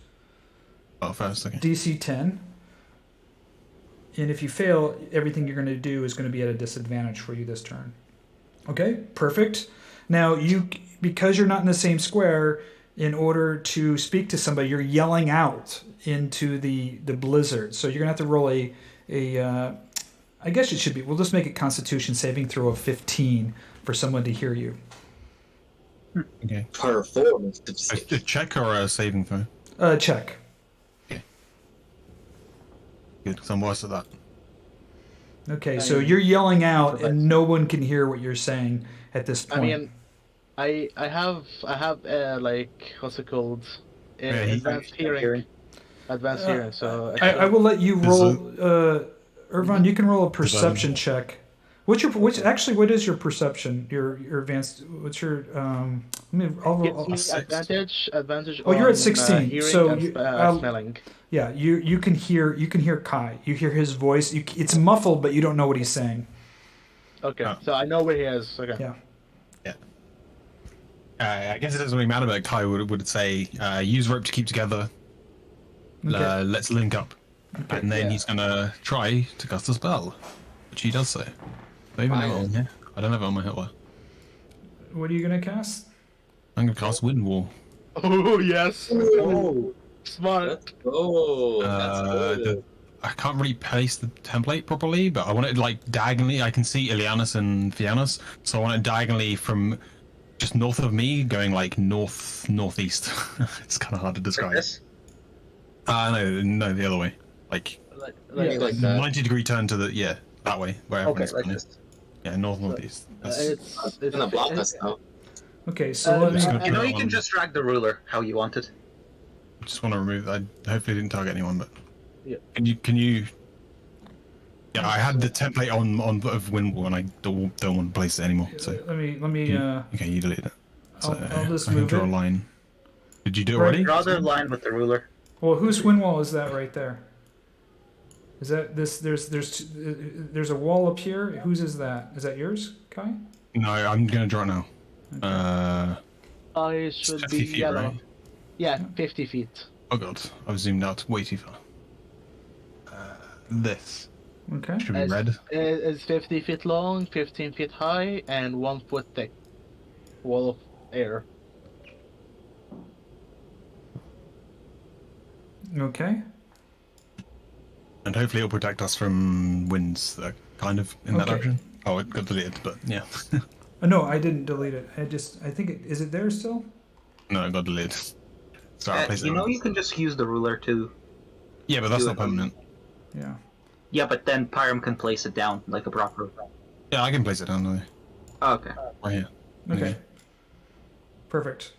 Oh, first, okay. DC 10. And if you fail, everything you're going to do is going to be at a disadvantage for you this turn. Okay, perfect. Now, because you're not in the same square, in order to speak to somebody, you're yelling out into the blizzard. So you're going to have to roll a I guess it should be, we'll just make it Constitution saving throw of 15 for someone to hear you. Okay. Performance. A check or a saving throw? Check. Okay. Good, because I'm worse at that. Okay, so you're yelling out and no one can hear what you're saying at this point. I mean, I have like, what's it called? Advanced hearing. Advanced hearing. So I will let you roll. Ervan, you can roll a perception check. What is your perception? Your advanced. What's your I'll roll advantage. Oh, you're at 16. So smelling. Yeah, you can hear Kai. You hear his voice. It's muffled, but you don't know what he's saying. Okay, so I know where he is. Okay. Yeah. I guess it doesn't really matter, but Kai would say, use rope to keep together. Okay. Let's link up. Okay, And then he's going to try to cast a spell, which he does so. I don't even have it on here. I don't have it on my hitler. What are you going to cast? I'm going to cast Wind Wall. Oh, yes. Oh, smart. That's good. I can't really place the template properly, but I want it like diagonally. I can see Ileanys and Fiannos, so I want it diagonally from just north of me, going like northeast. It's kind of hard to describe. Like this? No, the other way. Like Like 90-degree turn to that way where everyone's like going. this. Yeah, northeast. It's gonna block us now. Okay, so You can just drag the ruler how you want it. I just want to remove. I hopefully didn't target anyone, but yeah. Can you? Yeah, I had the template on of Windwall, and I don't want to place it anymore. So let me. Okay, you delete it. So I'll just I can move draw it. a line. Did you do it already? Draw the line with the ruler. Well, whose wind wall is that right there? Is that this? There's a wall up here. Whose is that? Is that yours, Kai? No, I'm gonna draw it now. Okay. I should 50 be feet, yellow. right? Yeah, 50 feet. Oh god, I've zoomed out way too far. This Okay. should be red. It's 50 feet long, 15 feet high, and 1 foot thick. Wall of air. Okay. And hopefully it'll protect us from winds that are kind of in that Okay. direction. Oh, it got deleted, but yeah. No, I didn't delete it. I think is it there still? No, it got deleted. So I'll place it on. You can just use the ruler to... Yeah, but that's do not it. permanent. Yeah. Yeah, but then Pyram can place it down like a proper... Yeah, I can place it down there. Oh, okay. Right here. Okay. Perfect.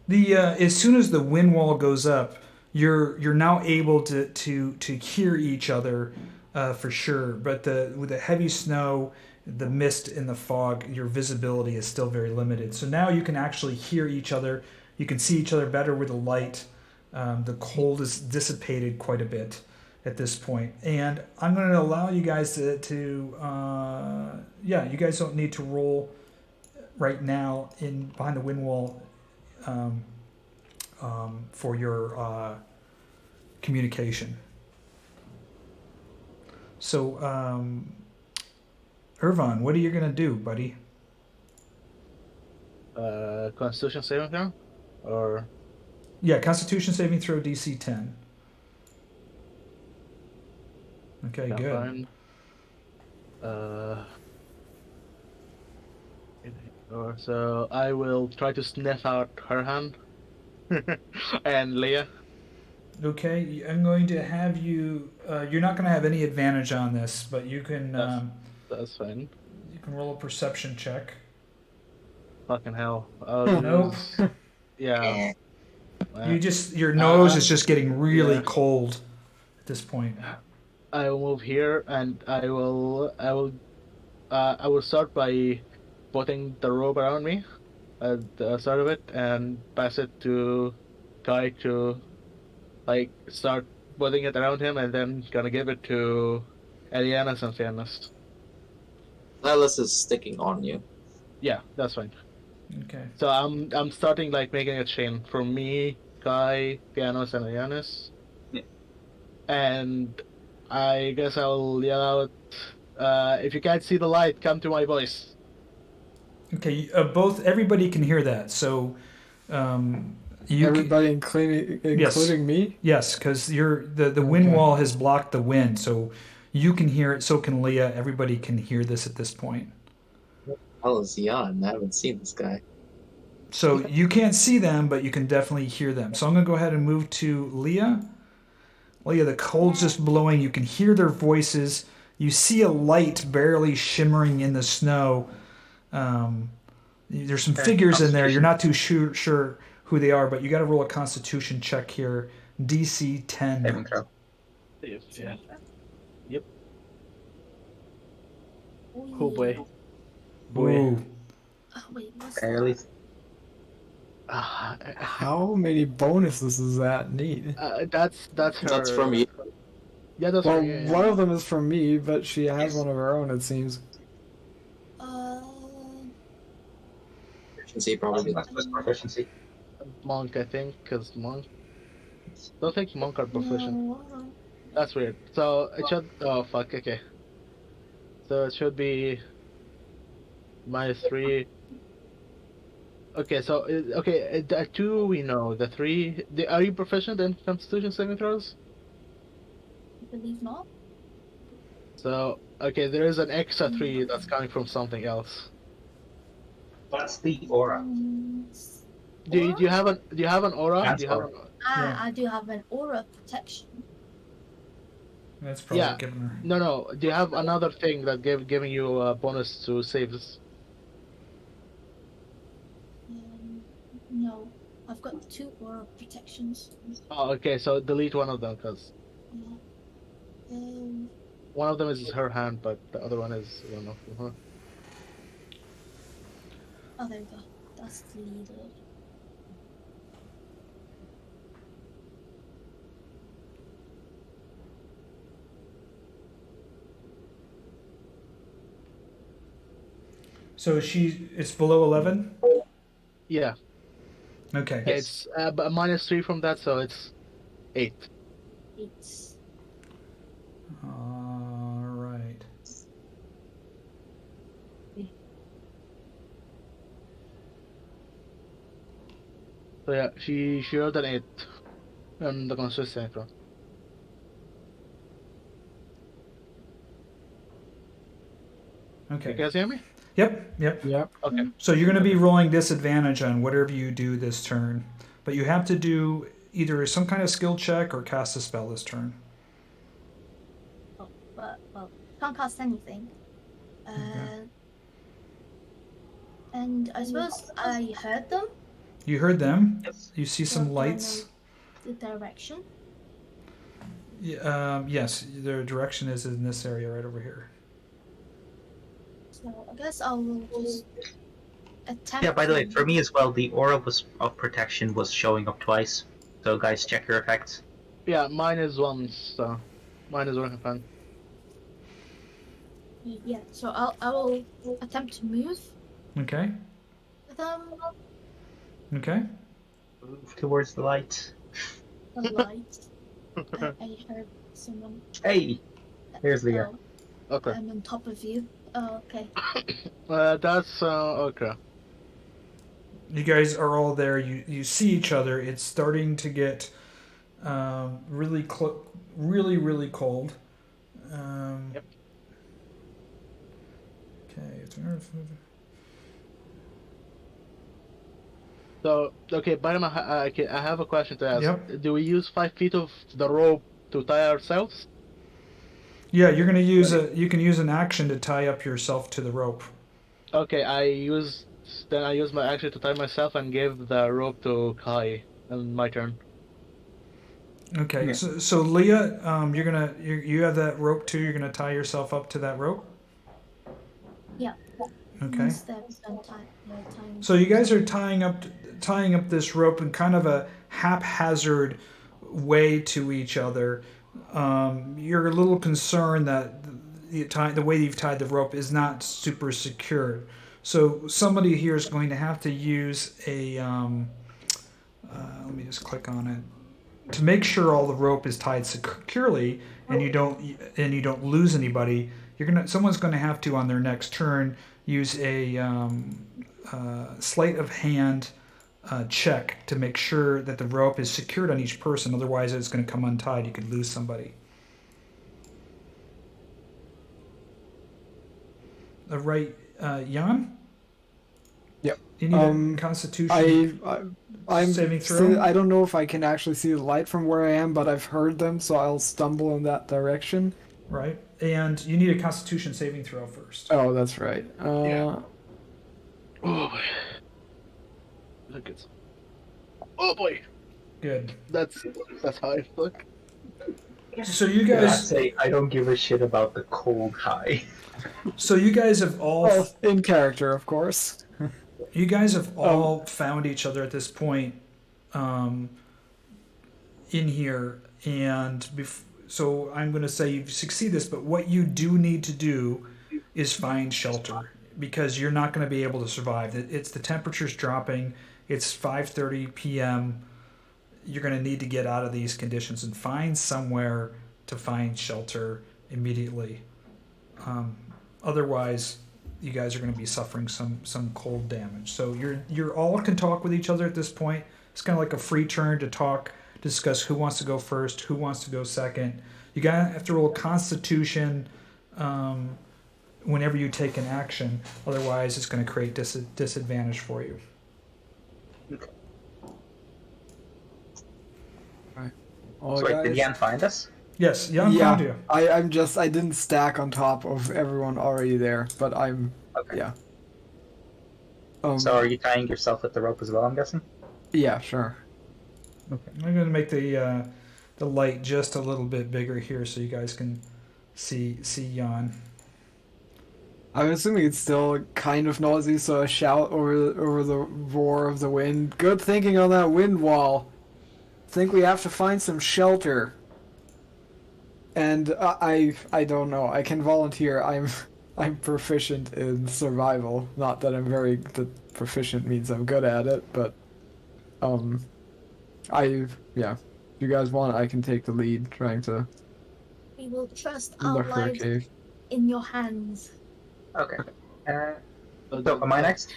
The as soon as the wind wall goes up, you're now able to hear each other for sure. But with the heavy snow, the mist, and the fog, your visibility is still very limited. So now you can actually hear each other. You can see each other better with the light. The cold is dissipated quite a bit at this point. And I'm going to allow you guys to you guys don't need to roll right now behind the wind wall for your communication. So, Ervan, what are you going to do, buddy? Constitution saving throw? Or... Yeah, Constitution saving throw DC 10. Okay, Yeah, good. fine. So I will try to sniff out Herjann and Liea. Okay, I'm going to have you. You're not going to have any advantage on this, but you can. That's fine. You can roll a perception check. Fucking hell. Nope. Yeah. Your nose is just getting really cold at this point. I will move here, and I will start by putting the robe around me at the start of it, and pass it to Kai to start putting it around him, and then gonna give it to Ileanys and Fiannos. Silas is sticking on you. Yeah, that's fine. Okay. So I'm starting making a chain from me, Kai, Fiannos, and Ileanys. Yeah. And I guess I'll yell out, if you can't see the light, come to my voice. Okay, everybody can hear that. So, everybody, including me. Yes, because the wind wall has blocked the wind, so you can hear it. So can Liea. Everybody can hear this at this point. Hell is Jan? I haven't seen this guy. So you can't see them, but you can definitely hear them. So I'm gonna go ahead and move to Liea. Liea, the cold's just blowing. You can hear their voices. You see a light barely shimmering in the snow. There's some figures in there. You're not too sure who they are, but you got to roll a Constitution check here. DC 10. Saving throw. Yeah. Yep. Oh boy. Ooh. Oh, wait, what's Barely. How many bonuses does that need? That's her. That's from you. Yeah, that's Well, her. Yeah. one of them is from me, but she has one of her own, it seems. Proficiency, probably. Proficiency. Monk, I think, because monk. Don't think monk are proficient. No. That's weird. So it should. Oh fuck. Okay. So it should be -3. Okay. So the 2 we know. The 3. Are you proficient in Constitution saving throws? I believe not. So okay, there is an extra 3 that's coming from something else. What's the aura? Do you have an aura? That's Do you have aura. I do have an aura protection. That's probably Yeah. giving her. No. Do you have another thing that giving you a bonus to saves? No, I've got 2 aura protections. Oh, okay. So delete one of them, because one of them is her hand, but the other one is one of her. Oh, there we go. That's deleted. So it's below 11? Yeah. Okay. It's but -3 from that, so it's 8. It's All right. So yeah, she rolled an 8 on the consistent one. Okay. You guys hear me? Yep. Okay. So you're going to be rolling disadvantage on whatever you do this turn, but you have to do either some kind of skill check or cast a spell this turn. can't cast anything. And I suppose I heard them. You heard them. Yes. You see some lights. The direction. Yes, their direction is in this area right over here. So I guess I'll just attempt. Yeah, by the way, for me as well, the aura of protection was showing up twice. So guys, check your effects. Yeah, mine is once, so mine is working fine. Yeah, so I will attempt to move Okay. them. Okay. Move towards the light. The light. I heard someone. Hey! Here's Leah. Okay. I'm on top of you. Oh, okay. That's okay. you guys are all there. You see each other. It's starting to get really cold. Yep. Okay. So, okay, Bynum, I have a question to ask. Yep. Do we use 5 feet of the rope to tie ourselves? Yeah, you're gonna use you can use an action to tie up yourself to the rope. Okay, I use my action to tie myself and give the rope to Kai. And my turn. Okay, Yeah. so Leah, you have that rope too. You're gonna tie yourself up to that rope. Yeah. Okay. Steps and time. So you guys are tying up this rope in kind of a haphazard way to each other. You're a little concerned that the way you've tied the rope is not super secure. So somebody here is going to have to use a. Let me just click on it to make sure all the rope is tied securely and you don't lose anybody. Someone's going to have to on their next turn use a sleight of hand check to make sure that the rope is secured on each person. Otherwise, it's going to come untied. You could lose somebody. Right, Jan? Yep. You need a Constitution I'm saving throw? I don't know if I can actually see the light from where I am, but I've heard them, so I'll stumble in that direction. Right. And you need a Constitution saving throw first. Oh, that's right. Yeah. Oh boy. Oh boy. Good. That's high. Look. So you I guys. say I don't give a shit about the cold high. So you guys have all. Oh, in character, of course. You guys have all found each other at this point, in here, and so I'm going to say you've succeeded this. But what you do need to do is find shelter because you're not going to be able to survive. It's the temperature's dropping. It's 5:30 p.m. You're going to need to get out of these conditions and find somewhere to find shelter immediately. Otherwise, you guys are going to be suffering some cold damage. So you're all can talk with each other at this point. It's kind of like a free turn to talk, discuss who wants to go first, who wants to go second. You have to roll Constitution whenever you take an action. Otherwise, it's going to create disadvantage for you. Oh, So wait, did Jan find us? Yes, Jan found you. I didn't stack on top of everyone already there, but I'm Okay. yeah. So are you tying yourself with the rope as well, I'm guessing? Yeah, sure. Okay. I'm going to make the light just a little bit bigger here so you guys can see Jan. I'm assuming it's still kind of noisy, so a shout over the roar of the wind. Good thinking on that wind wall. Think we have to find some shelter. And I don't know. I can volunteer. I'm proficient in survival. Not that proficient means I'm good at it, but if you guys want, I can take the lead trying to We will trust our look for a lives cave. in your hands. Okay. So am I next?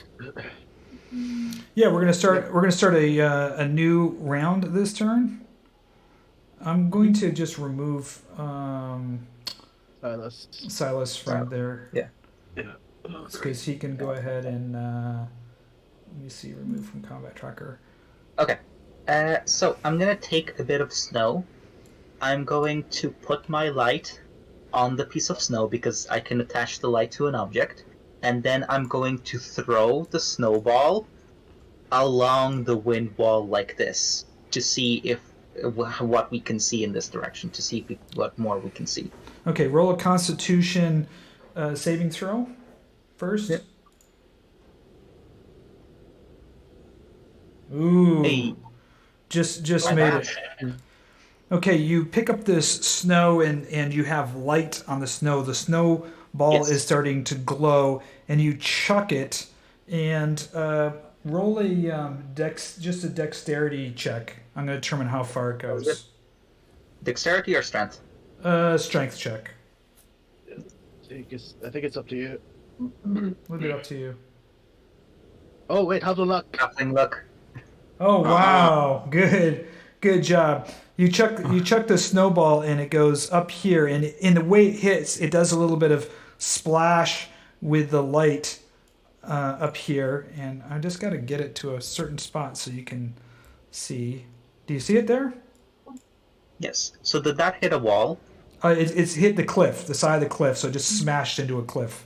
Yeah, we're gonna start a new round this turn. I'm going to just remove Silas from there. Yeah. Because he can go ahead and let me see, remove from combat tracker. Okay. So I'm gonna take a bit of snow. I'm going to put my light on the piece of snow because I can attach the light to an object, and then I'm going to throw the snowball along the wind wall like this to see what we can see in this direction, to see what more we can see. Okay, roll a Constitution saving throw first. Yep. Ooh, Hey. just made it. Okay, you pick up this snow and you have light on the snow. The snowball is starting to glow, and you chuck it and roll a dexterity check. I'm going to determine how far it goes. Dexterity or strength? Strength check. I think it's up to you. A little bit up to you. Oh wait, how's the luck? Nothing luck. Oh wow, good job. You chuck the snowball and it goes up here, and in the way it hits, it does a little bit of splash with the light up here, and I just got to get it to a certain spot so you can see. Do you see it there? Yes. So did that hit a wall? It's hit the cliff, the side of the cliff, so it just smashed into a cliff.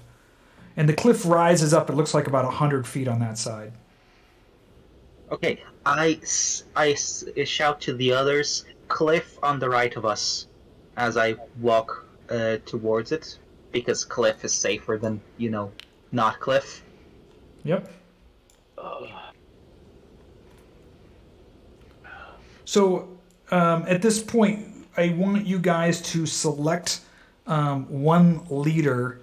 And the cliff rises up, it looks like about 100 feet on that side. Okay, I shout to the others, cliff on the right of us, as I walk towards it, because cliff is safer than, not cliff. Yep. So, at this point, I want you guys to select one leader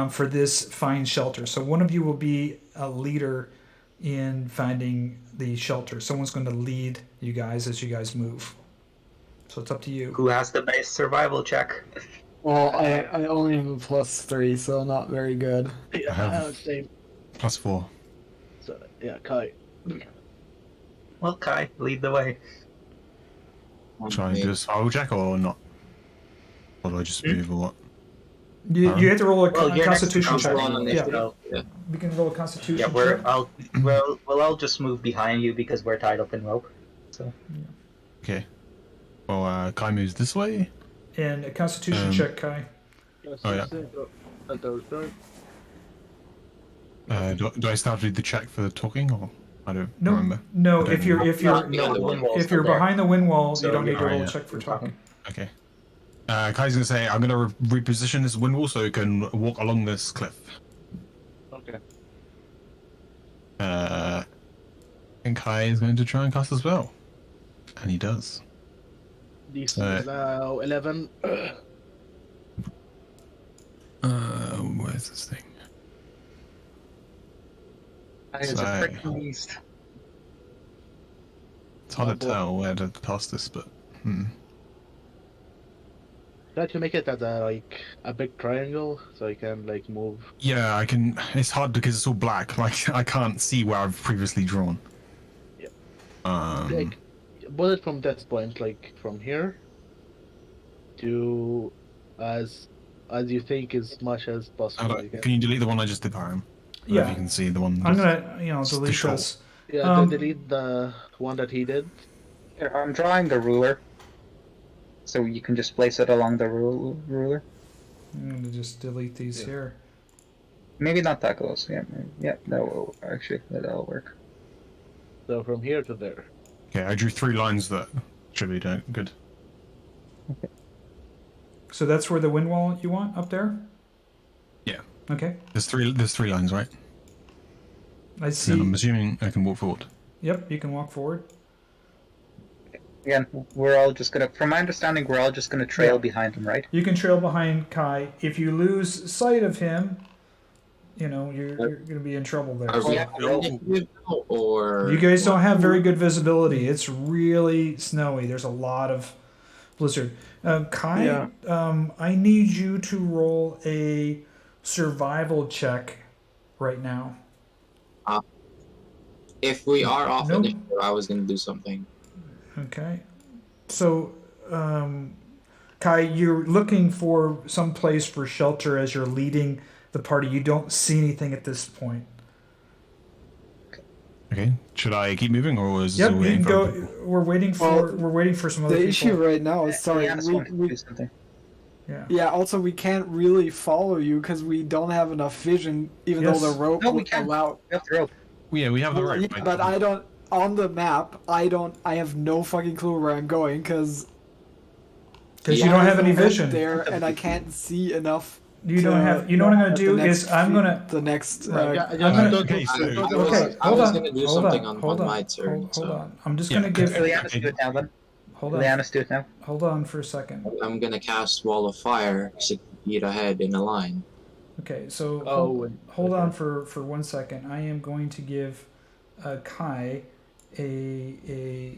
for this find shelter. So one of you will be a leader in finding the shelter. Someone's going to lead you guys as you guys move. So it's up to you. Who has the base survival check? Well, I only have a +3, so not very good. Yeah, I have- same. +4. So, yeah, Kai. Well, Kai, lead the way. Should I do a survival check or not? Or do I just move or what? You have to roll a you're constitution next to check. Ron, Yeah. We can roll a constitution Yeah, check. I'll just move behind you because we're tied up in rope. So. Okay. Well, Kai moves this way. And a constitution check, Kai. Oh, yeah. Do I start with the check for the talking, or I don't remember? No. I don't If you're remember. behind the wind wall, So you don't need to you're- roll a yeah. check for talking. Okay. Kai's gonna say, I'm gonna reposition this wind wall so it can walk along this cliff. Okay. And Kai is going to try and cast as well. And he does. This is now 11. Where's this thing? It's a So- freaking beast. It's hard to tell where to cast this, but Try to make it at a big triangle so I can move. yeah, I can. It's hard because it's all black. Like I can't see where I've previously drawn. Yeah. Bullet from that point, from here to as you think as much as possible. Can you delete the one I just did, Hiram? Yeah. If you can see the one. I'm gonna, delete short. this. Yeah, delete the one that he did. Here, I'm drawing the ruler. So you can just place it along the ruler. I'm gonna just delete these here. Maybe not that close. Yeah, that'll work. So from here to there. Okay, I drew 3 lines that should be good. So that's where the wind wall you want up there? Yeah. Okay. There's three lines, right? I see. And I'm assuming I can walk forward. Yep, you can walk forward. Again, we're all just gonna, from my understanding, we're all just gonna trail behind him, right? You can trail behind Kai. If you lose sight of him, you're gonna be in trouble there. Are we or You guys don't have very good visibility. It's really snowy. There's a lot of blizzard. Kai, I need you to roll a survival check right now. If we are off Nope. initiative, I was going to do something. Okay. So, Kai, you're looking for some place for shelter as you're leading the party. You don't see anything at this point. Okay. Should I keep moving, or is Yep, it you waiting can for go. other people? We're waiting for some other The people. issue right now is, sorry, Ileanys wanted to do something. Yeah. also we can't really follow you because we don't have enough vision, even Yes. though the rope No, we will can. allow. We have the rope. Yeah, we have the rope. Yeah, but I don't. On the map, I have no fucking clue where I'm going because You don't have any vision. there, and I can't see enough. You don't have. You know what I'm gonna do is I'm gonna. the next. Okay, so I was going to do something on my turn. Hold on. I'm just gonna give. Ileanys, do it now then. Hold on. Ileanys, do it now. Hold on for a second. I'm going to cast Wall of Fire 60 feet ahead in a line. Okay, so hold on for 1 second. I am going to give Kai a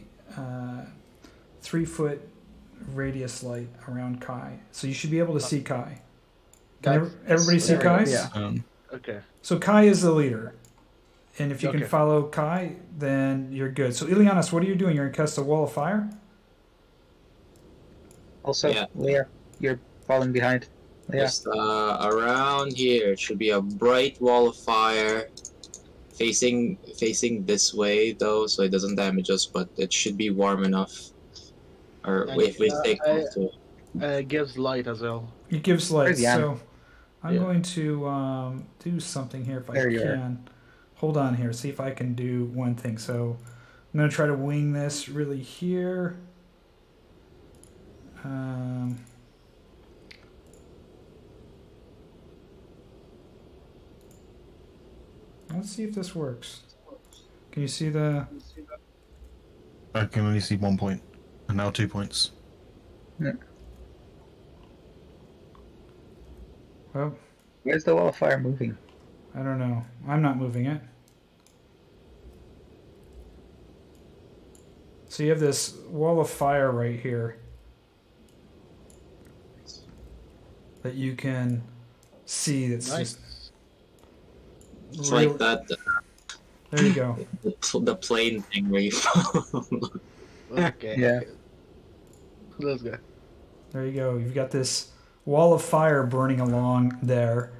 3-foot radius light around Kai, so you should be able to see Kai. Can everybody see Kai? Yeah. Okay. So Kai is the leader. And if you can follow Kai, then you're good. So Ileanys, what are you doing? You're going to cast a wall of fire? Also, Liea, you're falling behind. Liea. Just around here should be a bright wall of fire facing this way though, so it doesn't damage us, but it should be warm enough. Or if we stay close to it. It gives light as well. It gives light, Herjann. so I'm going to do something here if I can. Hold on here, see if I can do one thing. So I'm going to try to wing this really here. Let's see if this works. Can you see the... I can only see 1 point, and now 2 points. Yeah. Well, Where's the wall of fire moving? I don't know. I'm not moving it. So you have this wall of fire right here that you can see. That's Nice. just It's like that. There you go. The plane thing where you fall. Okay. Yeah. Let's go. There you go. You've got this wall of fire burning along there.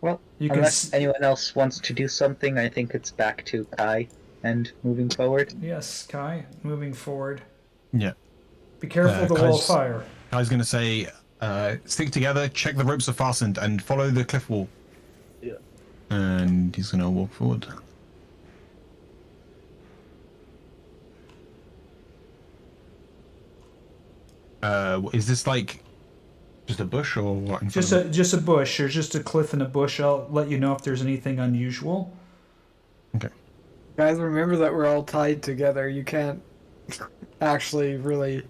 Well, You can unless anyone else wants to do something, I think it's back to Kai and moving forward. Yes, Kai, moving forward. Yeah. Be careful of the wall of Kai's- fire. Kai's going to say, stick together, check the ropes are fastened, and follow the cliff wall. Yeah. And he's going to walk forward. Is this like just a bush or what? in front of it? Just a bush. There's just a cliff and a bush. I'll let you know if there's anything unusual. Okay. Guys, remember that we're all tied together. You can't actually really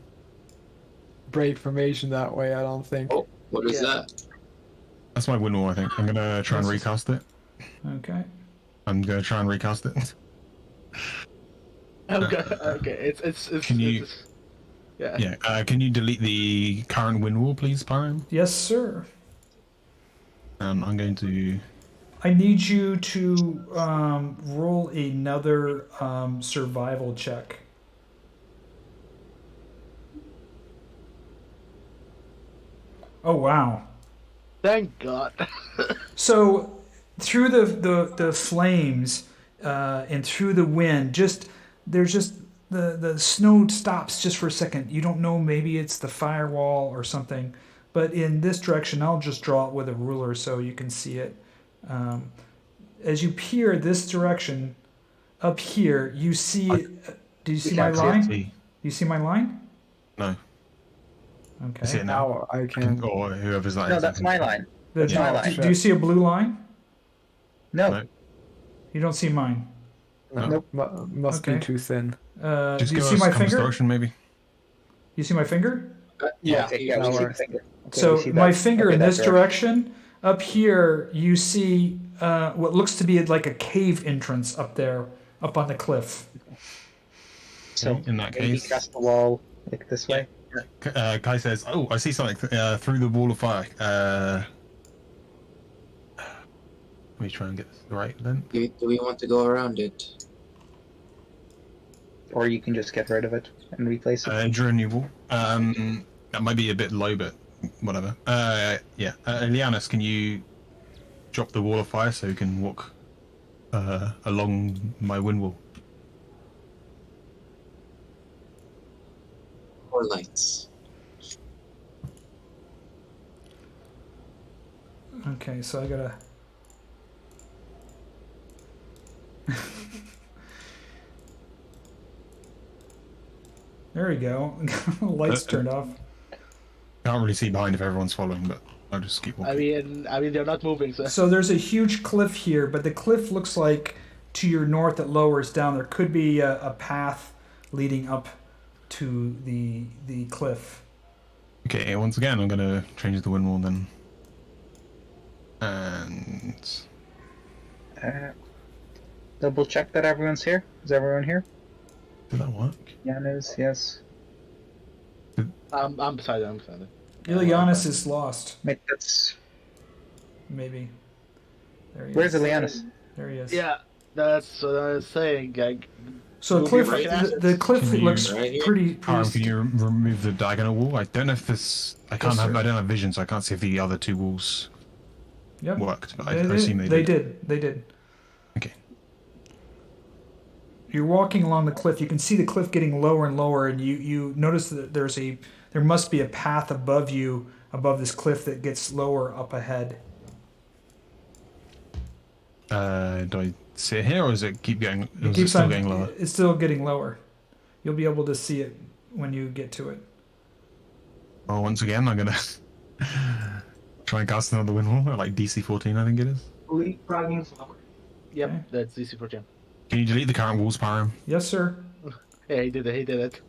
break formation that way, I don't think. Oh, what is that? That's my win wall, I think. I'm going to try and recast it. Okay. I'm going to try and recast it. Okay. It's Can you- it's- yeah. Yeah. Can you delete the current win wall, please, Pyram? Yes, sir. I'm going to... I need you to roll another survival check. Oh, wow. Thank God. So through the flames and through the wind, there's just the snow stops just for a second. You don't know, maybe it's the firewall or something, but in this direction, I'll just draw it with a ruler so you can see it. As you peer this direction, up here, you see. Do you see my line? Do you see my line? No. Okay. I see it now. Now I can. Or whoever's that No, is. that's my line. The- my line. Do you see a blue line? No. No. You don't see mine. Nope, must Okay. be too thin. Do Just you give see us my compass finger? direction, maybe. You see my finger? Yeah. Okay, yeah, that we see works. finger. Okay, So we see my that. finger Okay, in that this direction. Up here, you see what looks to be like a cave entrance up there, up on the cliff. So In that maybe case, cast the wall like this way. Kai says, "Oh, I see something through the wall of fire." Let me try and get this right then. Do we want to go around it? Or you can just get rid of it and replace it. Draw a new wall. That might be a bit low, but whatever. Yeah. Ileanys, can you drop the wall of fire so we can walk along my wind wall? Or lights? Okay, so I gotta. There we go. Lights turned off. Can't really see behind if everyone's following, but I'll just keep walking. I mean, they're not moving, so. So there's a huge cliff here, but the cliff looks like to your north it lowers down. There could be a path leading up to the cliff. Okay, once again, I'm gonna change the wind wall then. And Double check that everyone's here. Is everyone here? did that work? Janis, yes. I'm beside it. Ileanys is lost. Wait, that's. Maybe. There he Where's is. Ileanys? There he is. Yeah. That's what I was saying. So Will cliff, be right the cliff Can you- looks Right here? pretty. Can you remove the diagonal wall? I don't know if this. I Yes, sir. don't have vision, so I can't see if the other two walls Yep. worked. But I They assume did. they They did. did. They did. Okay. You're walking along the cliff. You can see the cliff getting lower and lower, and you notice that there must be a path above you, above this cliff that gets lower up ahead. Do I see it here, or does it keep getting? It Is it keeps still on. getting lower? It's still getting lower. You'll be able to see it when you get to it. Well, once again, I'm gonna try and cast another wind wall at like DC 14, I think it is. Yep, Okay. that's DC for Jim. Can you delete the current walls, Pyro? Yes, sir. Yeah, he did it. He did it.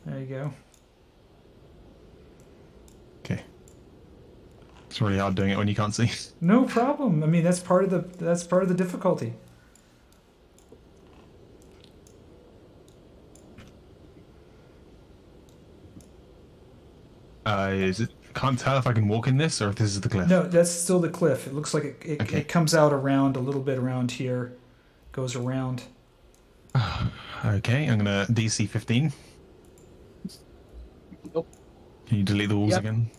There you go. Okay. It's really hard doing it when you can't see. No problem. I mean, that's part of the difficulty. Is it? Can't tell if I can walk in this or if this is the cliff. No, that's still the cliff. It looks like Okay. it comes out around a little bit around here, goes around. Okay, I'm gonna DC 15. Nope. Can you delete the walls Yep. again?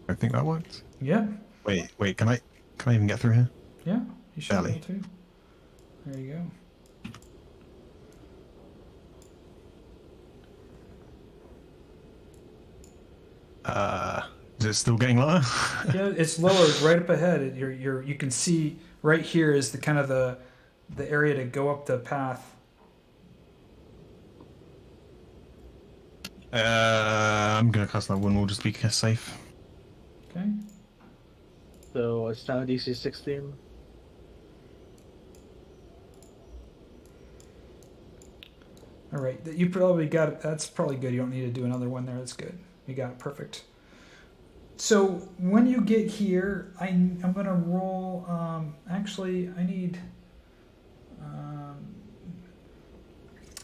I think that worked. Yeah, Wait, can I even get through here? yeah. You should be Belly. able to. There you go. Is it still getting lower? Yeah, it's lower, right up ahead. You can see right here is the kind of the area to go up the path. I'm gonna cast that one wall just to be safe. Okay. So it's now DC 16. All right. You probably got it. That's probably good. You don't need to do another one there. That's good. You got it. Perfect. So when you get here, I'm gonna roll. Actually, I need.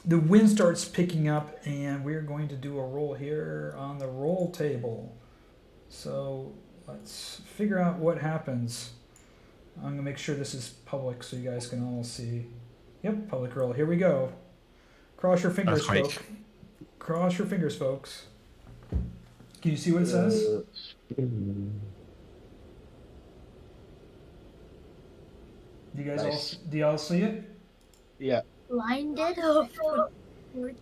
The wind starts picking up, and we're going to do a roll here on the roll table. So let's figure out what happens. I'm gonna make sure this is public so you guys can all see. Yep, public roll. Here we go. Cross your fingers, That's great. folks. Cross your fingers, folks. Can you see what it says? Nice. Do y'all see it? Yeah. Blinded for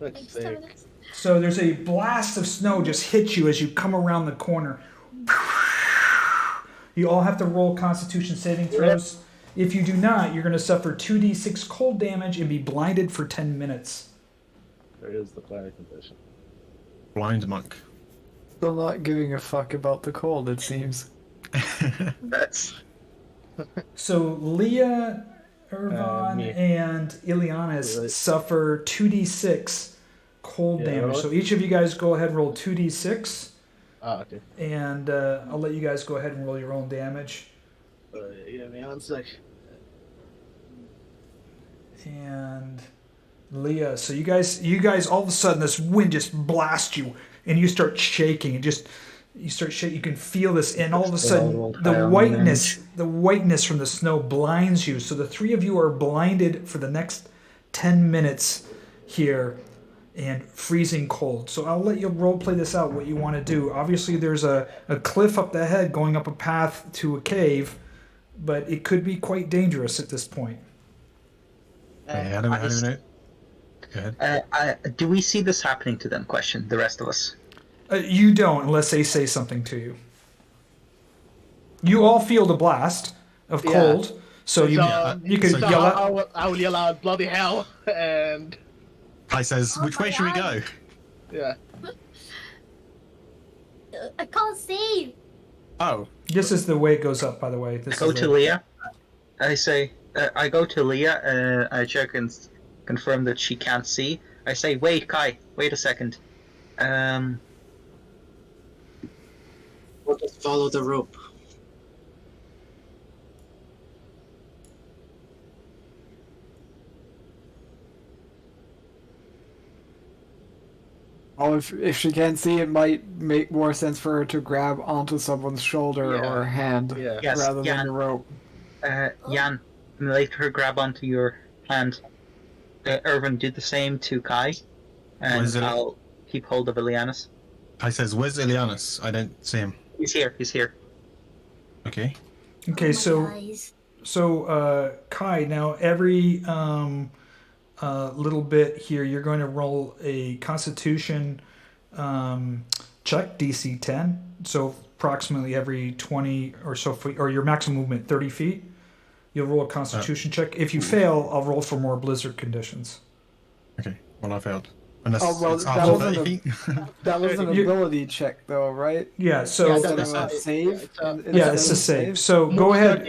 That's next sick. minutes. So there's a blast of snow just hits you as you come around the corner. You all have to roll Constitution saving throws. If you do not, you're going to suffer 2d6 cold damage and be blinded for 10 minutes. There is the Cleric condition. Blind monk. Still not giving a fuck about the cold, it seems. That's So Leea, Ervan, me. and Ileanys Right. suffer 2d6 cold Yeah, damage. roll it. So each of you guys go ahead and roll 2d6, Ah, okay. and I'll let you guys go ahead and roll your own damage. Give me 1 sec. And Leea, so you guys all of a sudden this wind just blasts you and you start shaking. You start shaking. You can feel this, and all of a sudden the whiteness from the snow blinds you. So the three of you are blinded for the next 10 minutes here, and freezing cold. So I'll let you role play this out. What you want to do? Obviously, there's a cliff up ahead going up a path to a cave, but it could be quite dangerous at this point. Yeah, I don't know. Go ahead. do we see this happening to them? Question the rest of us. You don't, unless they say something to you. You all feel the blast of Yeah. cold, so you can So yell out. I will yell out bloody hell, and Kai says, which way should we go? yeah. I can't see. Oh, This is the way it goes up, by the way. This Go is to Leea. I say, I go to Leea. I check and confirm that she can't see. I say, wait, Kai, wait a second. We'll just follow the rope. Oh, if she can't see, it might make more sense for her to grab onto someone's shoulder or hand rather than the rope. Jan, let her grab onto your hand. Ervan, do the same to Kai, and I'll keep hold of Ileanys. Kai says, "Where's Ileanys? I don't see him." He's here. Okay. Okay, so Kai, now every little bit here, you're going to roll a Constitution check, DC 10. So approximately every 20 or so feet, or your maximum movement 30 feet, you'll roll a Constitution check. If you fail, I'll roll for more blizzard conditions. Okay. Well, I failed. Unless that was an ability check, though, right? Yeah. So it's a save. It's a save. So go ahead.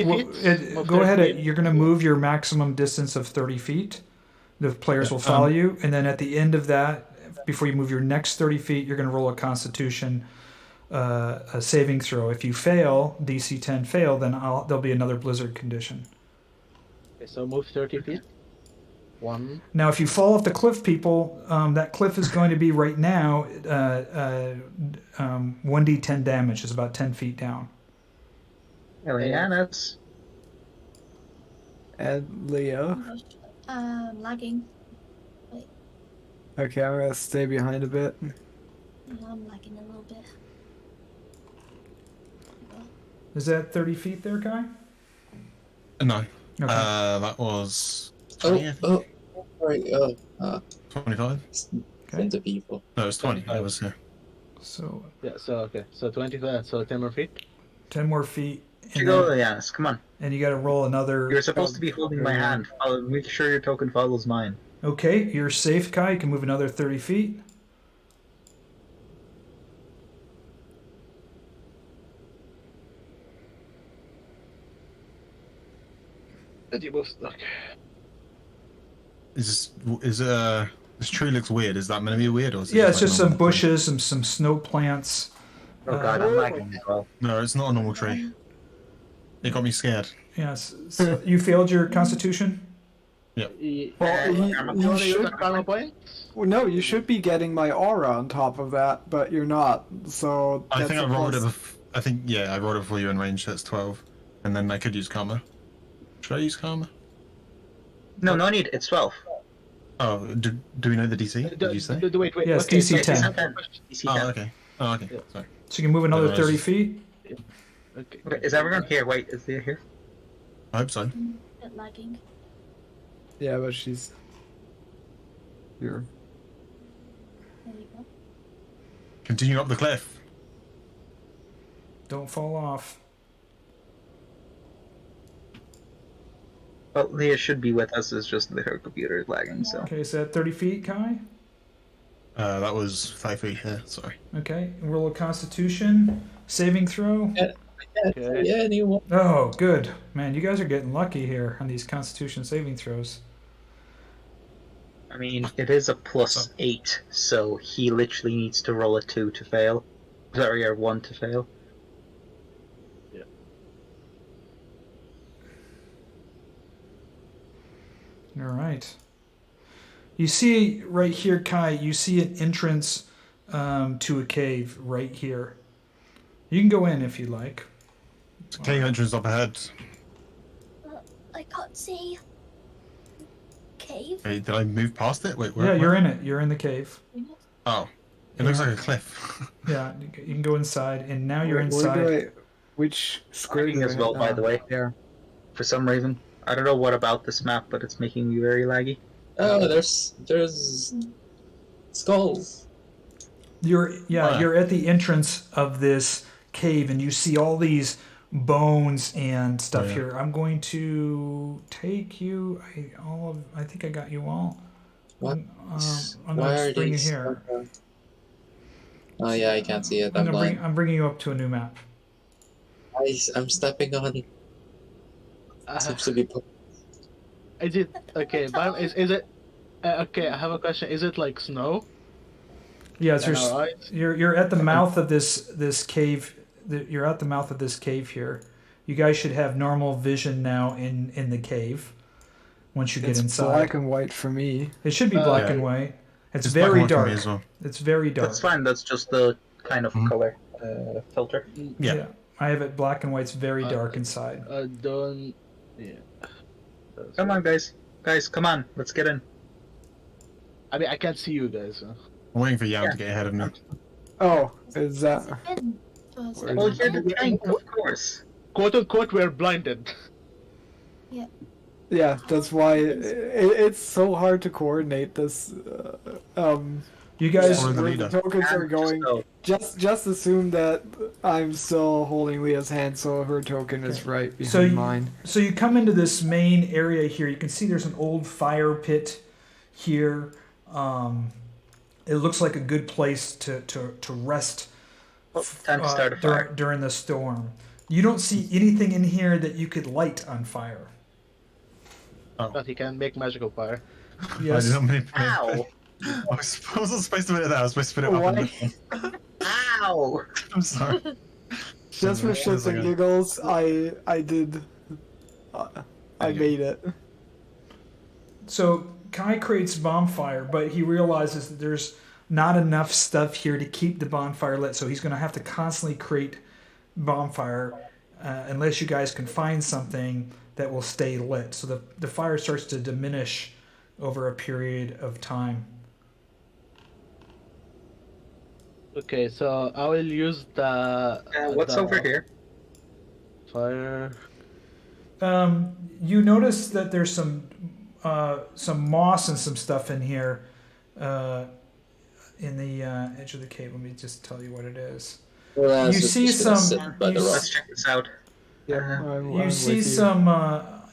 Go ahead. You're going to move your maximum distance of 30 feet. The players will follow you, and then at the end of that, before you move your next 30 feet, you're going to roll a Constitution a saving throw. If you fail, DC 10 fail, then there'll be another blizzard condition. Okay, so move 30 feet. 1. Now, if you fall off the cliff, people, that cliff is going to be right now 1d10 damage. Is about 10 feet down. Ileanys. And Leah. Lagging. Wait. Okay, I'm gonna stay behind a bit. I'm lagging a little bit. Is that 30 feet there, Kai? No. Okay. That was... Sorry. 25? From the people. No, it was 20. I was here. So... Yeah, so 25, so 10 more feet? 10 more feet. Here you go, Ileanys, come on. And you got to roll another... You're supposed to be holding my hand. Make sure your token follows mine. Okay, you're safe, Kai. You can move another 30 feet. Okay. This tree looks weird. Is that meant to be weird? Or is it It's just like some bushes and some snow plants. Oh god, I'm lagging as well. No, it's not a normal tree. It got me scared. Yes. So you failed your Constitution? Yep. You should... No, you should be getting my aura on top of that, but you're not. So I think I rolled it. I rolled it before you in range. That's 12, and then I could use Karma. Should I use Karma? No need. It's 12. Oh, do we know the DC? Did you say? Wait. Yes, okay, DC 10. DC 10. Oh, okay. Yeah. Sorry. So you can move another 30 feet? Okay. Is everyone here? Wait, is Leah here? I hope so. Bit lagging. Yeah, but she's here. There you go. Continue up the cliff. Don't fall off. Well, Leah should be with us. It's just that her computer is lagging. So. Okay, so at 30 feet, Kai? That was 5 feet here. Sorry. Okay, roll a Constitution saving throw. Yeah, anyone. Oh, good. Man, you guys are getting lucky here on these Constitution saving throws. I mean, it is a +8, so he literally needs to roll a 2 to fail. Sorry, or 1 to fail. Yeah. All right. You see right here, Kai, you see an entrance to a cave right here. You can go in if you like. The cave entrance up ahead. I can't see. Cave? Hey, did I move past it? Wait, where? Yeah, you're in it. You're in the cave. Oh, it looks like a cliff. Yeah, you can go inside, and now you're inside. Which screen as well, by the way. Yeah. For some reason, I don't know what about this map, but it's making me very laggy. Oh, there's skulls. You're at the entrance of this cave, and you see all these bones and stuff here. I'm going to take you. I think I got you all. What? I'm going to bring you here. Oh yeah, I can't see it. I'm bringing you up to a new map. I'm stepping on it. Seems to be. Is it okay? Is it okay? I have a question. Is it like snow? Yeah, you're at the mouth of this cave. You're at the mouth of this cave here. You guys should have normal vision now in the cave. Once you get inside, It's black and white for me. It should be black and white. It's very dark. As well. It's very dark. That's fine. That's just the kind of color filter. Yeah. I have it black and white. It's very dark inside. Don't. Yeah. Come on, guys. Guys, come on. Let's get in. I mean, I can't see you guys. I'm waiting for Yam to get ahead of me. Oh, is that? Well, you're the tank, of course. Quote unquote, we're blinded. Yeah, that's why it's so hard to coordinate this. You guys, where the tokens are going. Just assume that I'm still holding Lea's hand, so her token is right behind mine. So you come into this main area here. You can see there's an old fire pit here. It looks like a good place to rest Time to start a fire. during the storm. You don't see anything in here that you could light on fire. But he can make magical fire. Yes. Ow! I wasn't supposed to put it there. I was supposed to put it up in this one. Ow! I'm sorry. Just for shits and giggles, I did. I made it. So Kai creates bonfire, but he realizes that there's not enough stuff here to keep the bonfire lit, so he's going to have to constantly create bonfire unless you guys can find something that will stay lit. So the fire starts to diminish over a period of time. Okay, so I will use the. What's over here? Fire. You notice that there's some moss and some stuff in here in the edge of the cave. Let me just tell you what it is. Well, you see some. Let's check this out. You see some.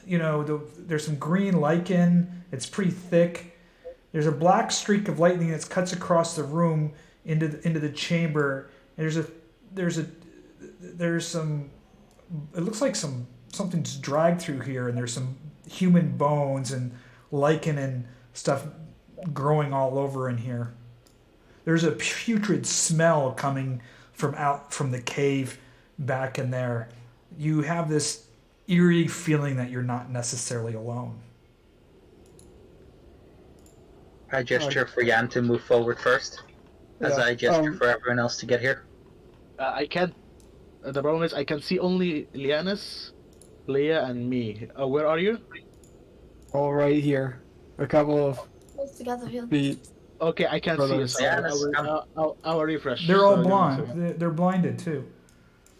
There's some green lichen. It's pretty thick. There's a black streak of lightning that cuts across the room into the chamber. And there's some. It looks like something's dragged through here, and there's some human bones and lichen and stuff growing all over in here. There's a putrid smell coming from the cave back in there. You have this eerie feeling that you're not necessarily alone. I gesture for Jan to move forward first, as I gesture for everyone else to get here. I can't. The problem is I can see only Ileanys, Liea, and me. Where are you? All right here. A couple of together here. feet. Okay, I can't see you. So I'll refresh. They're all blind. They're blinded too.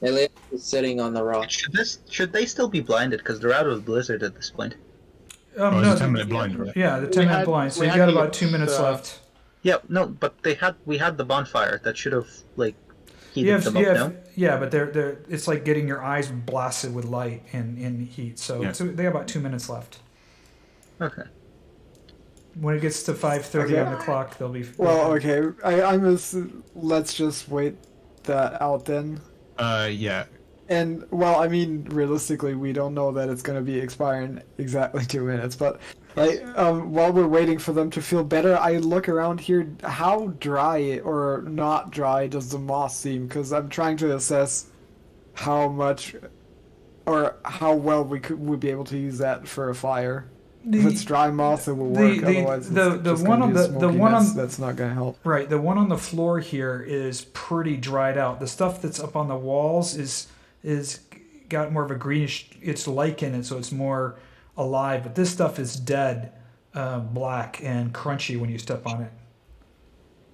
Liea is sitting on the rock. Should they still be blinded? Because they're out of the blizzard at this point. No, it's a 10-minute blind, right? Yeah, the 10-minute blind. So you got about 2 minutes left. Yeah, no, but we had the bonfire that should have heated them up. No? Yeah, but they're it's like getting your eyes blasted with light and heat. So they have about 2 minutes left. Okay. When it gets to 5:30 on the clock, they'll be. Well, okay. Let's just wait that out then. Yeah. And, well, I mean, realistically, we don't know that it's going to be expiring exactly 2 minutes, but, while we're waiting for them to feel better, I look around here, how dry or not dry does the moss seem? Because I'm trying to assess how much, or how well we'd be able to use that for a fire. If it's dry moss, it will work, otherwise that's not going to help. Right, the one on the floor here is pretty dried out. The stuff that's up on the walls is got more of a greenish, it's lichen, and so it's more alive, but this stuff is dead, black and crunchy when you step on it.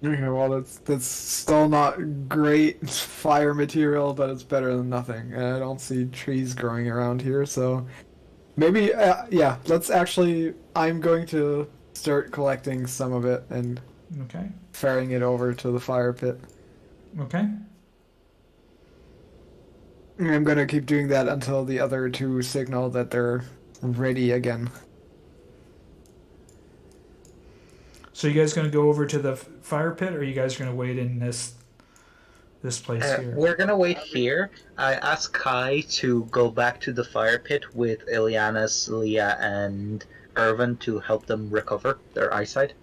Okay, well that's still not great fire material, but it's better than nothing. And I don't see trees growing around here, so maybe I'm going to start collecting some of it and ferrying it over to the fire pit. Okay. I'm gonna keep doing that until the other two signal that they're ready again. So you guys gonna go over to the fire pit, or are you guys gonna wait in this place here? We're gonna wait here. I asked Kai to go back to the fire pit with Ileanys, Liea, and Ervan to help them recover their eyesight,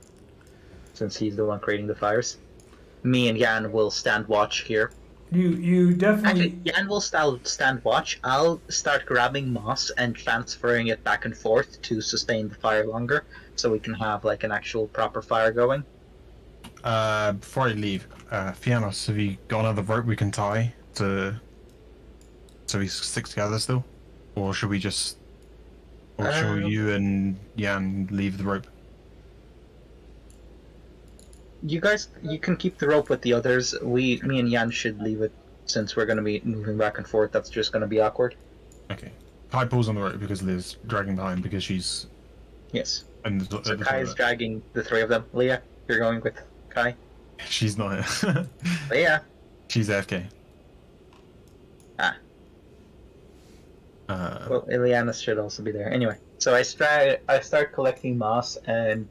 since he's the one creating the fires. Me and Jan will stand watch here. You definitely. Actually, Jan will stand watch. I'll start grabbing moss and transferring it back and forth to sustain the fire longer, so we can have an actual proper fire going. before I leave, Fiannos, have you got another rope we can tie so we stick together still? Or should we just... Or should you and Jan leave the rope? You guys, you can keep the rope with the others. Me and Jan should leave it, since we're going to be moving back and forth. That's just going to be awkward. Okay. Kai pulls on the rope because Lia's dragging behind because she's... Yes. And so Kai is dragging the three of them. Liea, you're going with Kai? She's not here. Liea. She's AFK. Well, Ileanys should also be there. Anyway, so I start collecting moss and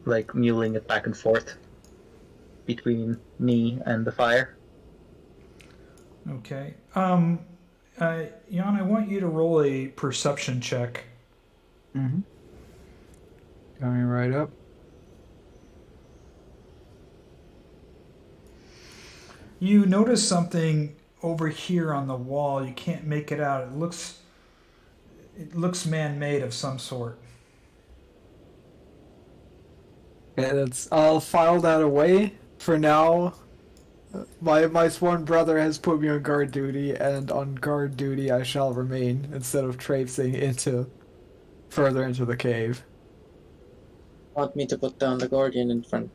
like muling it back and forth between me and the fire. Okay. Jan, I want you to roll a perception check. Mm-hmm. Coming right up. You notice something over here on the wall. You can't make it out. It looks man-made of some sort. Okay, I'll file that away for now. My sworn brother has put me on guard duty, and on guard duty I shall remain instead of traipsing further into the cave. Want me to put down the guardian in front?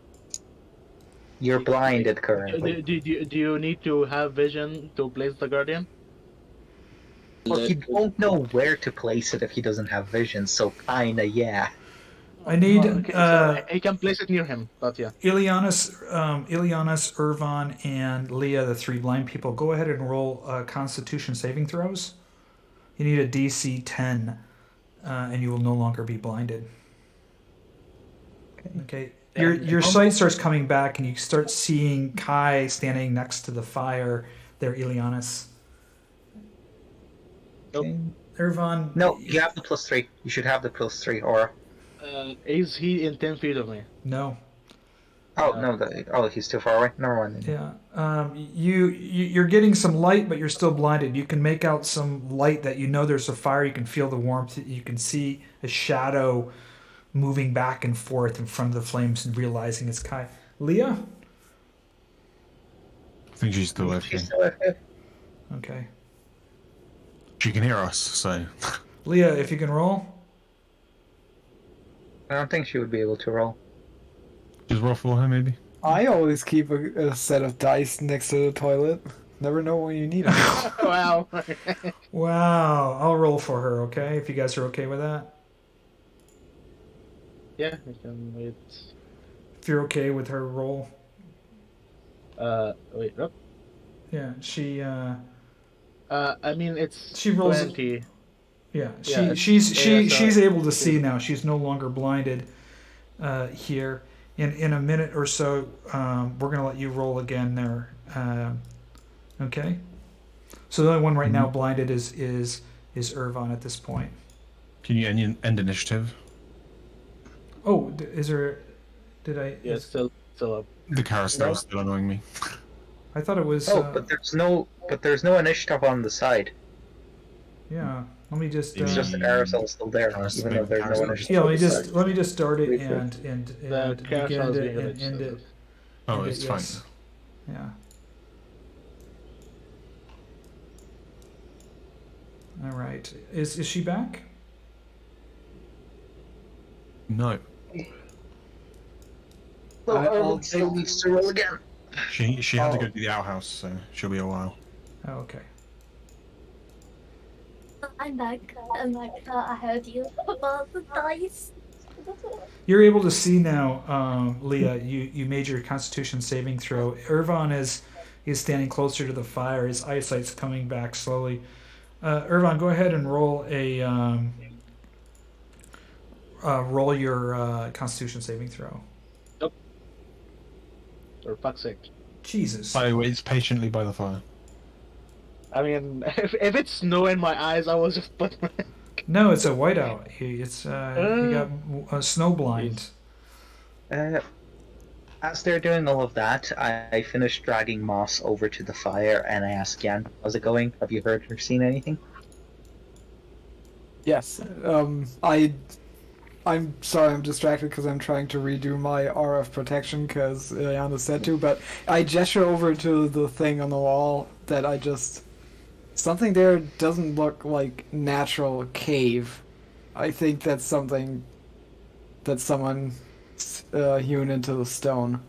You're blinded currently. Do you need to have vision to place the guardian? Well, he won't know where to place it if he doesn't have vision, so kinda, yeah. I need... so he can place it near him, but yeah. Ileanys, Ervan, and Liea, the three blind people, go ahead and roll Constitution saving throws. You need a DC 10, and you will no longer be blinded. Okay. Your sight starts coming back, and you start seeing Kai standing next to the fire there, Ileanys. Nope. Ervan... No, you have the +3. You should have the +3 aura. Is he in 10 feet of me? No. Oh, no, he's too far away? Never mind. Yeah. You're getting some light, but you're still blinded. You can make out some light that you know there's a fire. You can feel the warmth. You can see a shadow moving back and forth in front of the flames and realizing it's Kai. Liea? I think she's still AFK. Okay. She can hear us, so... Liea, if you can roll. I don't think she would be able to roll. Just roll for her, maybe? I always keep a set of dice next to the toilet. Never know when you need them. Wow. Wow. I'll roll for her, okay? If you guys are okay with that. Yeah, I can wait. If you're okay with her roll. Wait, up. Yeah, she... I mean, it's she rolls 20. Yeah, Yeah, she's able to see now. She's no longer blinded here. In a minute or so, we're gonna let you roll again there. Okay. So the only one right now blinded is Ervan at this point. Can you end initiative? Oh, is there? Did I? Yeah, still up. The carousel's still annoying me. I thought it was. But there's no initiative on the side. Yeah. Let me just. It's just the carousel still there, even though there's no initiative. Yeah, let me just start it and the begin it and end it. Oh, it's fine. Yeah. All right. Is she back? No. I'll say needs to roll again. She had to go to the outhouse, so she'll be a while. Oh, okay. I'm back. I heard you about the dice. You're able to see now, Liea. You made your Constitution saving throw. Ervan is standing closer to the fire. His eyesight's coming back slowly. Ervan, go ahead and roll roll your Constitution saving throw. Nope. For fuck's sake. Jesus. I waits patiently by the fire. I mean, if it's snow in my eyes, I was just put. No, it's a whiteout. It's you got a snow blind. As they're doing all of that, I finished dragging Moss over to the fire, and I asked Jan, "How's it going? Have you heard or seen anything?" Yes. I I'm sorry, I'm distracted because I'm trying to redo my RF protection because Ileanys said to, but I gesture over to the thing on the wall that I just... Something there doesn't look like natural cave. I think that's something that someone hewn into the stone.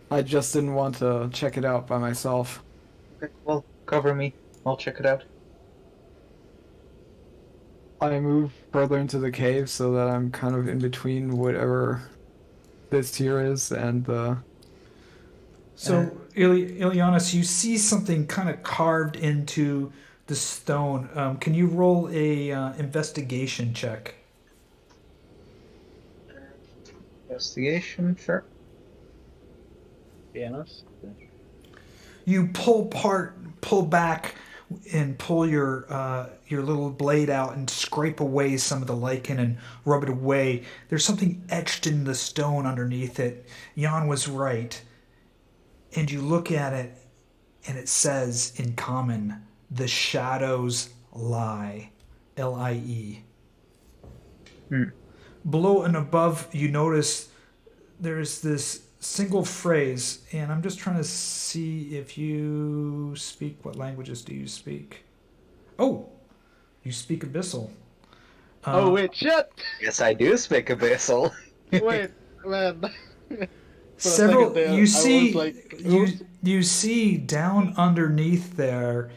I just didn't want to check it out by myself. Okay, well, cover me. I'll check it out. I move further into the cave so that I'm kind of in between whatever this tier is and the... So, Ileanys, you see something kind of carved into the stone. Can you roll a investigation check? Investigation, sure. Fiannos? You pull back, and pull your little blade out and scrape away some of the lichen and rub it away. There's something etched in the stone underneath it. Jan was right. And you look at it, and it says in common, "The shadows lie." Lie. Below and above, you notice there's this single phrase, and I'm just trying to see if you speak. What languages do you speak? Oh, you speak Abyssal. Oh, wait, shit! Yes, I do speak Abyssal. Wait, man. Several there, you see like, you see down underneath there,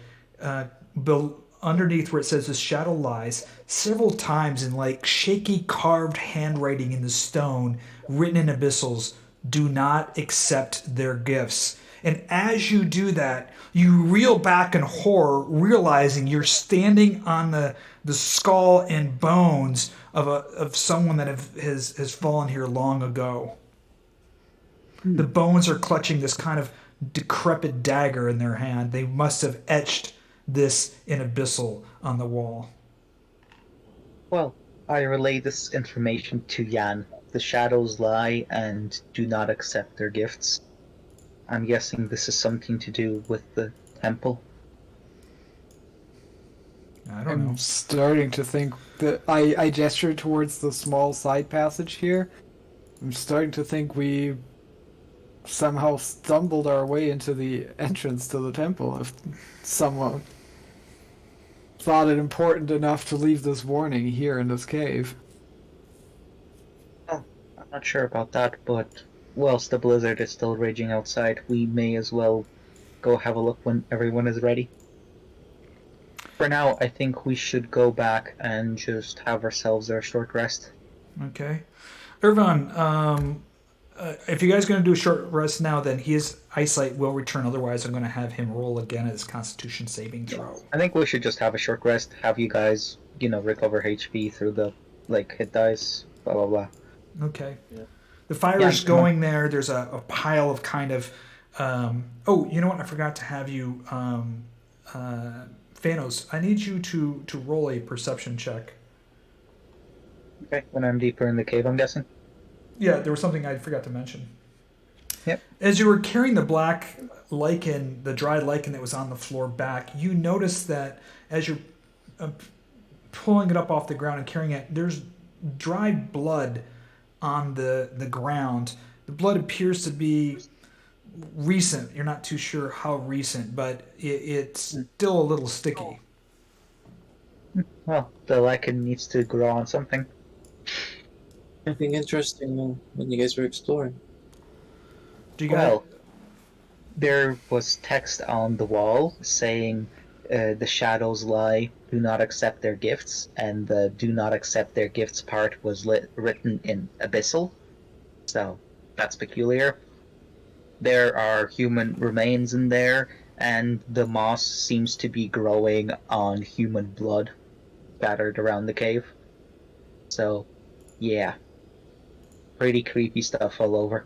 underneath where it says "the shadow lies," several times in like shaky carved handwriting in the stone, written in abyssals, "Do not accept their gifts." And as you do that, you reel back in horror, realizing you're standing on the skull and bones of someone that has fallen here long ago. The bones are clutching this kind of decrepit dagger in their hand. They must have etched this in abyssal on the wall. Well, I relay this information to Jan. The shadows lie and do not accept their gifts. I'm guessing this is something to do with the temple. I don't know. I'm starting to think that I gesture towards the small side passage here. I'm starting to think we somehow stumbled our way into the entrance to the temple. If someone thought it important enough to leave this warning here in this cave. Oh, I'm not sure about that, but whilst the blizzard is still raging outside, we may as well go have a look when everyone is ready. For now, I think we should go back and just have ourselves a short rest. Okay. Ervan, if you guys are going to do a short rest now, then his eyesight will return. Otherwise, I'm going to have him roll again at his Constitution saving throw. I think we should just have a short rest, have you guys, recover HP through the, hit dice, blah, blah, blah. Okay. Yeah. The fire's going there. There's a pile of kind of... oh, you know what? I forgot to have you... Fiannos, I need you to roll a perception check. Okay, when I'm deeper in the cave, I'm guessing? Yeah, there was something I forgot to mention. Yep. As you were carrying the black lichen, the dried lichen that was on the floor back, you noticed that as you're pulling it up off the ground and carrying it, there's dried blood on the ground. The blood appears to be recent. You're not too sure how recent, but it's still a little sticky. Well, the lichen needs to grow on something. Anything interesting when you guys were exploring? Well, there was text on the wall saying the shadows lie, do not accept their gifts, and the do not accept their gifts part was written in abyssal, so that's peculiar. There are human remains in there, and the moss seems to be growing on human blood scattered around the cave. So, yeah. Pretty creepy stuff all over.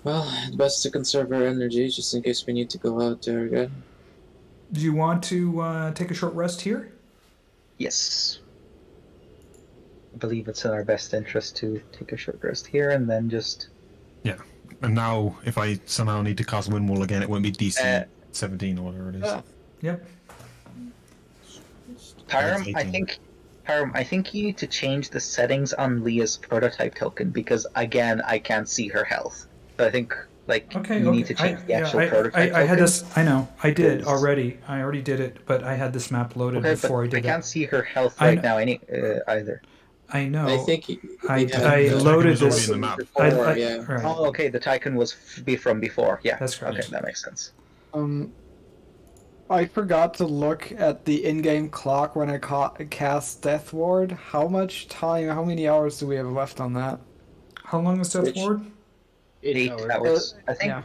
Well, best to conserve our energy just in case we need to go out there again. Do you want to take a short rest here? Yes. I believe it's in our best interest to take a short rest here and then just... Yeah. And now, if I somehow need to cast Windwall again, it won't be DC 17 or whatever it is. Yep. Hiram, I think you need to change the settings on Lea's prototype token because again, I can't see her health. So I think you need to change the actual prototype I had token. this. I know. I did already. I already did it, but I had this map loaded before I did it. I can't see her health right now either. I know. I think I loaded this. in the map. Yeah. Right. Oh, okay. The Tycoon was from before. Yeah, That's correct. Okay, that makes sense. I forgot to look at the in-game clock when I cast Death Ward. How many hours do we have left on that? How long is Death Ward? 8 hours. I think. Yeah.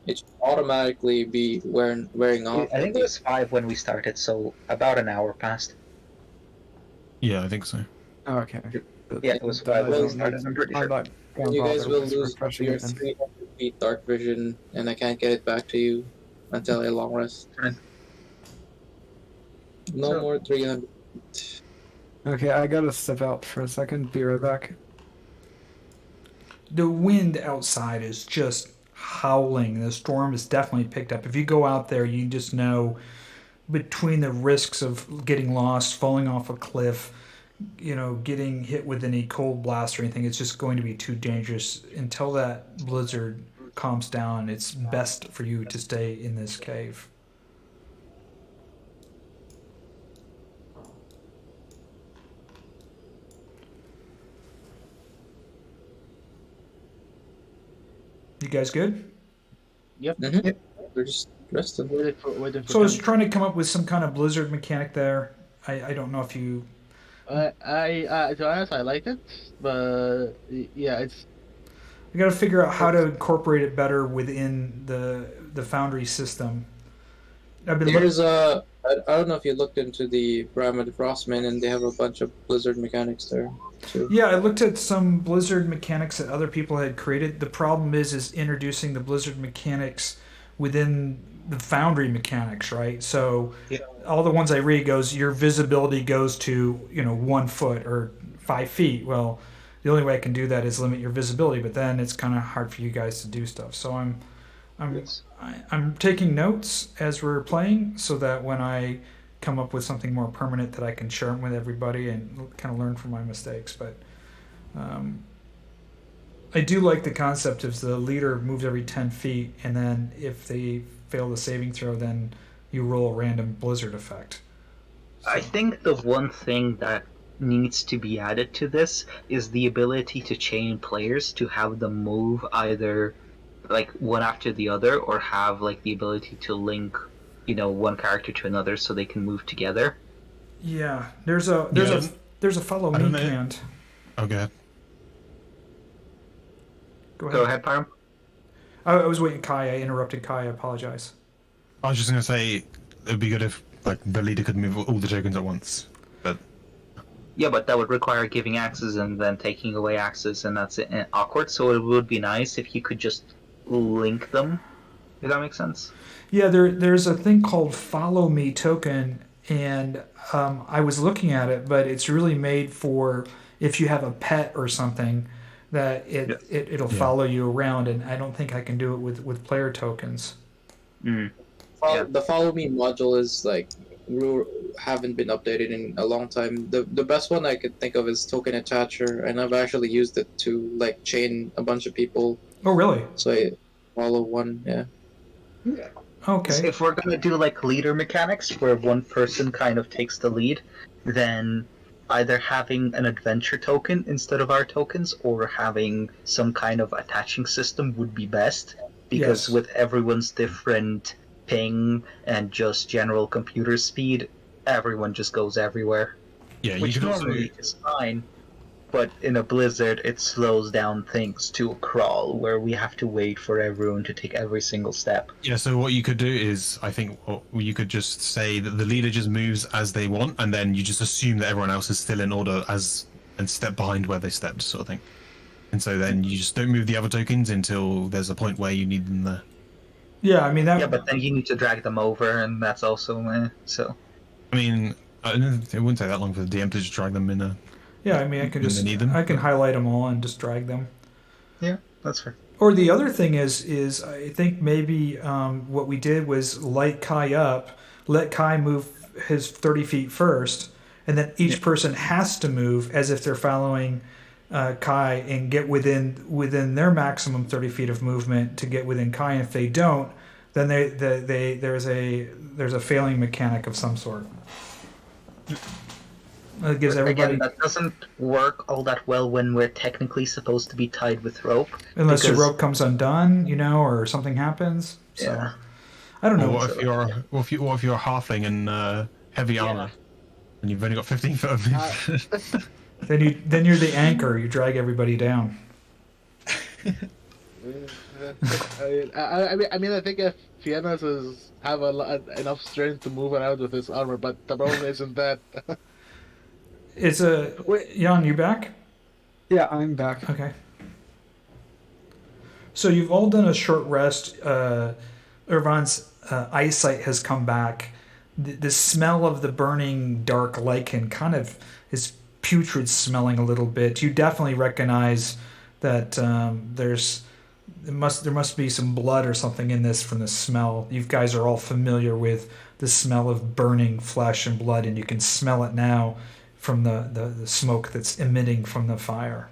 It should automatically be wearing off. I think it was 5 when we started, so about an hour passed. Yeah, I think so. Oh, okay. Yeah, it was 5 when we started. I'm pretty sure. You guys will lose your 300 feet dark vision, and I can't get it back to you until a long rest. No more 300. Okay, I gotta step out for a second. Be right back. The wind outside is just howling. The storm has definitely picked up. If you go out there, you just know between the risks of getting lost, falling off a cliff, getting hit with any cold blast or anything, it's just going to be too dangerous. Until that blizzard calms down, it's best for you to stay in this cave. You guys good? Yep. Mm-hmm. We're just resting. So I was trying to come up with some kind of blizzard mechanic there. I don't know if you... to be honest, I like it, but yeah, it's... I got to figure out how to incorporate it better within the Foundry system. There's I don't know if you looked into the Pyramid Frostman, and they have a bunch of blizzard mechanics there too. Yeah, I looked at some blizzard mechanics that other people had created. The problem is introducing the blizzard mechanics within the Foundry mechanics, right? So all the ones I read goes, your visibility goes to 1 foot or 5 feet. Well, the only way I can do that is limit your visibility, but then it's kind of hard for you guys to do stuff. So I'm taking notes as we're playing, so that when I come up with something more permanent, that I can share them with everybody and kind of learn from my mistakes. But I do like the concept of the leader moves every 10 feet, and then if they fail the saving throw, then you roll a random blizzard effect. So. I think the one thing that needs to be added to this is the ability to chain players, to have them move either one after the other, or have the ability to link one character to another so they can move together. Yeah, there's a follow me command. Oh, go ahead. Go ahead, Parm. I was waiting, Kai. I interrupted Kai. I apologize. I was just going to say it would be good if the leader could move all the tokens at once. But yeah, but that would require giving axes and then taking away axes, and that's awkward. So it would be nice if you could just link them. Does that make sense? Yeah, there's a thing called Follow Me token, and I was looking at it, but it's really made for if you have a pet or something, that it'll follow you around, and I don't think I can do it with player tokens. Mm. The Follow Me module is haven't been updated in a long time. The best one I could think of is Token Attacher, and I've actually used it to chain a bunch of people. Oh, really? So I follow one, yeah. Okay. So if we're gonna do leader mechanics, where one person kind of takes the lead, then either having an adventure token instead of our tokens, or having some kind of attaching system would be best, because with everyone's different ping and just general computer speed, everyone just goes everywhere. Yeah, which normally is fine, but in a blizzard it slows down things to a crawl, where we have to wait for everyone to take every single step. Yeah, so what you could do is, I think, you could just say that the leader just moves as they want, and then you just assume that everyone else is still in order and step behind where they stepped, sort of thing. And so then you just don't move the other tokens until there's a point where you need them there. Yeah, I mean that. Yeah, but then you need to drag them over, and that's also so. I mean, it wouldn't take that long for the DM to just drag them in. Yeah, I mean, I can highlight them all and just drag them. Yeah, that's fair. Or the other thing is I think maybe what we did was light Kai up, let Kai move his 30 feet first, and then each person has to move as if they're following Kai and get within their maximum 30 feet of movement to get within Kai. And if they don't, then there's a failing mechanic of some sort. It gives everybody. Again, that doesn't work all that well when we're technically supposed to be tied with rope. Unless your rope comes undone, or something happens. So, yeah. I don't know. What if you're a halfling in heavy armor, and you've only got 15 foot of movement? Then you're the anchor. You drag everybody down. I mean, I think if Fiannos have enough strength to move around with his armor, but the problem isn't that. Jan, you back? Yeah, I'm back. Okay. So you've all done a short rest. Ervan's eyesight has come back. The smell of the burning dark lichen kind of is putrid smelling a little bit. You definitely recognize that there must be some blood or something in this from the smell. You guys are all familiar with the smell of burning flesh and blood, and you can smell it now from the smoke that's emitting from the fire.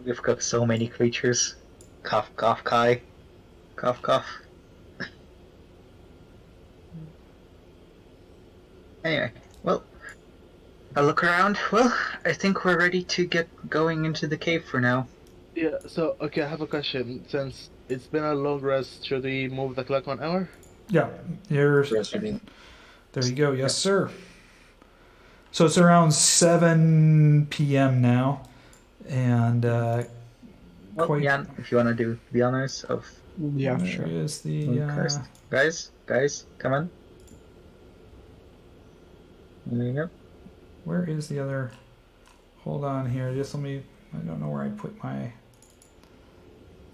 We've got so many creatures. Cough, cough, Kai. Cough, cough. Anyway, well, I'll look around. Well, I think we're ready to get going into the cave for now. Yeah, so, okay, I have a question. Since it's been a long rest, should we move the clock 1 hour? Yeah, there you go. Yes, sir. So it's around 7 p.m. now, and well, Jan, if you want to do the honors of... Yeah, sure. Is the Guys, come on. There you go. Where is the other? Hold on here. Just let me. I don't know where I put my.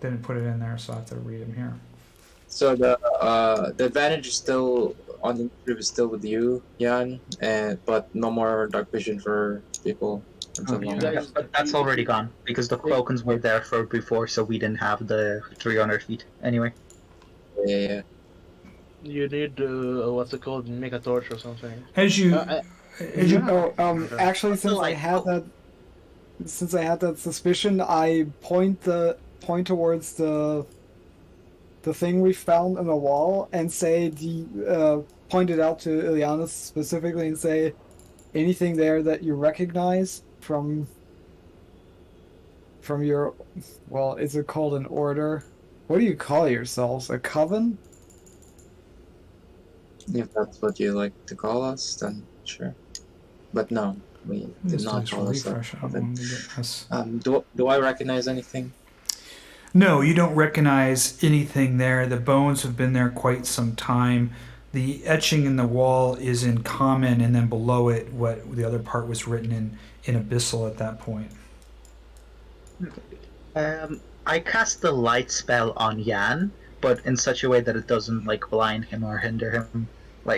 Didn't put it in there, so I have to read them here. So the advantage is still on the initiative is still with you, Jan, but no more dark vision for people. But that's already gone because the tokens were there for before, so we didn't have the 300 feet anyway. Yeah. You need what's it called? Make a torch or something. Actually, since I had that suspicion, I point towards the thing we found on the wall and say point it out to Ileanys specifically and say anything there that you recognize from your, well, is it called an order? What do you call yourselves? A coven? If that's what you like to call us, then sure. But no, we did not call us a coven. Do I recognize anything? No, you don't recognize anything there. The bones have been there quite some time. The etching in the wall is in common, and then below it, what the other part was written in abyssal at that point. I cast the light spell on Jan, but in such a way that it doesn't blind him or hinder him.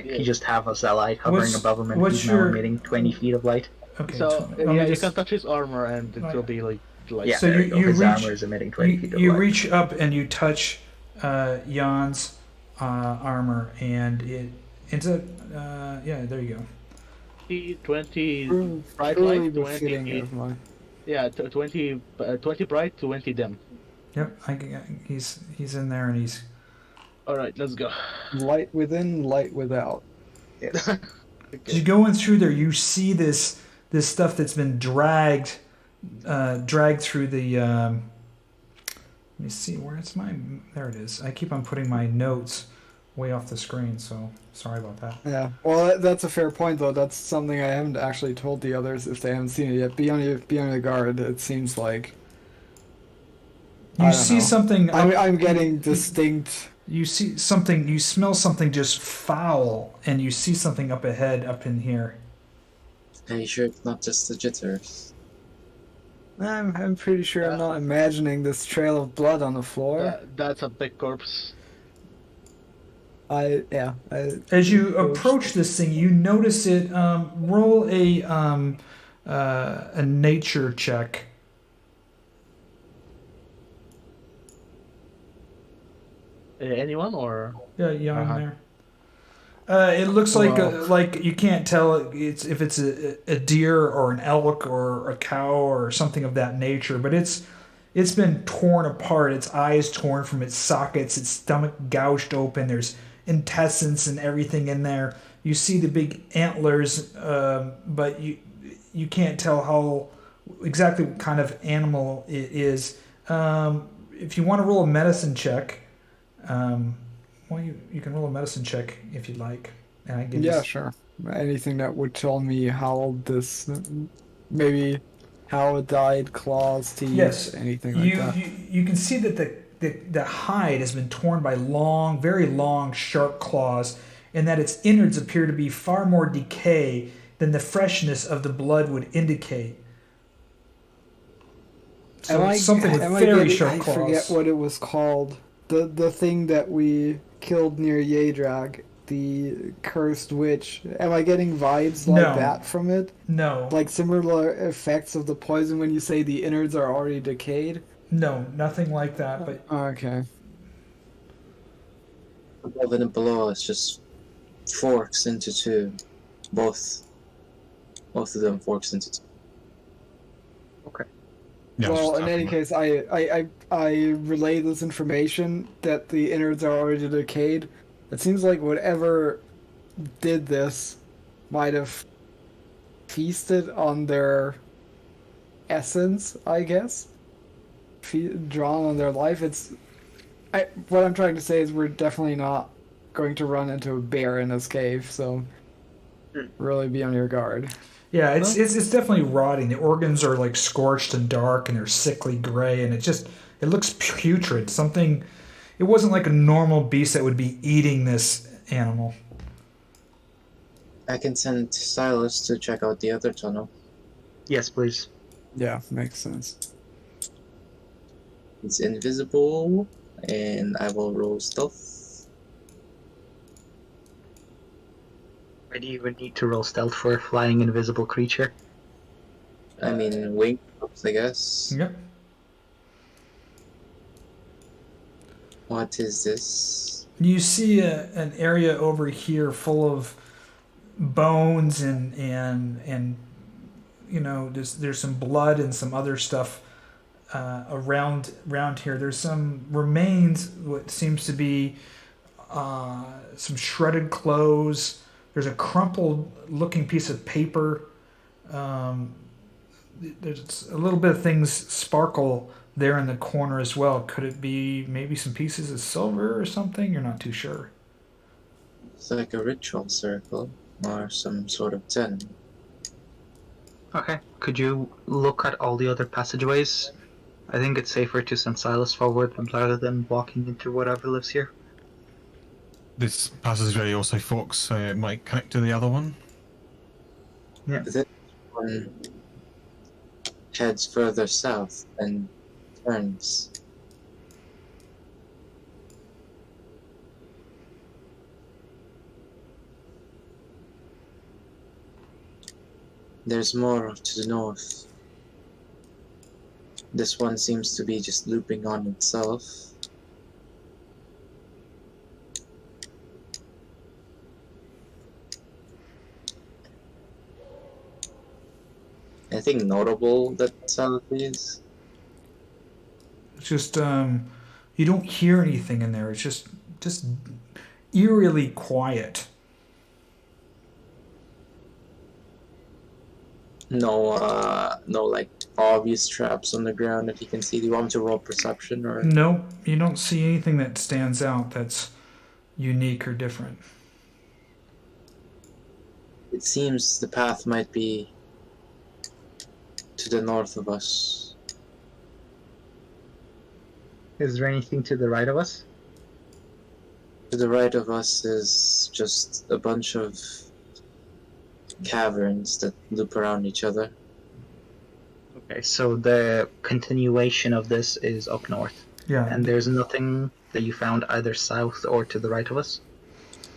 He just have a light hovering above him, and he's now emitting 20 feet of light. Okay. So you can touch his armor, and it will be light. Yeah, so his armor is emitting 20 feet of light. You reach up and you touch Jan's armor, and it's a there you go. 20 bright light, 20. Yeah, 20 bright, 20 dim. Yep, he's in there, and he's. All right, let's go. Light within, light without. Yes. Okay. As you go in through there, you see this stuff that's been dragged through the. Let me see where it's my. There it is. I keep on putting my notes way off the screen, so sorry about that. Yeah, well, that's a fair point, though. That's something I haven't actually told the others if they haven't seen it yet. Be on your guard. It seems like. You see something. I'm getting distinct. You see something. You smell something just foul, and you see something up ahead, up in here. Are you sure it's not just the jitters? I'm pretty sure I'm not imagining this trail of blood on the floor. That's a big corpse. As you approach this thing, you notice it. Roll a nature check. Anyone or? Yeah, there. It looks like you can't tell if it's a deer or an elk or a cow or something of that nature, but it's been torn apart. Its eyes torn from its sockets, its stomach gouged open. There's intestines and everything in there. You see the big antlers, but you can't tell exactly what kind of animal it is. If you want to roll a medicine check, you can roll a medicine check if you'd like. And I give sure. Anything that would tell me how this, maybe how it died, claws, teeth, anything like that. You can see that the hide has been torn by long, very long, sharp claws, and that its innards appear to be far more decay than the freshness of the blood would indicate. So something with very sharp claws. I forget what it was called. The thing that we killed near Yedrag, the cursed witch. Am I getting vibes like that from it? No. Like similar effects of the poison when you say the innards are already decayed? No, nothing like that. But okay. Above and below, it's just forks into two. Both of them forks into two. Okay. Yeah, well, in any case, I relay this information that the innards are already decayed. It seems like whatever did this might have feasted on their essence, I guess. Drawn on their life. What I'm trying to say is we're definitely not going to run into a bear in this cave, so really be on your guard. Yeah, it's definitely rotting. The organs are like scorched and dark, and they're sickly gray, and it looks putrid. It wasn't like a normal beast that would be eating this animal. I can send Silas to check out the other tunnel. Yes, please. Yeah, makes sense. It's invisible, and I will roll stealth. Why do you even need to roll stealth for a flying invisible creature? I mean, wing, I guess. Yep. What is this? You see an area over here full of bones and there's some blood and some other stuff around here. There's some remains, what seems to be some shredded clothes. There's a crumpled looking piece of paper. There's a little bit of things sparkle there in the corner as well. Could it be maybe some pieces of silver or something? You're not too sure. It's like a ritual circle or some sort of tin. Okay, could you look at all the other passageways? I think it's safer to send Silas forward rather than walking into whatever lives here. This passageway also forks, so it might connect to the other one. Yeah. This one heads further south and turns. There's more to the north. This one seems to be just looping on itself. Anything notable that south is? It's just you don't hear anything in there. It's just eerily quiet. No like obvious traps on the ground that you can see. Do you want me to roll perception or? No, you don't see anything that stands out that's unique or different. It seems the path might be to the north of us. Is there anything to the right of us? To the right of us is just a bunch of caverns that loop around each other. Okay, so the continuation of this is up north. Yeah. And there's nothing that you found either south or to the right of us?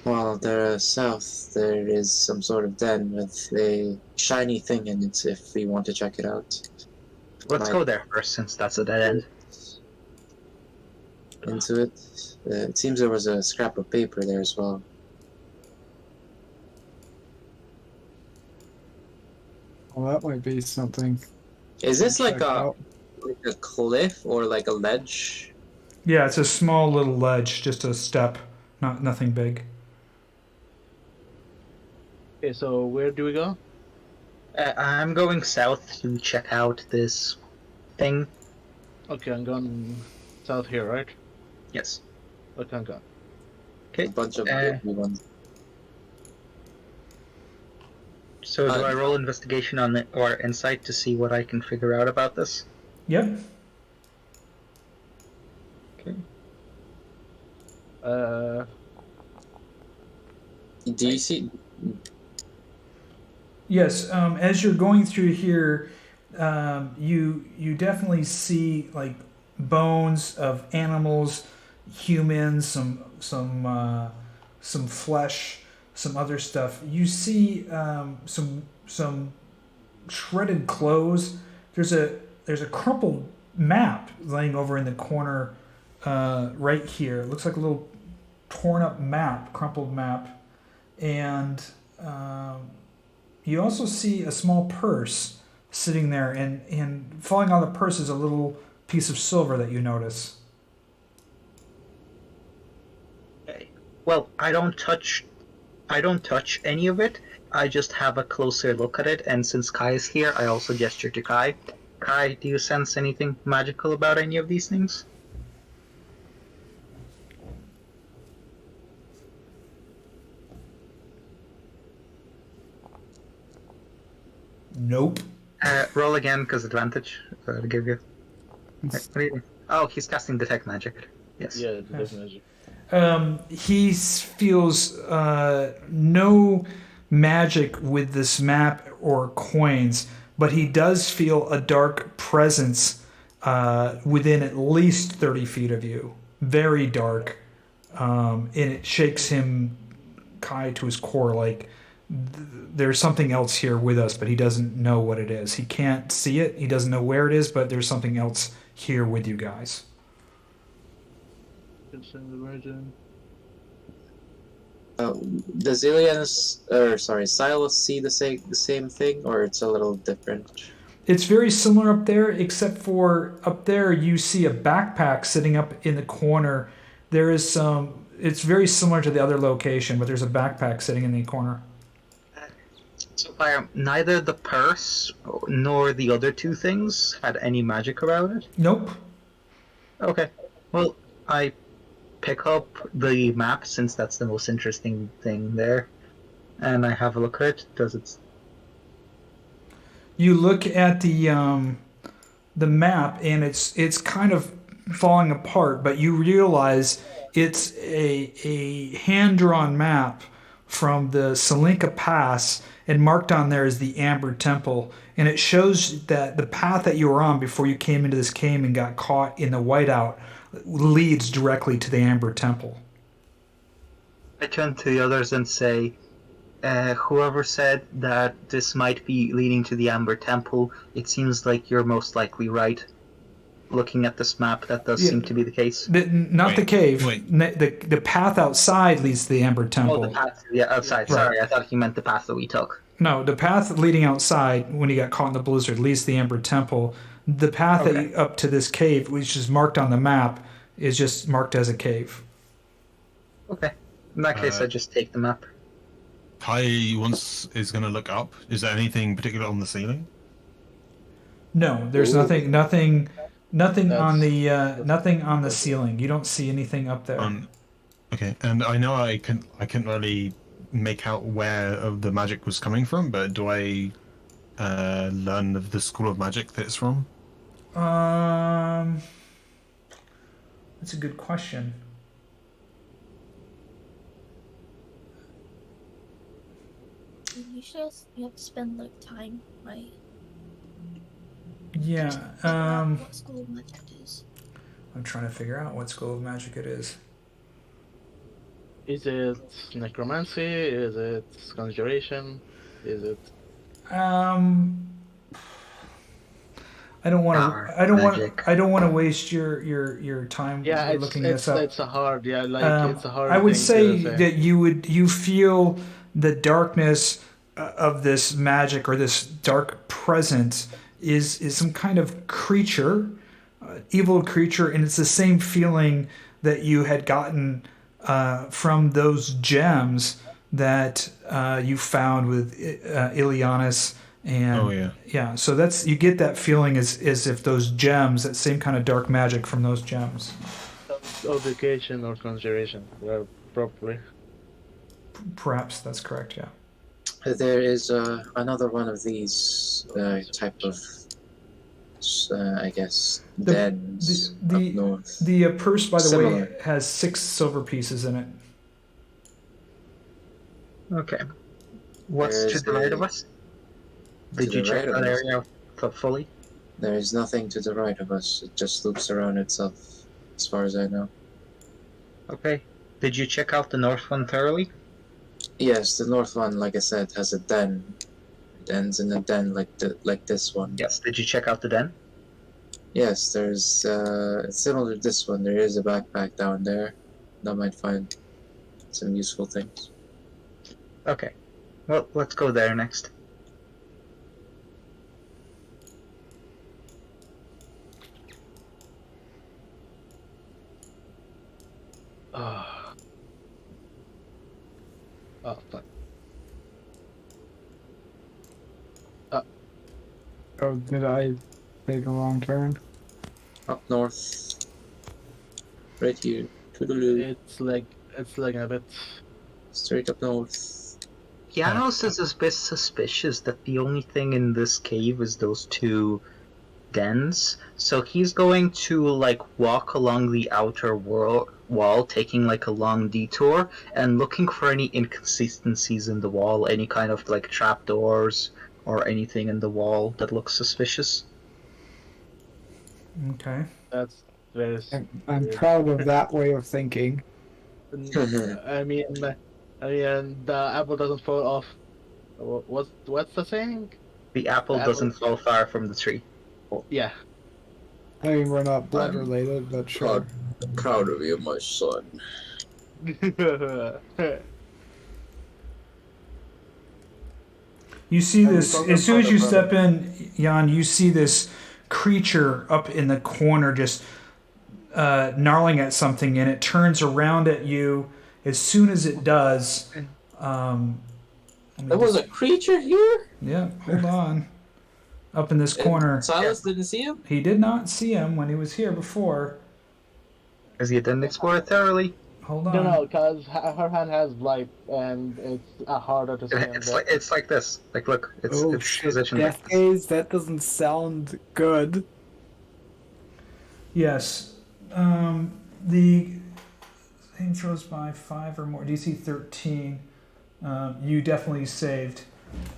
Well, there south there is some sort of den with a shiny thing in it if we want to check it out. Let's go there first, since that's a dead end. Into it. It seems there was a scrap of paper there as well. Well, that might be something. Is this like out. a cliff or like a ledge? Yeah, it's a small little ledge, just a step, nothing big. Okay, so where do we go? I'm going south to check out this thing. Okay, I'm going south here, right? Yes. Okay, I'm going. Okay. A bunch of baby ones. So do I roll investigation on it or insight to see what I can figure out about this? Yep. Okay. Do you see? Yes. As you're going through here, you definitely see like bones of animals, humans, some flesh, some other stuff. You see some shredded clothes. There's a crumpled map laying over in the corner right here. It looks like a little torn up map, crumpled map, and you also see a small purse sitting there, and falling on the purse is a little piece of silver that you notice. Okay. Well, I don't touch any of it. I just have a closer look at it, and since Kai is here, I also gesture to Kai. Kai, do you sense anything magical about any of these things? Nope. Roll again, because advantage to give you. Oh, he's casting detect magic. Yes. Yeah, detect magic. He feels no magic with this map or coins, but he does feel a dark presence within at least 30 feet of you. Very dark. And it shakes him, Kai, to his core, like there's something else here with us, but he doesn't know what it is. He can't see it. He doesn't know where it is, but there's something else here with you guys. Does Ileanys, Silas see the same thing, or it's a little different? It's very similar up there, except for up there you see a backpack sitting up in the corner. There is some. It's very similar to the other location, but there's a backpack sitting in the corner. So far, neither the purse nor the other two things had any magic about it? Nope. Okay. Well, I pick up the map, since that's the most interesting thing there, and I have a look at it. Does it... You look at the map, and it's kind of falling apart, but you realize it's a hand-drawn map from the Salinka Pass, and marked on there is the Amber Temple, and it shows that the path that you were on before you came into this cave and got caught in the whiteout leads directly to the Amber Temple. I turn to the others and say, whoever said that this might be leading to the Amber Temple, it seems like you're most likely right. Looking at this map, that does seem to be the case. The cave. The path outside leads to the Amber Temple. Oh, the path, outside. Right. Sorry, I thought he meant the path that we took. No, the path leading outside, when he got caught in the blizzard, leads to the Amber Temple. The path up to this cave, which is marked on the map, is just marked as a cave. Okay. In that case, I just take the map. Kai is going to look up. Is there anything particular on the ceiling? No, there's nothing on the ceiling. You don't see anything up there. Okay, and I know I couldn't really make out where the magic was coming from, but do I learn of the school of magic that it's from? That's a good question. Usually you have to spend like time, right? Yeah. What school of magic it is? I'm trying to figure out what school of magic it is. Is it necromancy? Is it conjuration? Is it? I don't want to. I don't want to waste your time looking this up. It's a hard. Yeah, it's a hard. I would say that you feel the darkness of this magic, or this dark present is some kind of creature, evil creature, and it's the same feeling that you had gotten from those gems that you found with Ileanys. And so that's, you get that feeling as if those gems, that same kind of dark magic from those gems. Obligation or conjuration, properly. Perhaps that's correct. Yeah. There is another one of these type of, I guess, dens up north. The purse, by the Similar. way, has 6 silver pieces in it. Okay. What's There's to the right of us? Did you check that area fully? There is nothing to the right of us. It just loops around itself, as far as I know. Okay. Did you check out the north one thoroughly? Yes, the north one, like I said, has a den. It ends in a den like this one. Yes. Did you check out the den? Yes, there's it's similar to this one. There is a backpack down there. That might find some useful things. Okay. Well, let's go there next. Oh, fuck. Oh, did I take a wrong turn? Up north. Right here. Toodaloo. It's like a bit. Straight up north. Fiannos is a bit suspicious that the only thing in this cave is those 2 dens, so he's going to like walk along the outer wall, taking like a long detour and looking for any inconsistencies in the wall, any kind of like trapdoors or anything in the wall that looks suspicious. Okay. That's very. I'm proud of that way of thinking. I mean, the apple doesn't fall off. What's the saying? The apple doesn't fall far from the tree. Yeah. I mean, we're not blood related, but sure. Proud of you, my son. You see this, as soon as you step in, Jan, you see this creature up in the corner just gnarling at something, and it turns around at you. As soon as it does... there was a creature here? Yeah, hold on. Up in this corner. Silas didn't see him? He did not see him when he was here before. Because you didn't explore it thoroughly? Hold on. No, because her hand has light, and it's harder to see him. It's like this. Like, look. It's shit. positioned Death like Gaze, that doesn't sound good. Yes. The thing throws by 5 or more. DC 13. You definitely saved.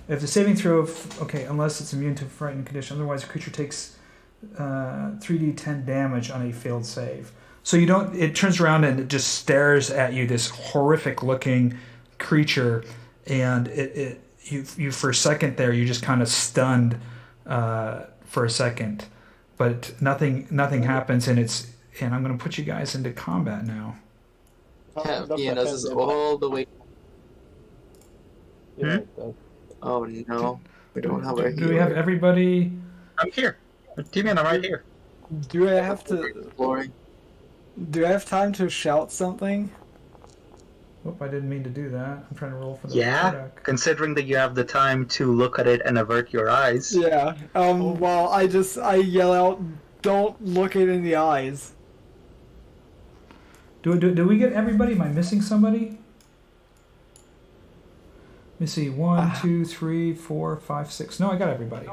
If the saving throw, unless it's immune to frightened condition, otherwise the creature takes 3d10 damage on a failed save. So you don't. It turns around and it just stares at you, this horrific-looking creature, and you for a second there, you're just kind of stunned for a second, but nothing happens, and I'm going to put you guys into combat now. Yeah, this is all the way. Yeah, Oh no, we don't have a Do we have everybody? I'm here. What do you mean? I'm right here. Do I have to? exploring? Do I have time to shout something? Oop, I didn't mean to do that. I'm trying to roll for the Yeah, attack. considering that you have the time to look at it and avert your eyes. Yeah. Well, I yell out, "Don't look it in the eyes." Do we get everybody? Am I missing somebody? Let me see. 1, 2, 3, 4, 5, 6. No, I got everybody.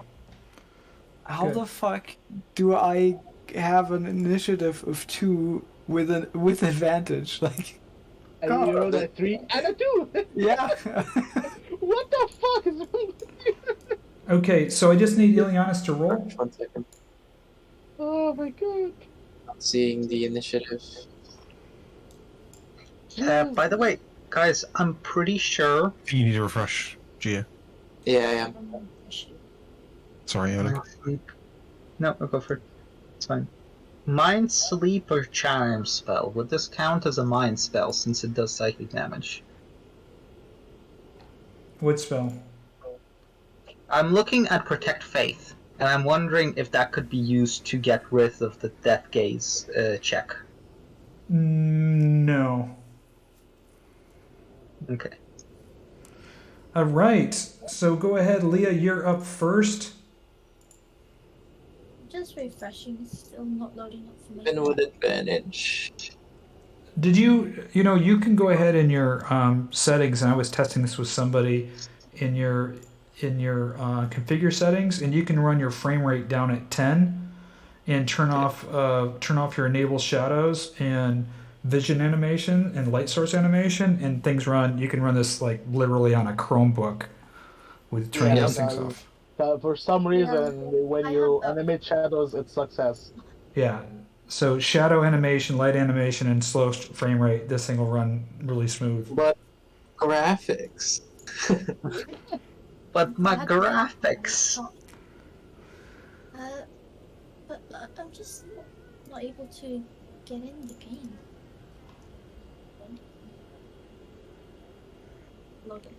How Good. the fuck do I have an initiative of 2 with advantage? Like, and you rolled a 3 and a 2. yeah. What the fuck is wrong with you? Okay, so I just need Ileanys to roll. 1 second. Oh my god. Not seeing the initiative. By the way, guys, I'm pretty sure. If you need a refresh, Gia. Yeah, I am. Sorry, Oleg. No, I'll go for it. It's fine. Mind Sleep or Charm spell. Would this count as a mind spell since it does psychic damage? What spell? I'm looking at Protect Faith, and I'm wondering if that could be used to get rid of the Death Gaze check. No. Okay. All right. So go ahead, Liea. You're up first. Just refreshing. It's still not loading up for me. And with advantage. Did you? You can go ahead in your settings. And I was testing this with somebody in your configure settings, and you can run your frame rate down at 10, and turn off your enable shadows and vision animation and light source animation, and things run. You can run this like literally on a Chromebook with turning those things off. For some reason, when you animate shadows, it's success. Yeah. So shadow animation, light animation, and slow frame rate. This thing will run really smooth. But graphics. But my graphics. But I'm just not able to get in the game. Log in.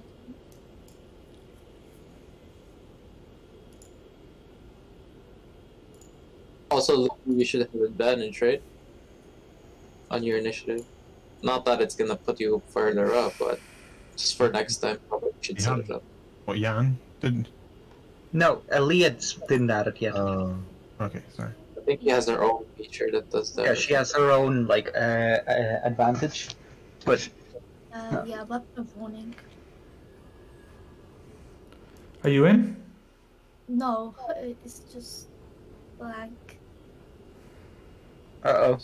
Also, you should have advantage, right? On your initiative. Not that it's gonna put you further up, but just for next time, probably should set it up. What, Jan didn't? No, Liea didn't add it yet. Okay, sorry. I think he has her own feature that does that. Yeah, she has her own advantage, but Yeah, weapon of warning. Are you in? No, it's just blank. uh-oh.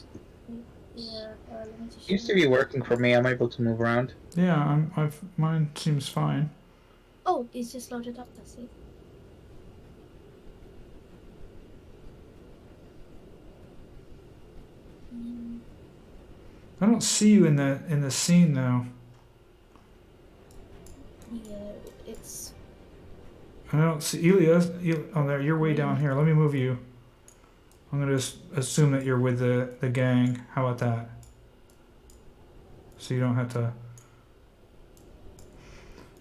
Yeah, let me just Seems to be working for me. I'm able to move around. Yeah, mine seems fine. Oh, it's just loaded up. That's it. I don't see you in the scene though. Yeah, it's. I don't see Ileanys. Oh, there. You're way down here. Let me move you. I'm gonna just assume that you're with the gang. How about that? So you don't have to.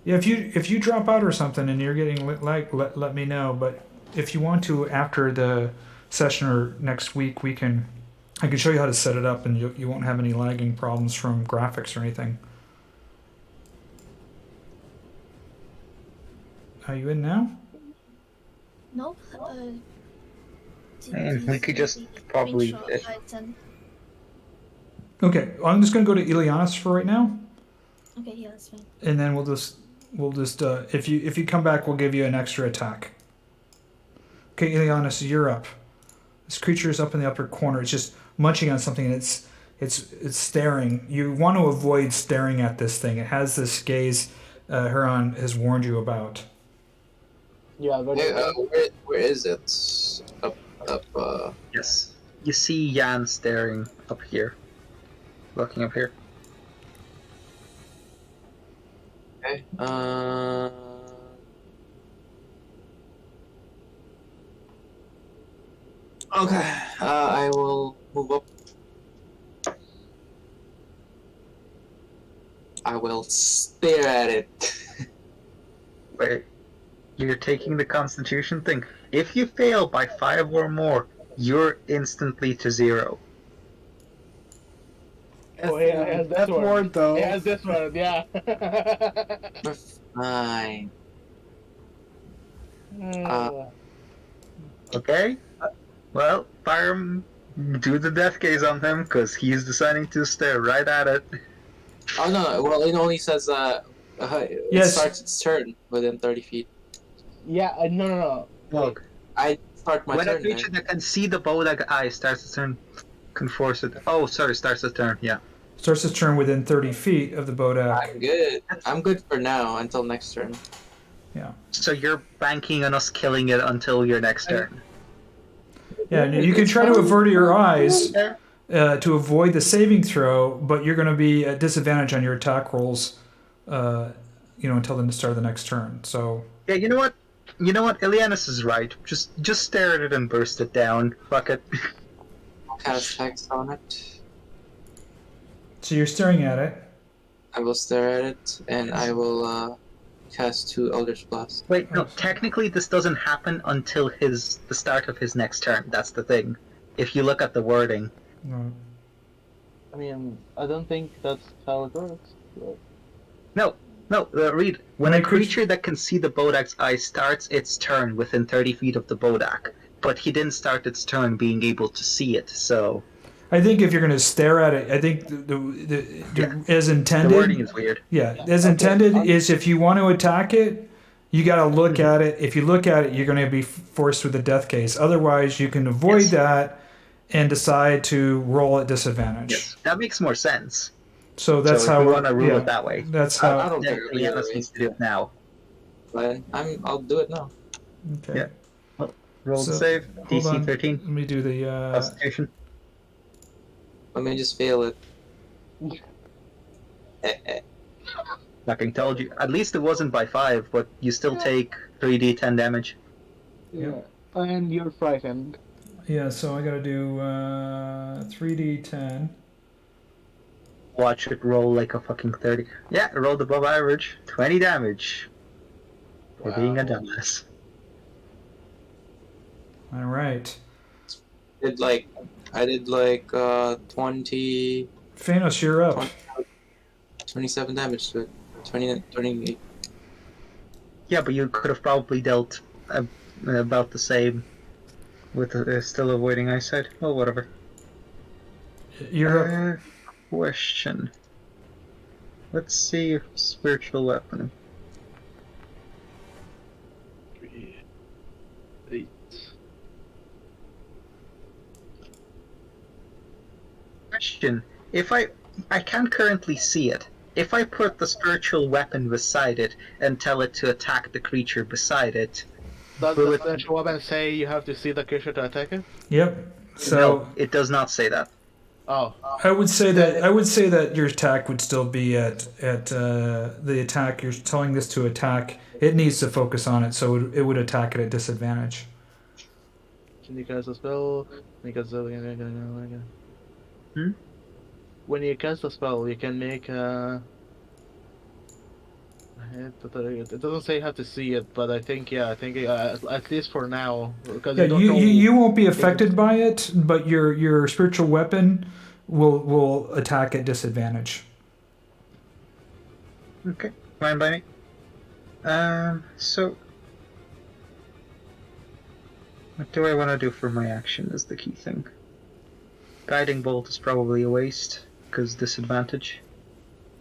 Yeah, if you drop out or something and you're getting let me know. But if you want to, after the session or next week, I can show you how to set it up, and you won't have any lagging problems from graphics or anything. Are you in now? No. And we could just probably. Okay, I'm just gonna go to Ileanys for right now. Okay, yeah, that's fine. And then we'll just if you come back, we'll give you an extra attack. Okay, Ileanys, you're up. This creature is up in the upper corner. It's just munching on something, and it's staring. You want to avoid staring at this thing. It has this gaze Herjann has warned you about. Yeah, where is it? Up. Yes. You see Jan staring up here. Looking up here. Okay. Okay. I will move up. I will stare at it. Wait. You're taking the Constitution thing. If you fail by 5 or more, you're instantly to 0. Oh, yeah, it has this That one. word, though. It has this one, yeah. Fine. Okay? Well, fire him. Do the death gaze on him, because he's deciding to stare right at it. Oh no, well it only says it Yes. starts its turn within 30 feet. Yeah, no. Look, I start my when turn a creature that can see the bowleg eye starts its turn, can force it. Oh, sorry, starts its turn, yeah. Starts its turn within 30 feet of the Bodak. I'm good. I'm good for now until next turn. Yeah. So you're banking on us killing it until your next turn. Yeah, and you can try to avert your eyes to avoid the saving throw, but you're going to be at disadvantage on your attack rolls, until the start of the next turn. So. Yeah, you know what? Ileanys is right. Just stare at it and burst it down. Fuck it. I'll cast text on it. So you're staring at it. I will stare at it, and I will cast 2 Eldritch Blast. Wait, no. Technically, this doesn't happen until the start of his next turn. That's the thing. If you look at the wording. No. I mean, I don't think that's how it works. But... No, read. When a creature that can see the Bodak's eye starts its turn within 30 feet of the Bodak, but he didn't start its turn being able to see it, so... I think if you're going to stare at it, I think as intended... The wording is weird. Yeah, as intended is if you want to attack it, you got to look at it. If you look at it, you're going to be forced with a death case. Otherwise, you can avoid that and decide to roll at disadvantage. Yes, that makes more sense. So that's how we want to rule it that way. That's how. I don't care. Ileanys needs to do it now. But I'll do it now. Okay. Yeah. Well, roll the save. Hold on. DC 13. Let me do the. Constitution. Let me just fail it. Fucking told you. At least it wasn't by 5, but you still take 3d10 damage. Yeah. And you're frightened. Yeah, so I got to do 3d10. Watch it roll like a fucking 30. Yeah, it rolled above average. 20 damage. For being a dumbass. All right. I did like 20. Fiannos, you're up. 27 damage to it. 28. Yeah, but you could have probably dealt about the same with still avoiding eyesight. Oh, whatever. You're up. Question. Let's see if spiritual weapon. 8. Question. If I can't currently see it. If I put the spiritual weapon beside it and tell it to attack the creature beside it, does the spiritual weapon say you have to see the creature to attack it? Yep. So no, it does not say that. Oh. I would say that your attack would still be at the attack. You're telling this to attack. It needs to focus on it, so it would attack it at disadvantage. Can you cast a spell? When you cast a spell, you can make a... It doesn't say you have to see it, but I think at least for now, because you won't be affected by it, but your spiritual weapon will attack at disadvantage. Okay, fine by me. So what do I want to do for my action is the key thing. Guiding bolt is probably a waste because disadvantage.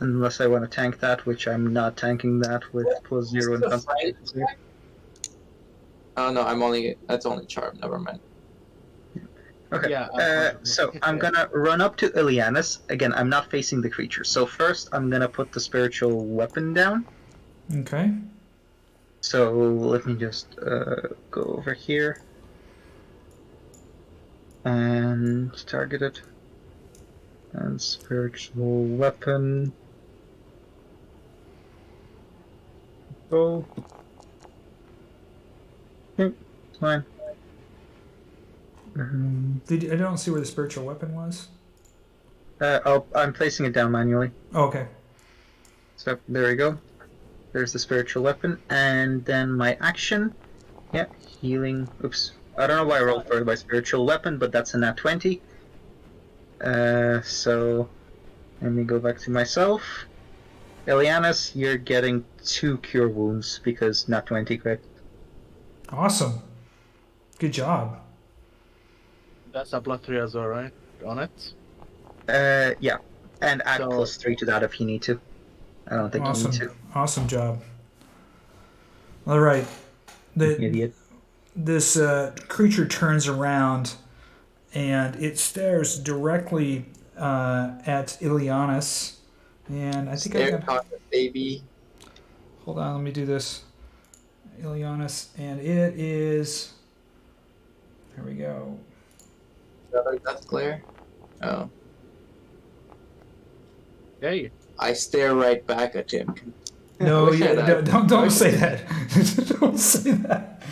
Unless I want to tank that, which I'm not tanking that with +0 in constitution. Oh no, that's only charm, never mind. Okay, yeah, so I'm gonna run up to Ileanys. Again, I'm not facing the creature. So first, I'm gonna put the spiritual weapon down. Okay. So let me just go over here. And target it. And spiritual weapon. Go. Okay, fine. I don't see where the spiritual weapon was. I'm placing it down manually. Oh, okay. So there we go. There's the spiritual weapon, and then my action. Yeah, healing. Oops. I don't know why I rolled for my spiritual weapon, but that's a nat 20. So let me go back to myself. Ileanys, you're getting 2 cure wounds because nat 20 crit. Awesome. Good job. That's a +3 as well, right? On it? Yeah. And add So- +3 to that if you need to. I don't think Awesome. you need to. Awesome job. All right. Idiot. This creature turns around and it stares directly at Ileanys. And I think I got... baby. Hold on, let me do this. Ileanys, and it is... There we go. Another death glare? Oh. Hey. I stare right back at him. No, wish I had that. don't say that. Don't say that.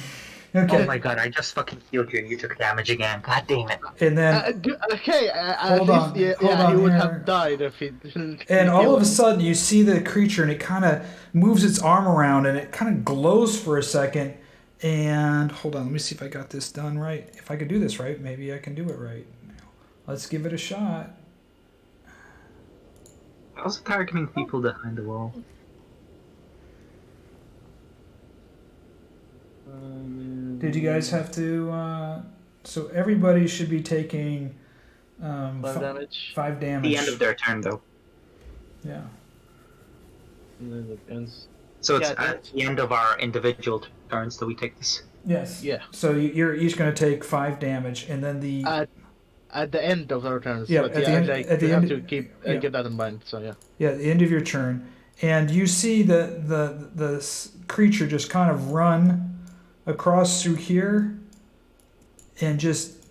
Okay. Oh my god, I just fucking healed you and you took damage again. God damn it. And then okay, hold on, he would have died if he didn't. and all of a sudden you see the creature and it kind of moves its arm around and it kind of glows for a second. And hold on, let me see if I got this done right. If I could do this right, maybe I can do it right. Let's give it a shot. I was targeting people behind the wall. Did you guys have to? So everybody should be taking 5 damage. 5 damage. The end of their turn, though. Yeah. And then it ends. So it's at the end of our individual turns that we take this. Yes. Yeah. So you're each going to take 5 damage, and then the at the end of our turns. Yeah, but at the end. At the we end. have to keep keep that in mind. So yeah. Yeah, at the end of your turn, and you see the creature just kind of run across through here, and just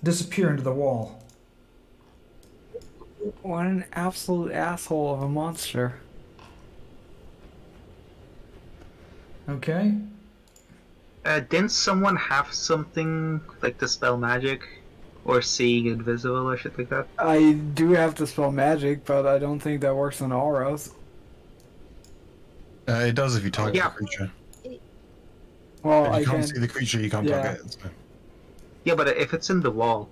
disappear into the wall. What an absolute asshole of a monster. Okay. Didn't someone have something like Dispel Magic? Or seeing invisible or shit like that? I do have Dispel Magic, but I don't think that works on auras. It does if you target the creature. Well, if I you can't can see the creature, you can't target it. So. Yeah, but if it's in the wall.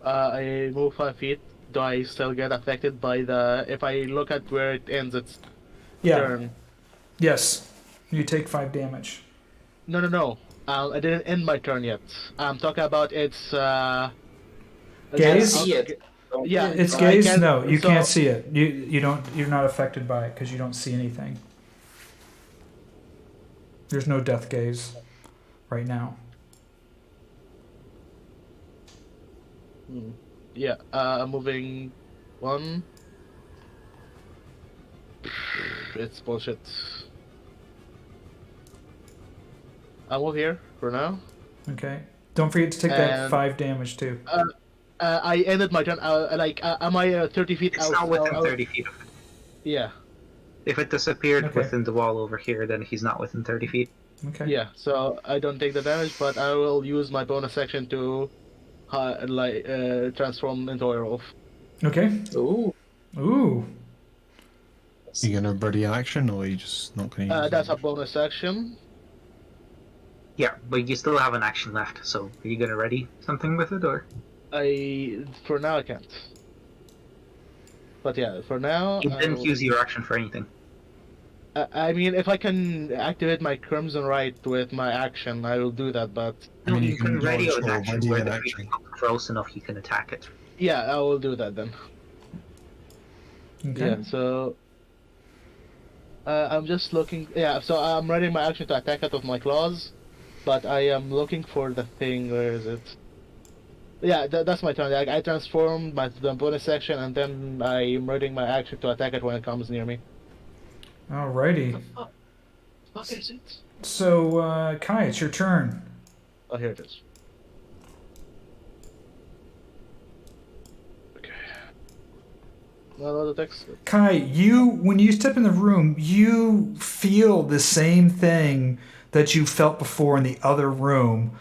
I move 5 feet. Do I still get affected by the? If I look at where it ends, its turn. Yes. You take 5 damage. No. I didn't end my turn yet. I'm talking about its. Gaze? See it. Yeah, It's gaze. No, you can't see it. You don't. You're not affected by it because you don't see anything. There's no death gaze right now. Yeah, I'm moving 1. It's bullshit. I'll move here for now. Okay. Don't forget to take that 5 damage too. I ended my turn. Am I 30 feet out? It's not within 30 feet of it. Yeah. If it disappeared within the wall over here, then he's not within 30 feet. Okay. Yeah, so I don't take the damage, but I will use my bonus action to transform into a werewolf. Okay. Ooh. You gonna ready an action, or are you just not gonna use That's a bonus action. Yeah, but you still have an action left, so are you gonna ready something with it, or? For now I can't. But yeah, for now... You didn't use your action for anything. I mean, if I can activate my Crimson Right with my action, I will do that, but... I mean, you can ready dodge an or action ready where an the action. creature close enough you can attack it. Yeah, I will do that then. Okay. Yeah, so... I'm just looking... Yeah, so I'm ready my action to attack it with my claws, but I am looking for the thing, where is it? Yeah, that's my turn. I transformed the bonus action, and then I'm readying my action to attack it when it comes near me. Alrighty. What is it? So, Kai, it's your turn. Oh, here it is. Okay. Not all the text. Kai, when you step in the room, you feel the same thing that you felt before in the other room.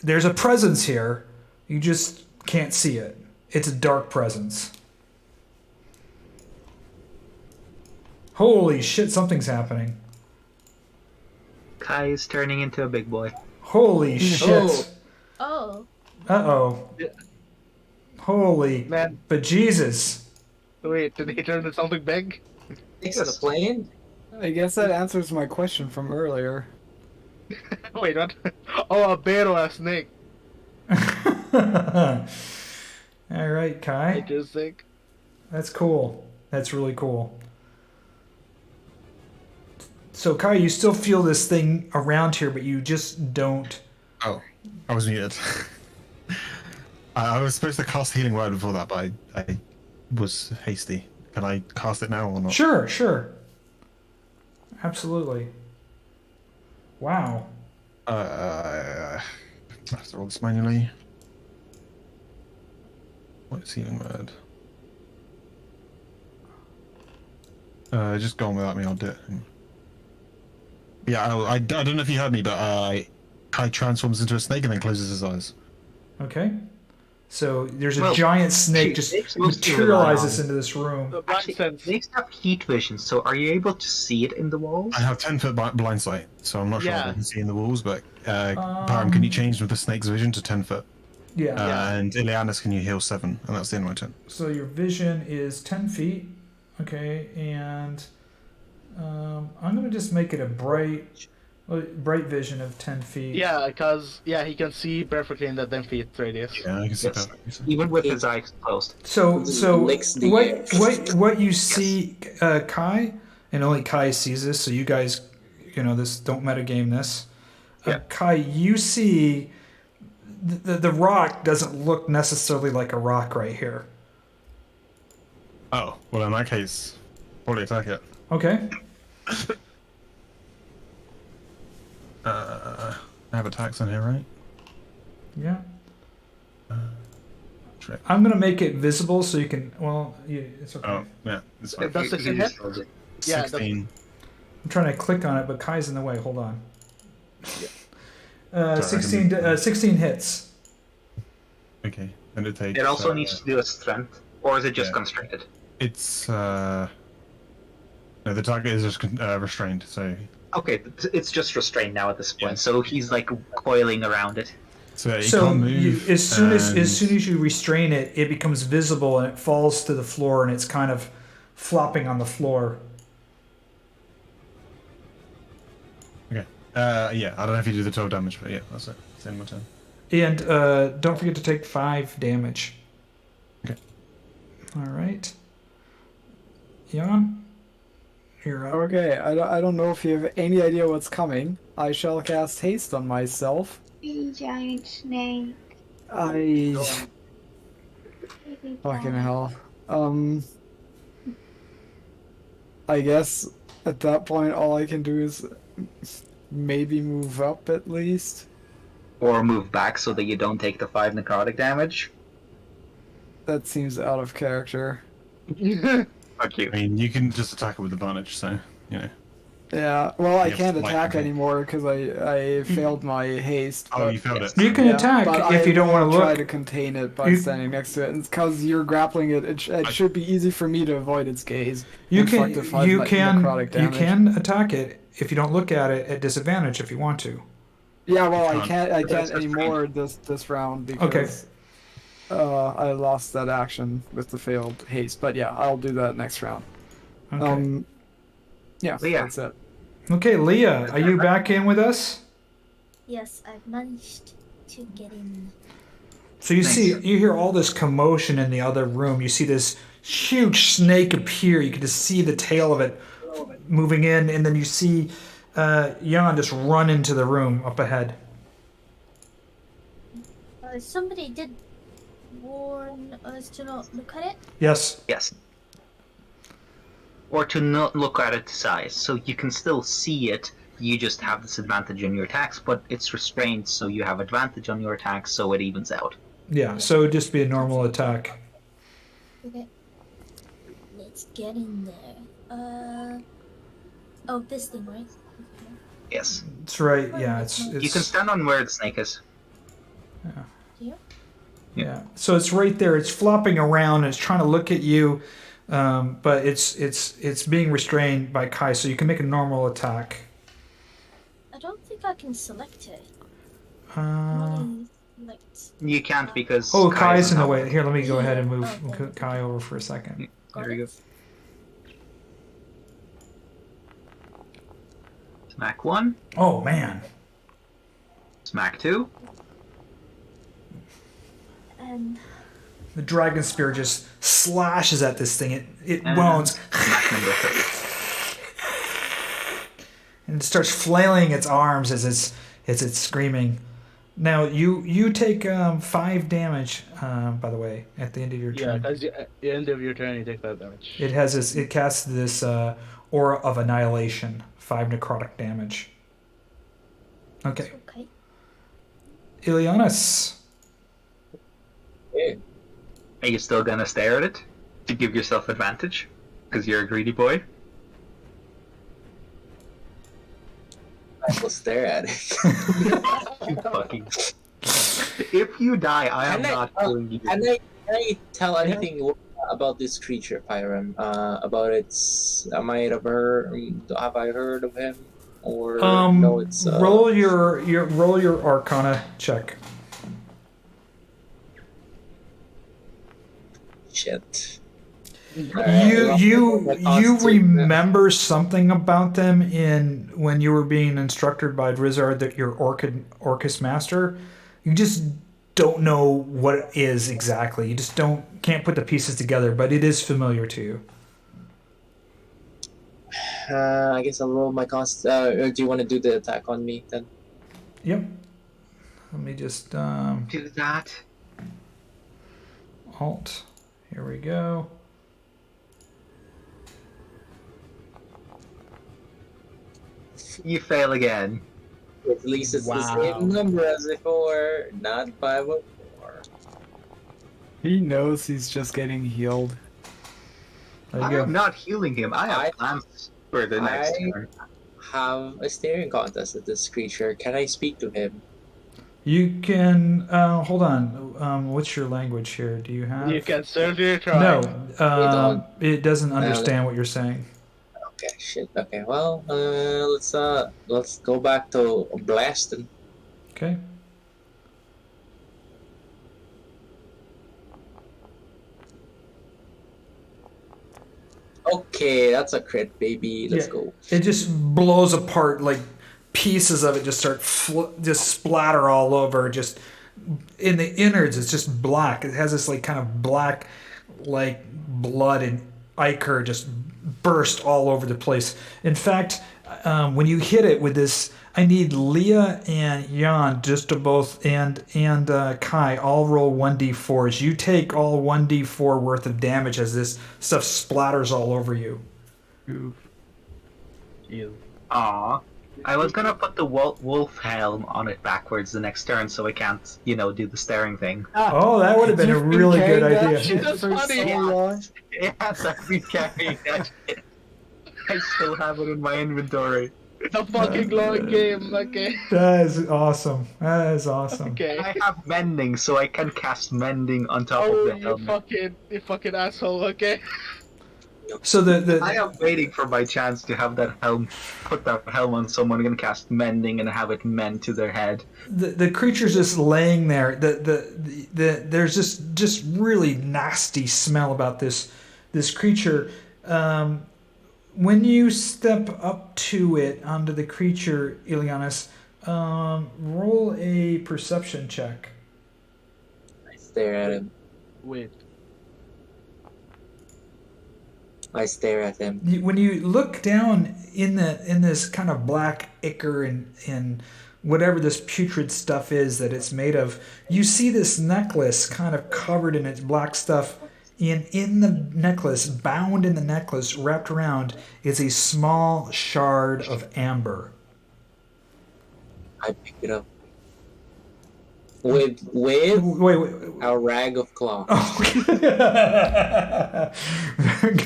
There's a presence here. You just can't see it. It's a dark presence. Holy shit, something's happening. Kai is turning into a big boy. Holy shit. Oh. Uh-oh. Yeah. Holy Man. bejesus. Wait, did he turn into something big? Thanks for the plane. I guess that answers my question from earlier. Wait, what? Oh, a bear or a snake? Alright, Kai. Interesting. That's cool. That's really cool. So, Kai, you still feel this thing around here, but you just don't... Oh, I was muted. I was supposed to cast Healing Word before that, but I was hasty. Can I cast it now or not? Sure. Absolutely. Wow. I have to roll this manually. What's Healing Word? Just go on without me, I'll do it. Yeah, I don't know if you heard me, but Kai transforms into a snake and then closes his eyes. Okay. So there's a giant snake just materializes into this room. Actually, snakes have heat vision, so are you able to see it in the walls? I have 10-foot blind sight, so I'm not sure if I can see in the walls, but Param, can you change with the snake's vision to 10 foot? Yeah. And Ileanys, can you heal 7? And that's the end of my turn. So your vision is 10 feet. Okay, and I'm going to just make it a bright vision of 10 feet. Yeah, because he can see perfectly in the 10 feet radius. Yeah, I can see perfectly. Even with his eyes closed. So what you see, Kai, and only Kai sees this, so you guys, this don't metagame this. Kai, you see the rock doesn't look necessarily like a rock right here. Oh, well in that case, probably attack it. Okay. I have attacks on here, right? Yeah. I'm gonna make it visible so you can. Well, it's okay. Oh, yeah, it's fine. That's 16 hit? Yeah, 16. I'm trying to click on it, but Kai's in the way. Hold on. 16 hits. Okay, and it takes. It also needs to do a strength, or is it just constricted? It's no, the target is just restrained, so. Okay, it's just restrained now at this point, so he's like coiling around it. So you can't move. As soon as you restrain it, it becomes visible and it falls to the floor and it's kind of flopping on the floor. Okay. Yeah, I don't know if you do the 12 damage, but yeah, that's it. It's in my turn. And don't forget to take 5 damage. Okay. All right. Jan? You're up. Okay, I don't know if you have any idea what's coming. I shall cast haste on myself. Giant snake. Fucking hell. I guess at that point all I can do is maybe move up at least. Or move back so that you don't take the 5 necrotic damage. That seems out of character. Fuck you. I mean, you can just attack it with advantage, so, Yeah, well, I can't light attack control. anymore because I failed my haste. Oh, you failed it. You can attack if you don't want to look. Try to contain it by standing next to it. And because you're grappling it, it should be easy for me to avoid its gaze. You can attack it if you don't look at it at disadvantage if you want to. Yeah, well, I can't anymore this round because I lost that action with the failed haste. But yeah, I'll do that next round. Okay. Yeah, Leea. that's it. Okay, Leea, are you back in with us? Yes, I've managed to get in. So you hear all this commotion in the other room. You see this huge snake appear. You can just see the tail of it moving in, and then you see Jan just run into the room up ahead. Somebody did warn us to not look at it? Yes. Yes. Or to not look at its size, so you can still see it, you just have disadvantage on your attacks, but it's restrained, so you have advantage on your attacks, so it evens out. Yeah, so it would just be a normal attack. Okay. Let's get in there. Oh, this thing, right? Okay. Yes. That's right, yeah. It's You can stand on where the snake is. Yeah. Here? Yeah. So it's right there. It's flopping around. It's trying to look at you. But it's being restrained by Kai, so you can make a normal attack. I don't think I can select it. You can't because... Oh, Kai's in the way. Here, let me go ahead and move Kai over for a second. There we go. Smack 1. Oh, man. Smack 2. And... The dragon spear just slashes at this thing. It moans. Smack number 3. And it starts flailing its arms as it's screaming. Now you take 5 damage. By the way, at the end of your turn. Yeah, at the end of your turn, you take 5 damage. It has this. It casts this aura of annihilation. 5 necrotic damage. Okay. Ileanys. Are you still gonna stare at it to give yourself advantage? Because you're a greedy boy? I will stare at it. You fucking. If you die, I am not killing you. Can I tell anything about this creature, Pyram? About its. Have I heard of him? Or no? It's roll your Arcana check. Shit. You remember something about them when you were being instructed by Drizard that your Orcus master. You just don't know what it is exactly. You just can't put the pieces together, but it is familiar to you. I guess I'll roll my cost. Or do you want to do the attack on me then? Yep. Let me just do that. Alt. Here we go. You fail again. At least it's the same number as before, not 504. He knows he's just getting healed. I'm not healing him. I have plans for the next turn. Have a staring contest with this creature. Can I speak to him? You can hold on. What's your language here? Do you have? You can serve your tribe. No, it doesn't understand what you're saying. Okay, shit. Okay, well, let's go back to blasting. Okay. Okay, that's a crit, baby. Let's go. It just blows apart, like pieces of it just start just splatter all over. Just in the innards, it's just black. It has this like kind of black, like blood and ichor just burst all over the place. In fact, when you hit it with this, I need Liea and Herjann just to both and Kai all roll 1d4s. You take all 1d4 worth of damage as this stuff splatters all over you. Aww. I was gonna put the wolf helm on it backwards the next turn so I can't, do the staring thing. Oh, that would have been a really good idea. That's funny. Yes, I've been carrying that shit. I still have it in my inventory. It's a fucking long game, okay. That is awesome. Okay. I have mending, so I can cast mending on top of the helm. You fucking asshole, okay. So I am waiting for my chance to have that helm, put that helm on someone and cast mending and have it mend to their head. The creature's just laying there. There's just really nasty smell about this creature. When you step up to it, onto the creature, Ileanys, roll a perception check. I stare at him. Wait. I stare at him. When you look down in this kind of black ichor and whatever this putrid stuff is that it's made of, you see this necklace kind of covered in its black stuff. And in the necklace, bound in the necklace, wrapped around, is a small shard of amber. I pick it up. With a rag of cloth. Oh.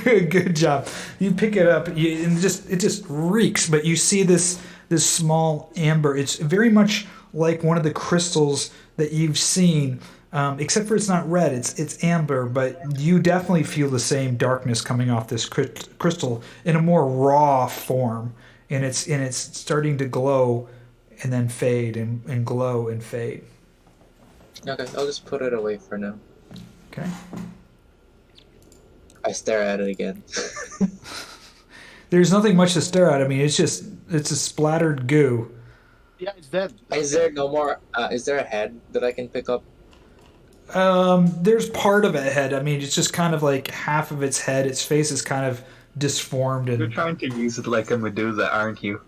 Good job. You pick it up, and it just reeks. But you see this small amber. It's very much like one of the crystals that you've seen. Except for it's not red, it's amber, but you definitely feel the same darkness coming off this crystal in a more raw form, and it's starting to glow, and then fade and glow and fade. Okay, I'll just put it away for now. Okay. I stare at it again. There's nothing much to stare at. I mean, it's a splattered goo. Yeah, it's dead. Is there no more? Is there a head that I can pick up? There's part of a head. I mean, it's just kind of like half of its head. Its face is kind of disformed. And you're trying to use it like a Medusa, aren't you?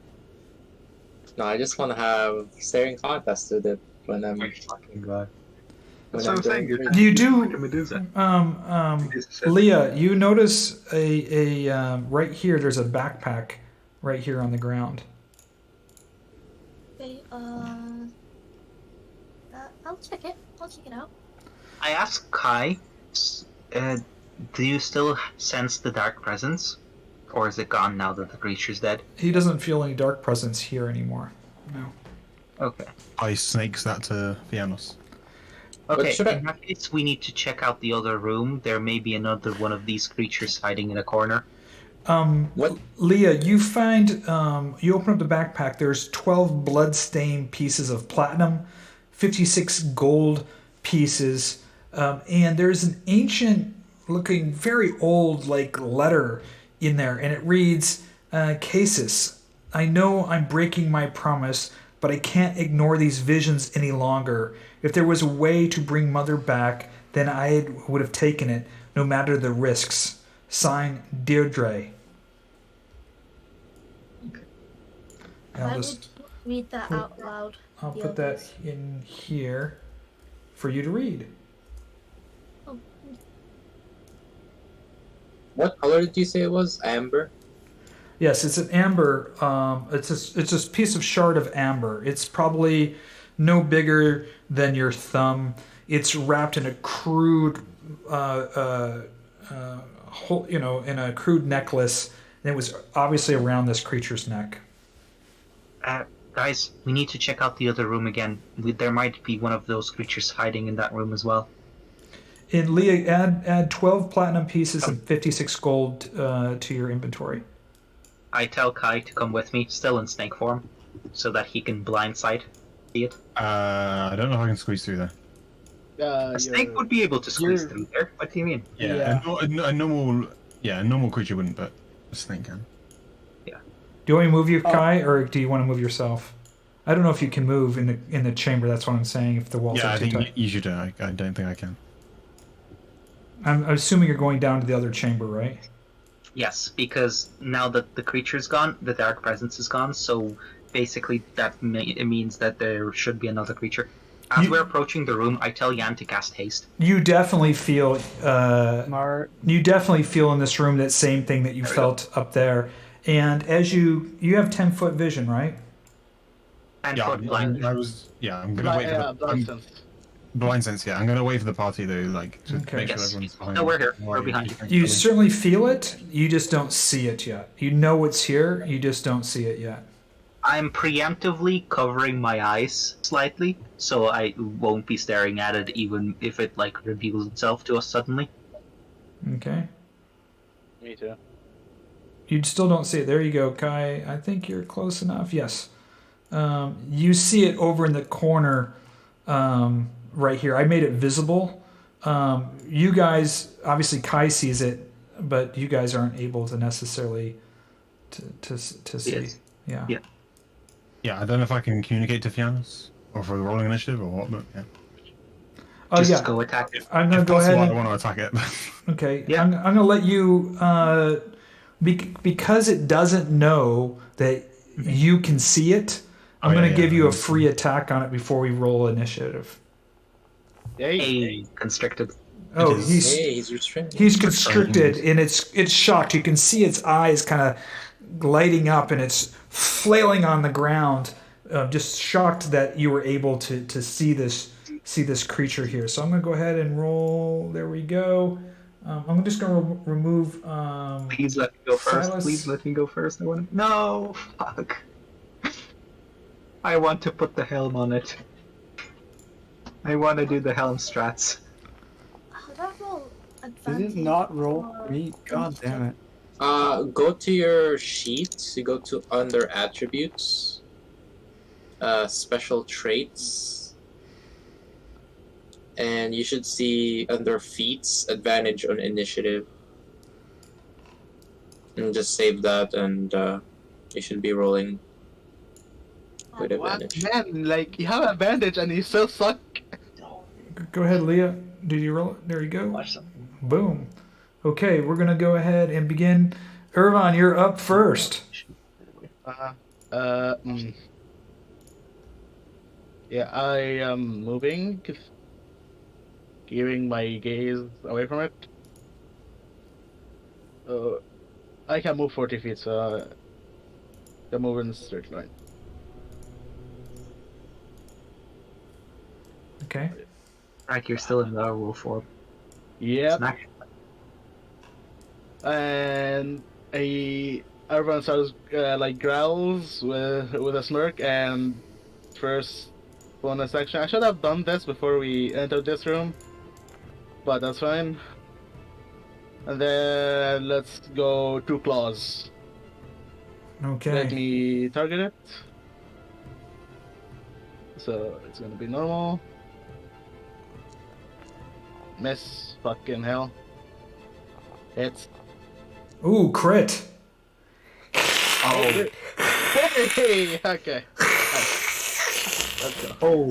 No, I just want to have staring contest with it when I'm. Fucking god. That's what I'm saying. You do, like a Medusa. Liea. You notice a right here. There's a backpack right here on the ground. Okay. I'll check it. I'll check it out. I asked Kai, do you still sense the dark presence? Or is it gone now that the creature's dead? He doesn't feel any dark presence here anymore. No. Okay. I snakes that to Fiannos. Okay, should I- in that case, we need to check out the other room. There may be another one of these creatures hiding in a corner. What? Leah, you find, you open up the backpack, there's 12 blood-stained pieces of platinum, 56 gold pieces, and there's an ancient-looking, very old, letter in there, and it reads, Casus, I know I'm breaking my promise, but I can't ignore these visions any longer. If there was a way to bring Mother back, then I would have taken it, no matter the risks. Sign, Deirdre. I would read that out loud. I'll put that in here for you to read. Oh. What color did you say it was? Amber? Yes, it's an amber. It's a piece of shard of amber. It's probably no bigger than your thumb. It's wrapped in a crude, in a crude necklace, and it was obviously around this creature's neck. Guys, we need to check out the other room again. There might be one of those creatures hiding in that room as well. And Leah, add 12 platinum pieces and 56 gold to your inventory. I tell Kai to come with me, still in snake form, so that he can blindside see it. I don't know if I can squeeze through there. A snake would be able to squeeze through there. What do you mean? Yeah. A normal creature wouldn't, but a snake can. Yeah. Do you want me to move you, Kai, or do you want to move yourself? I don't know if you can move in the chamber. That's what I'm saying. If the walls Yeah, are I too think tight. you should. I don't think I can. I'm assuming you're going down to the other chamber, right? Yes, because now that the creature's gone, the dark presence is gone, so basically it means that there should be another creature. As we're approaching the room, I tell Jan to cast haste. You definitely feel Smart. you definitely feel in this room that same thing that you felt up there. And as you have 10-foot vision, right? And Yeah, for blind. I'm gonna wait for the blind sense. Yeah, I'm gonna wait for the party though, to make sure Yes. everyone's behind. No, we're here. We're behind you. You certainly feel it. You just don't see it yet. You know it's here. You just don't see it yet. I'm preemptively covering my eyes slightly, so I won't be staring at it even if it reveals itself to us suddenly. Okay. Me too. You still don't see it. There you go, Kai. I think you're close enough. Yes. You see it over in the corner right here. I made it visible. You guys, obviously Kai sees it, but you guys aren't able to necessarily to see. Yes. Yeah. Yeah. Yeah, I don't know if I can communicate to Fiannos or for the rolling initiative or what, but yeah. Oh Just yeah. go attack it. I'm gonna If go ahead. possible, And, I want to attack it. okay. Yeah. I'm gonna let you because it doesn't know that you can see it. I'm gonna give you a free attack on it before we roll initiative. Hey, constricted. Oh, he's restrained. He's constricted, and it's shocked. You can see its eyes kind of lighting up, and it's flailing on the ground, just shocked that you were able to see this creature here. So I'm going to go ahead and roll. There we go. I'm just going to remove. Please let me go first. Silas. Please let me go first. No, fuck. I want to put the helm on it. I want to do the helm strats. How do I roll Did advantage? it not roll for me? God damn it. Go to your sheet. You go to under attributes, special traits, and you should see under feats advantage on initiative. And just save that, and you should be rolling with advantage. What? Man, you have advantage and you still suck. Go ahead, Leah. Did you roll it? There you go. Boom. Okay, we're going to go ahead and begin. Ervan, you're up first. Yeah, I am moving, keeping my gaze away from it. I can move 40 feet, so I can move in a straight line. Okay. Right, you're still in the rule form. Yep. Smack. And Ervan starts like growls with a smirk, and first bonus action. I should have done this before we entered this room, but that's fine. And then let's go 2 claws. Okay. Let me target it. So it's gonna be normal. Miss. Fucking hell. Hits. Ooh, crit. Oh. Hey! Okay. Let's go.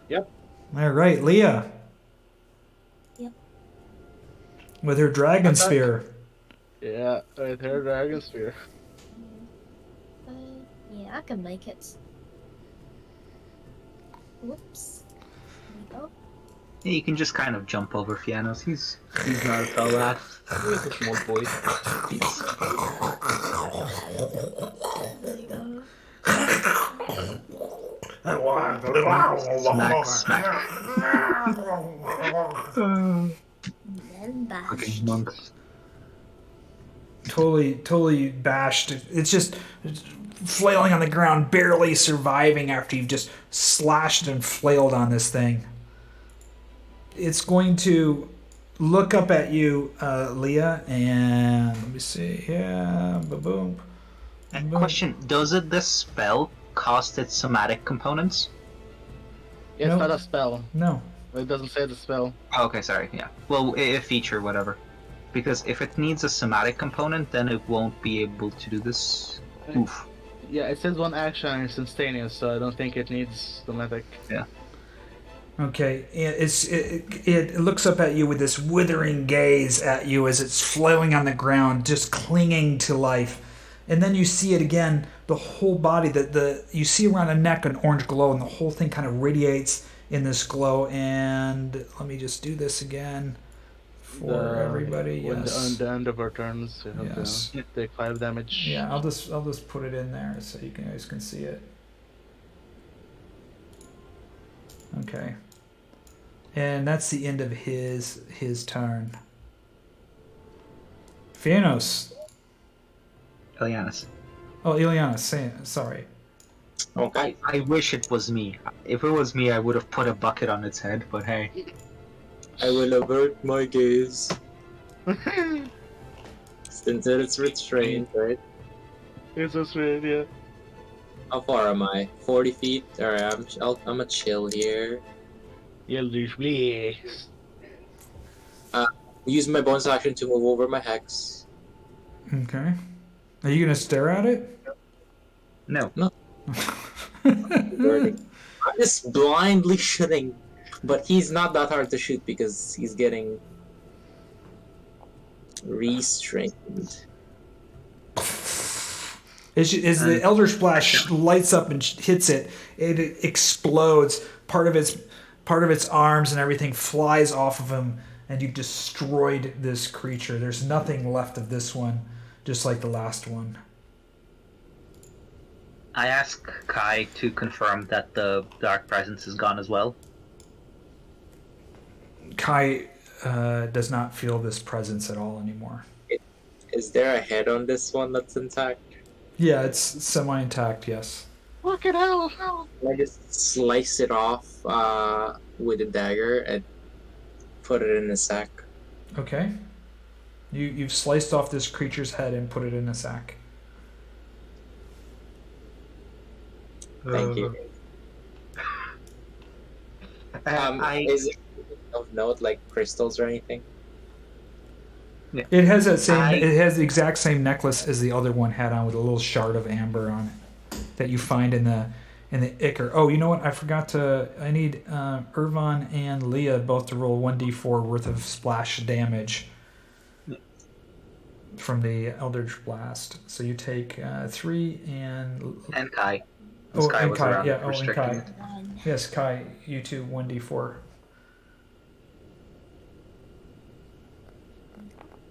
Yep. All right, Leea. Yep. With her dragon spear. Yeah, with her dragon spear. Yeah, I can make it. Whoops. There we go. Yeah, you can just kind of jump over Fiannos. He's not a tall lad. He's a small boy. There you go. Smack, smack. And then bash. Fucking monks. Totally bashed. It's just flailing on the ground, barely surviving after you've just slashed and flailed on this thing. It's going to look up at you, Leea, and let me see. Yeah, boom. Question: does this spell cast its somatic components? It's Nope. not a spell. No. It doesn't say the spell. Oh, okay, sorry. Yeah. Well, a feature, whatever. Because if it needs a somatic component, then it won't be able to do this. Oof. Yeah, it says 1 action and it's instantaneous, so I don't think it needs somatic. Yeah. Okay, it looks up at you with this withering gaze at you as it's flailing on the ground, just clinging to life. And then you see it again, the whole body, you see around the neck an orange glow, and the whole thing kind of radiates in this glow. And let me just do this again for everybody. When Yes. the end of our turns, you have Yes. to take 5 damage. Yeah, I'll just put it in there so you guys can see it. Okay. And that's the end of his turn. Fiannos. Ileanys. Oh, Ileanys, sorry. Okay. I wish it was me. If it was me, I would have put a bucket on its head, but hey. I will avert my gaze. Since it's restrained, right? It's restrained, yeah. How far am I? 40 feet? Alright, I'm a chill here. Eldritch Blaze. Use my bonus action to move over my hex. Okay. Are you gonna stare at it? No. I'm just blindly shooting. But he's not that hard to shoot because he's getting restrained. As the Elder Splash lights up and hits it, it explodes. Part of its arms and everything flies off of him, and you've destroyed this creature. There's nothing left of this one, just like the last one. I ask Kai to confirm that the Dark Presence is gone as well. Kai does not feel this presence at all anymore. Is there a head on this one that's intact? Yeah, it's semi-intact, yes. Fucking hell! I just slice it off with a dagger and put it in a sack. Okay. You've sliced off this creature's head and put it in a sack. Thank you. Is it of note, like crystals or anything? It has that same. It has the exact same necklace as the other one had on, with a little shard of amber on it that you find in the ichor. Oh, you know what? I forgot to. I need Ervan and Leea both to roll 1d4 worth of splash damage from the Eldritch Blast. So you take 3 and Kai. Oh, Kai and Kai. Yeah. Oh, and restricting Kai. it. Yes, Kai. You two 1d4.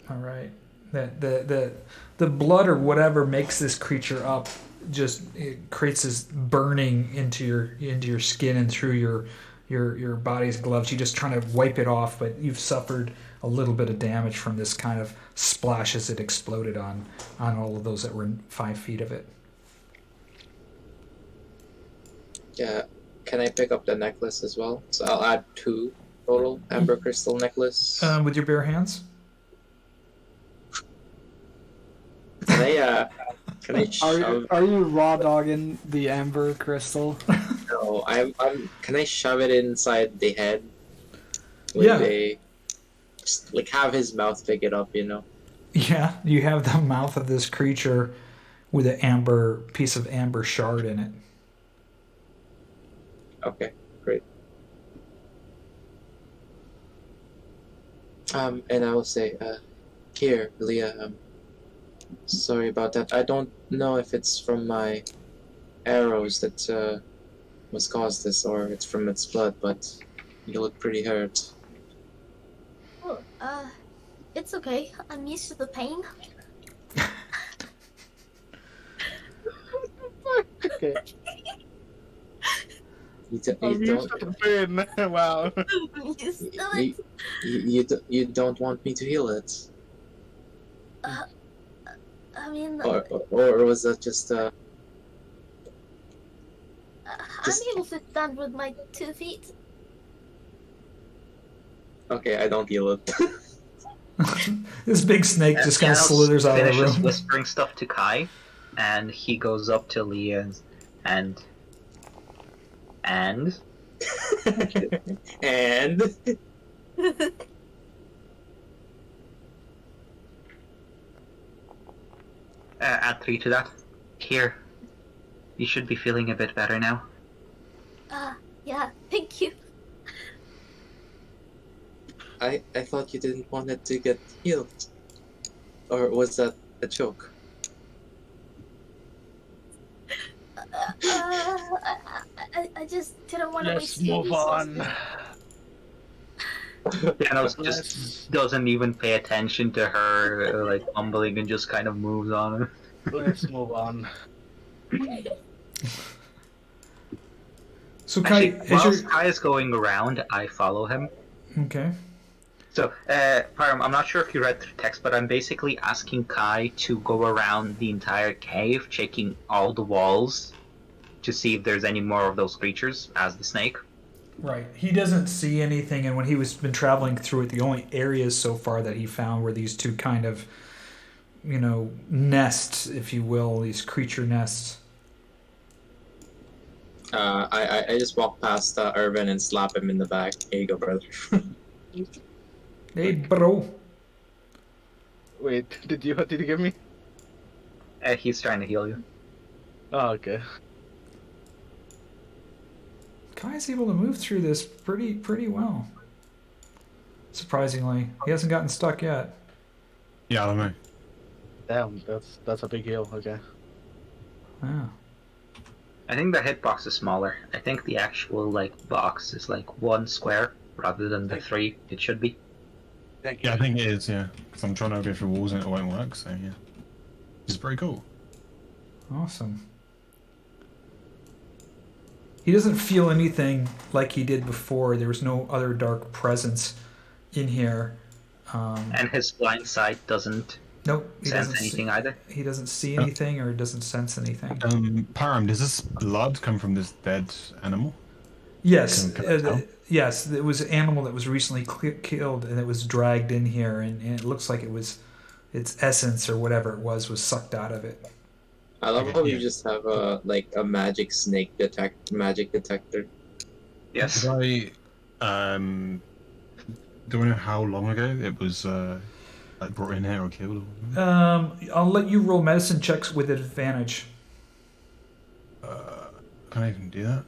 All right. The blood or whatever makes this creature up. Just it creates this burning into your skin and through your body's gloves. You're just trying to wipe it off, but you've suffered a little bit of damage from this kind of splash as it exploded on all of those that were 5 feet of it. Yeah, can I pick up the necklace as well? So I'll add 2 total amber crystal necklace. With your bare hands? Can I shove? Are you raw dogging the amber crystal? No, I'm. Can I shove it inside the head? Just like have his mouth pick it up, you know? Yeah, you have the mouth of this creature with an piece of amber shard in it. Okay, great. And I will say, here, Liea, sorry about that. I don't know if it's from my arrows that was caused this, or it's from its blood, but you look pretty hurt. Oh, it's okay. I'm used to the pain. Okay. Wow. You don't want me to heal it? I mean, or was that just I'm able to stand with my 2 feet. Okay, I don't heal it. This big snake just kind of slithers out of the room. Whispering stuff to Kai, and he goes up to Liea and add 3 to that. Here, you should be feeling a bit better now. Yeah, thank you. I thought you didn't want it to get healed. Or was that a joke? I just didn't want to Let's waste your move on. Fiannos just doesn't even pay attention to her, like mumbling, and just kind of moves on. Let's move on. So Kai, whilst Kai is going around, I follow him. Okay. So, Param, I'm not sure if you read the text, but I'm basically asking Kai to go around the entire cave, checking all the walls to see if there's any more of those creatures as the snake. Right. He doesn't see anything, and when he was been traveling through it, the only areas so far that he found were these 2 kind of, nests, if you will, these creature nests. I just walk past Ervan and slap him in the back. Here you go, brother. Hey, bro. Wait, did you give me? He's trying to heal you. Oh, okay. Kai's able to move through this pretty well. Surprisingly, he hasn't gotten stuck yet. Yeah, I don't know. Damn, that's a big heal. Okay. Yeah. I think the hitbox is smaller. I think the actual box is 1 square rather than the 3 it should be. Thank you. Yeah, I think it is, yeah. Because I'm trying to go through walls and it won't work, so yeah. It's pretty cool. Awesome. He doesn't feel anything like he did before. There was no other dark presence in here. And his blind sight doesn't sense anything either. He doesn't see anything or doesn't sense anything. Param, does this blood come from this dead animal? Yes. Yes, it was an animal that was recently killed and it was dragged in here, and it looks like its essence or whatever it was sucked out of it. I love how you just have a magic snake magic detector. Yes. Do I know how long ago it was brought in here or killed? I'll let you roll medicine checks with advantage. Can I even do that?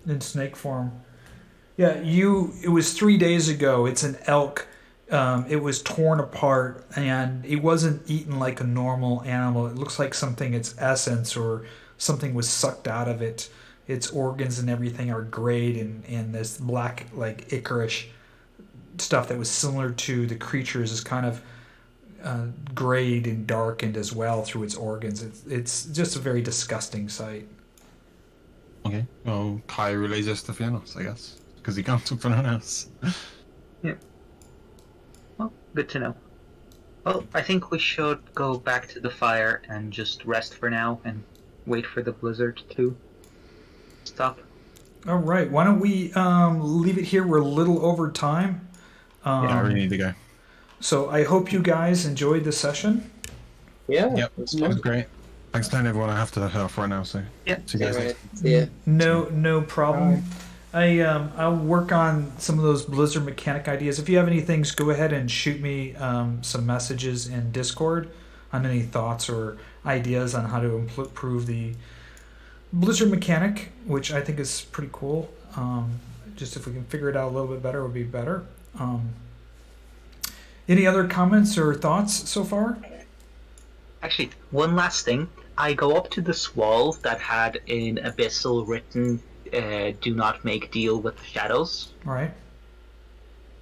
In snake form. Yeah, it was 3 days ago. It's an elk. It was torn apart, and it wasn't eaten like a normal animal. It looks like its essence or something was sucked out of it. Its organs and everything are grayed and this black, ichorish stuff that was similar to the creatures is kind of grayed and darkened as well through its organs. It's just a very disgusting sight. Okay, well, Kai relays this to Fiannos, I guess. because he can't talk for anyone else. Yeah. Well, good to know. Well, I think we should go back to the fire and just rest for now and wait for the blizzard to stop. All right. Why don't we leave it here? We're a little over time. Yeah, I really need to go. So I hope you guys enjoyed the session. Yeah. Yep. That was great. Thanks, Dan, everyone. I have to head off right now, so yeah. See you guys later. Yeah. No problem. I'll work on some of those Blizzard mechanic ideas. If you have any things, go ahead and shoot me some messages in Discord on any thoughts or ideas on how to improve the Blizzard mechanic, which I think is pretty cool. Just if we can figure it out a little bit better, it would be better. Any other comments or thoughts so far? Actually, one last thing. I go up to this wall that had in Abyssal written, do not make deal with the shadows. All right.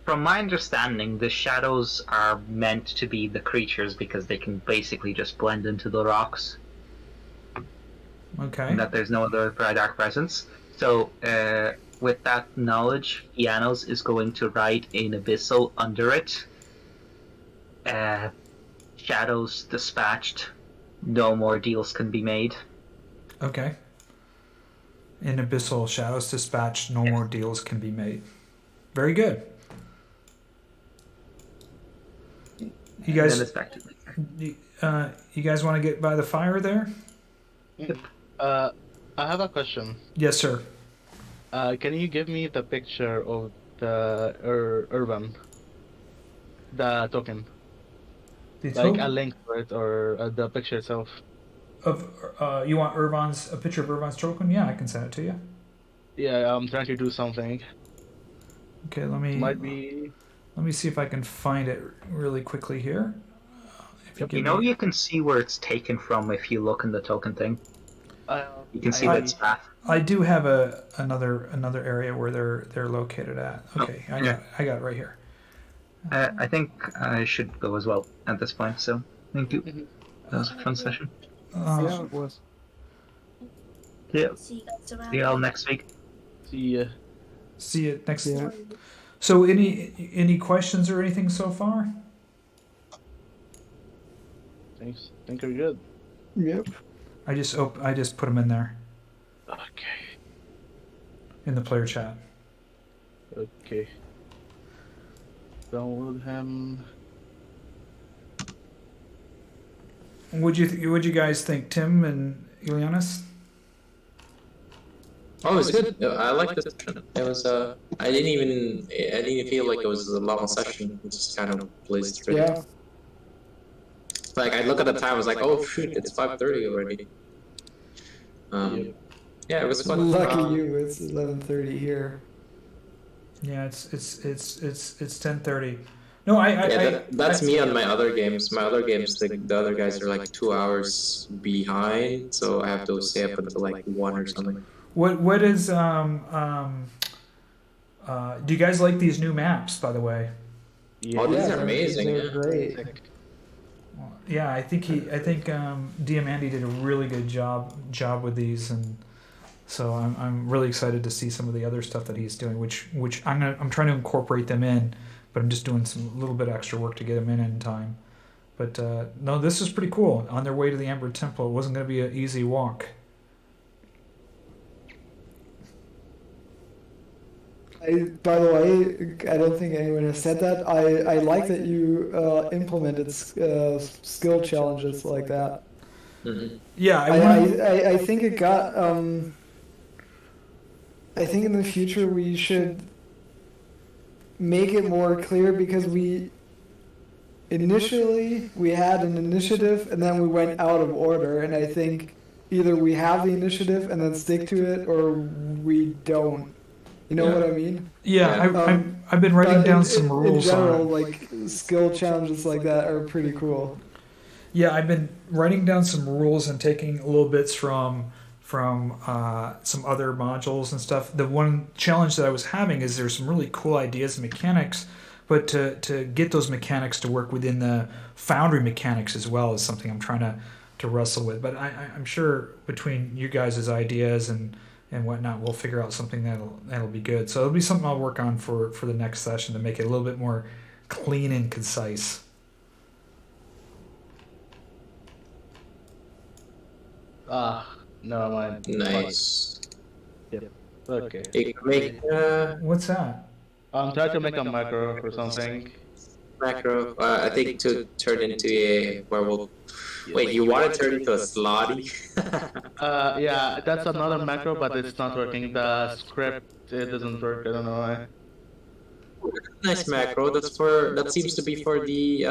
From my understanding, the shadows are meant to be the creatures because they can basically just blend into the rocks. Okay. And that there's no other dark presence. So, with that knowledge, Fiannos is going to write in Abyssal under it. Shadows dispatched. No more deals can be made. Okay. In Abyssal, shadows dispatched. No more deals can be made. Very good. You guys, you guys want to get by the fire there? I have a question. Yes, sir. Can you give me the picture of the Ervan? The token. Like a link to it or the picture itself. Of you want a picture of Ervan's token? Yeah, I can send it to you. Yeah, I'm trying to do something. Okay, let me see if I can find it really quickly here. You can see where it's taken from if you look in the token thing. You can see its path. I do have another area where they're located at. Okay, I got it right here. I think I should go as well at this point, so thank you. That was a fun session. Yeah, it was. Yeah. See you all next week. See ya. See you next week. So any questions or anything so far? Thanks. Think we're good. Yep. I just put them in there Okay. in the player chat. Okay. Download him. What'd you guys think, Tim and Ileanys? Oh, it was good. I liked the session. It was I didn't even feel like it was a long session. It just kind of blazed through. Yeah. Like I look at the time, I was like, oh shoot, it's 5:30 already. Yeah, it was fun. Lucky you, it's 11:30 here. Yeah, it's 10:30. No, that's me on my other games. My other games, the other guys are like 2 hours behind, so I have to stay up until like 1 or something. What is do you guys like these new maps, by the way? Yeah. Oh, these are amazing. They're great. Yeah, I think Diamandi did a really good job with these, and so I'm really excited to see some of the other stuff that he's doing, which I'm trying to incorporate them in, but I'm just doing some little bit extra work to get them in time. But no, this is pretty cool. On their way to the Amber Temple, it wasn't going to be an easy walk. By the way, I don't think anyone has said that. I like that you implemented skill challenges like that. Mm-hmm. Yeah, I think it got. I think in the future we should make it more clear, because initially we had an initiative and then we went out of order, and I think either we have the initiative and then stick to it, or we don't. You know what I mean? Yeah, I've been writing down some rules. In general, like skill challenges like that are pretty cool. Yeah, I've been writing down some rules and taking little bits from some other modules and stuff. The one challenge that I was having is there's some really cool ideas and mechanics, but to get those mechanics to work within the Foundry mechanics as well is something I'm trying to wrestle with. But I'm sure between you guys' ideas and and whatnot. We'll figure out something that'll be good. So it'll be something I'll work on for the next session to make it a little bit more clean and concise. No mind. Nice. Yep. Okay. You can make What's that? I'm trying to make a macro or something. macro. I think to turn into a werewolf. Wait, you want to turn into a slotty? Yeah, that's another macro, but it's not working. The script, it doesn't work. I don't know why. Nice macro. That seems to be for the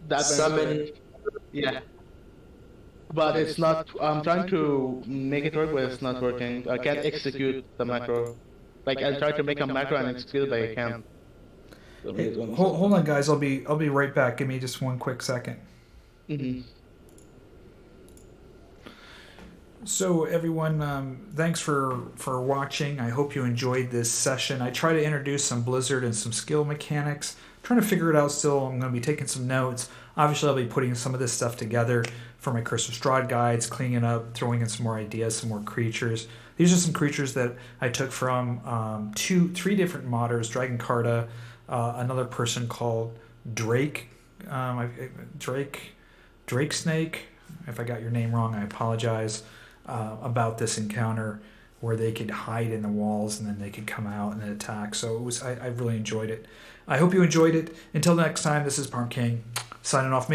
That summon. Yeah. But it's not. I'm trying to make it work, but it's not working. I can't execute the macro. Like I try to make a macro and execute it, but I can't. Hey, hold on, guys. I'll be right back. Give me just one quick second. Mm-hmm. So everyone, thanks for watching. I hope you enjoyed this session. I try to introduce some Blizzard and some skill mechanics. I'm trying to figure it out still. I'm going to be taking some notes. Obviously, I'll be putting some of this stuff together for my Curse of Strahd guides, cleaning it up, throwing in some more ideas, some more creatures. These are some creatures that I took from three different modders, Dragon Carta, another person called Drake, Drake Snake. If I got your name wrong, I apologize. About this encounter where they could hide in the walls and then they could come out and then attack. So it was I really enjoyed it. I hope you enjoyed it. Until next time, this is Parm King signing off.